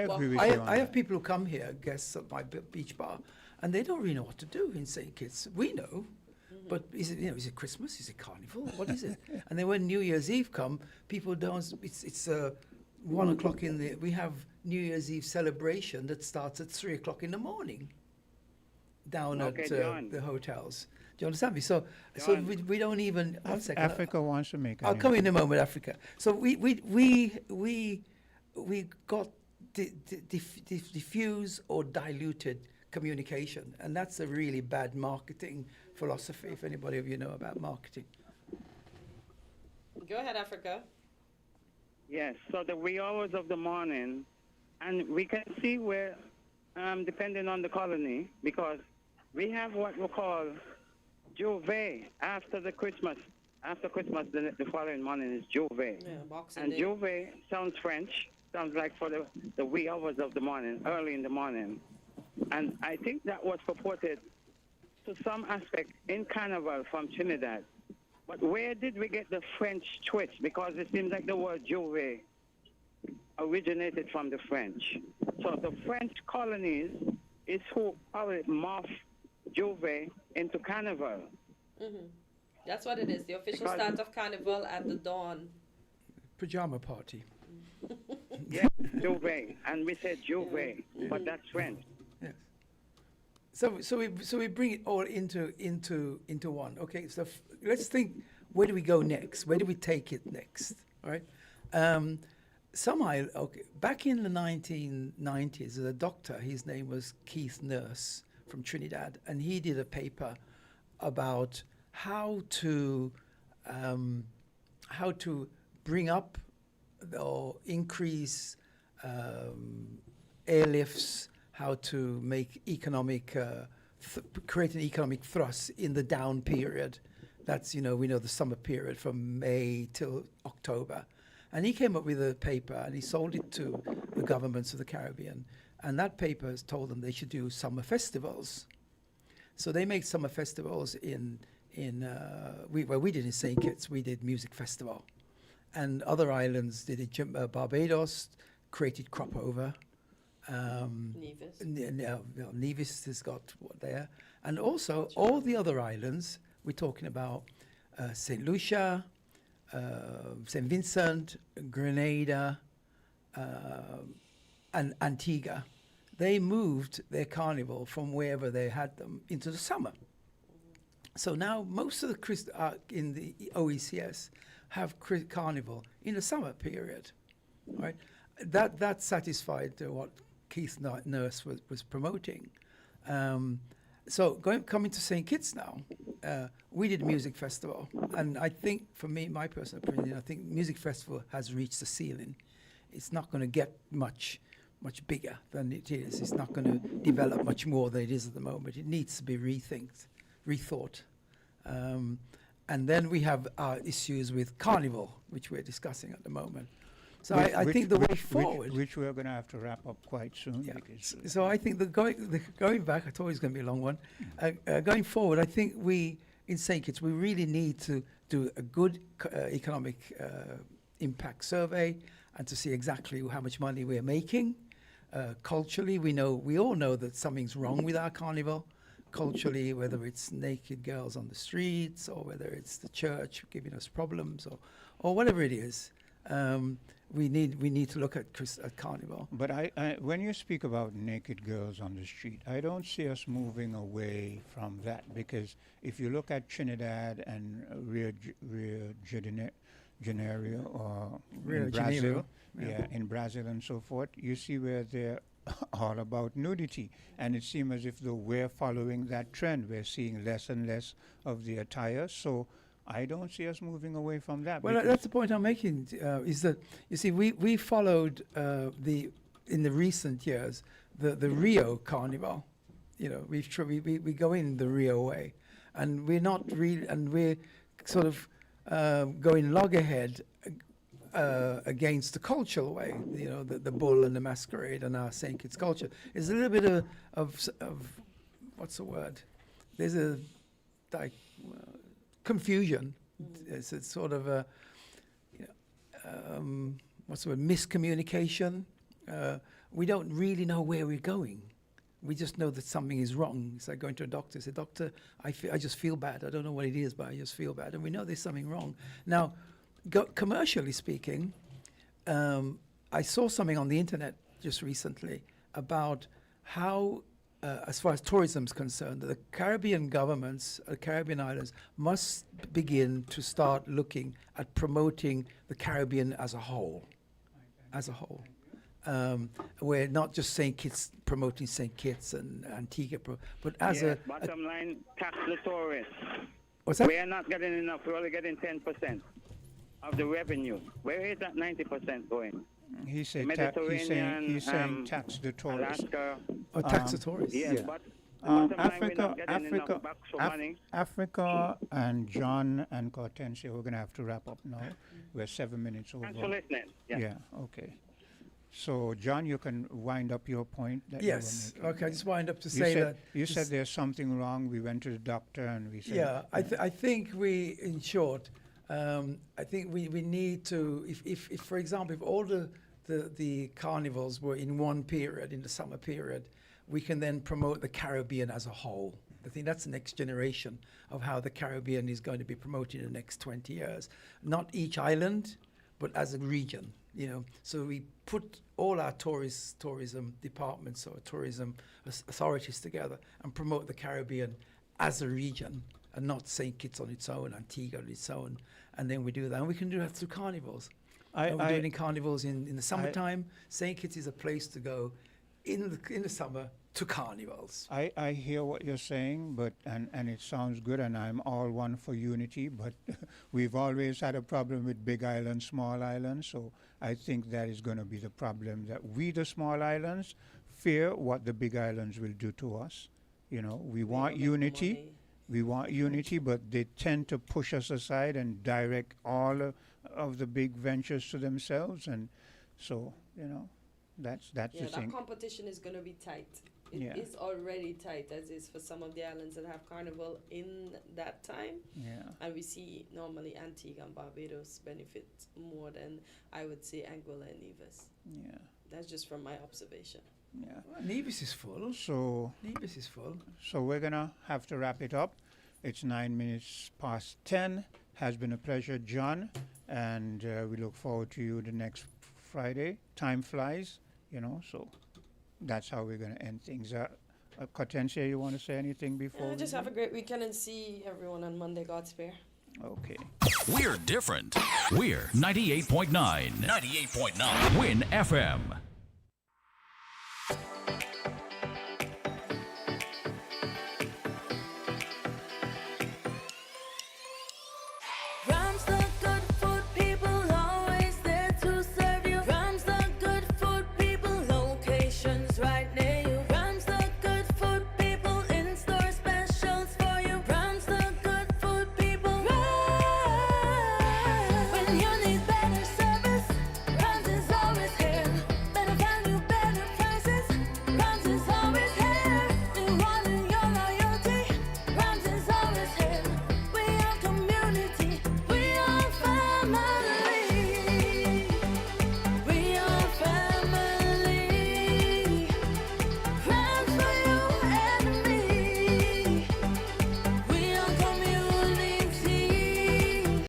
F: agree with you.
R: I have people who come here, guests at my beach bar, and they don't really know what to do in St. Kitts. We know, but is it Christmas? Is it Carnival? What is it? And then when New Year's Eve come, people don't. It's 1 o'clock we have New Year's Eve celebration that starts at 3 o'clock in the morning. Down at the hotels. Do you understand me? So we don't even.
F: Africa wants to make.
R: I'll come in a moment, Africa. So we got diffuse or diluted communication, and that's a really bad marketing philosophy. If anybody of you know about marketing.
E: Go ahead, Africa.
J: Yes. So the wee hours of the morning, and we can see where, depending on the colony, because we have what we call Juve after Christmas. After Christmas, the following morning is Juve.
E: Yeah, Boxing
J: And
E: Day.
J: Juve sounds French. Sounds like for the wee hours of the morning, early in the morning. And I think that was purported to some aspect in Carnival from Trinidad. But where did we get the French twitch? Because it seems like the word Juve originated from the French. So the French colonies is who probably morphed Juve into Carnival.
E: That's what it is. The official start of Carnival at the dawn.
R: Pajama party.
J: Yes, Juve. And we said Juve, but that's French.
R: Yes. So we bring it all into one. Okay. So let's think. Where do we go next? Where do we take it next? All right. Back in the 1990s, there's a doctor. His name was Keith Nurse from Trinidad, and he did a paper about how to bring up or increase airlifts, how to make create an economic thrust in the down period. That's, we know the summer period from May till October. And he came up with a paper and he sold it to the governments of the Caribbean. And that paper has told them they should do summer festivals. So they make summer festivals we did in St. Kitts, we did music festival. And other islands did it. Barbados created crop over.
E: Nevis.
R: Nevis has got what there. And also all the other islands, we're talking about St. Lucia, St. Vincent, Grenada, and Antigua. They moved their carnival from wherever they had them into the summer. So now most of the in the OECS have carnival in the summer period, right? That satisfied what Keith Nurse was promoting. So coming to St. Kitts now, we did a music festival, and I think, for me, my personal opinion, I think music festival has reached the ceiling. It's not going to get much bigger than it is. It's not going to develop much more than it is at the moment. It needs to be rethought. And then we have our issues with carnival, which we're discussing at the moment. So I think the way forward,
F: which we're going to have to wrap up quite soon.
R: Yeah. So I think going back, I thought it was going to be a long one. Going forward, I think we in St. Kitts we really need to do a good economic impact survey and to see exactly how much money we're making. Culturally, we all know that something's wrong with our carnival. Culturally, whether it's naked girls on the streets or whether it's the church giving us problems or whatever it is, we need to look at carnival.
F: But when you speak about naked girls on the street, I don't see us moving away from that, because if you look at Trinidad and Rio de Janeiro or in Brazil, in Brazil and so forth, you see where they're all about nudity, and it seems as if though we're following that trend, we're seeing less and less of the attire. So I don't see us moving away from that.
R: Well, that's the point I'm making. Is that you see, we followed in the recent years the Rio Carnival. You know, we go in the Rio way, and we're not really, and we're sort of going loggerhead against the cultural way, you know, the bull and the masquerade and our St. Kitts culture. There's a little bit of what's the word? There's a confusion. It's a sort of a what's the word? Miscommunication. We don't really know where we're going. We just know that something is wrong. It's like going to a doctor. Say, doctor, I just feel bad. I don't know what it is, but I just feel bad, and we know there's something wrong. Now, commercially speaking, I saw something on the internet just recently about how, as far as tourism is concerned, the Caribbean governments, Caribbean islands, must begin to start looking at promoting the Caribbean as a whole. We're not just St. Kitts promoting St. Kitts and Antigua, but as a
J: bottom line, tax the tourists.
R: What's that?
J: We are not getting enough. We're only getting 10% of the revenue. Where is that 90% going?
F: He said
J: Mediterranean,
F: he's saying tax the tourists.
J: Alaska.
R: Oh, tax the tourists.
J: Yes, but bottom line, we're not getting
F: Africa,
J: enough back for money.
F: Africa and John and Hortensia, we're going to have to wrap up now. We're 7 minutes over.
J: Thanks for listening.
F: Yeah, okay. So, John, you can wind up your point. That
R: yes.
F: You were
R: Okay, I just wind up to
F: you
R: say
F: said,
R: that.
F: You said there's something wrong. We went to the doctor and we said.
R: Yeah, I think we, in short, I think we need to, if for example, if all the carnivals were in one period, in the summer period, we can then promote the Caribbean as a whole. I think that's the next generation of how the Caribbean is going to be promoted in the next 20 years. Not each island, but as a region, you know. So we put all our tourism departments or tourism authorities together and promote the Caribbean as a region, and not St. Kitts on its own, Antigua on its own. And then we do that. And we can do that through carnivals. We're doing carnivals in the summertime. St. Kitts is a place to go in the summer to carnivals.
F: I hear what you're saying, but and it sounds good, and I'm all one for unity, but we've always had a problem with big islands, small islands, so I think that is going to be the problem, that we, the small islands, fear what the big islands will do to us. You know, we want unity. We want unity, but they tend to push us aside and direct all of the big ventures to themselves, and so, you know, That's
E: Yeah,
F: the
E: that
F: thing.
E: competition is going to be tight. It is
F: Yeah.
E: already tight, as is for some of the islands that have carnival in that time.
F: Yeah.
E: And we see normally Antigua and Barbados benefit more than, I would say, Anguilla and Nevis.
F: Yeah.
E: That's just from my observation.
F: Yeah.
I: Well, Nevis is full.
F: So
I: Nevis is full.
F: So we're gonna have to wrap it up. It's 9 minutes past 10. Has been a pleasure, John, and we look forward to you the next Friday. Time flies, so that's how we're gonna end things. Cortencia, you want to say anything before?
E: Just have a great weekend and see everyone on Monday, God spare.
F: Okay.
O: We're different. We're 98.9. 98.9. Win FM.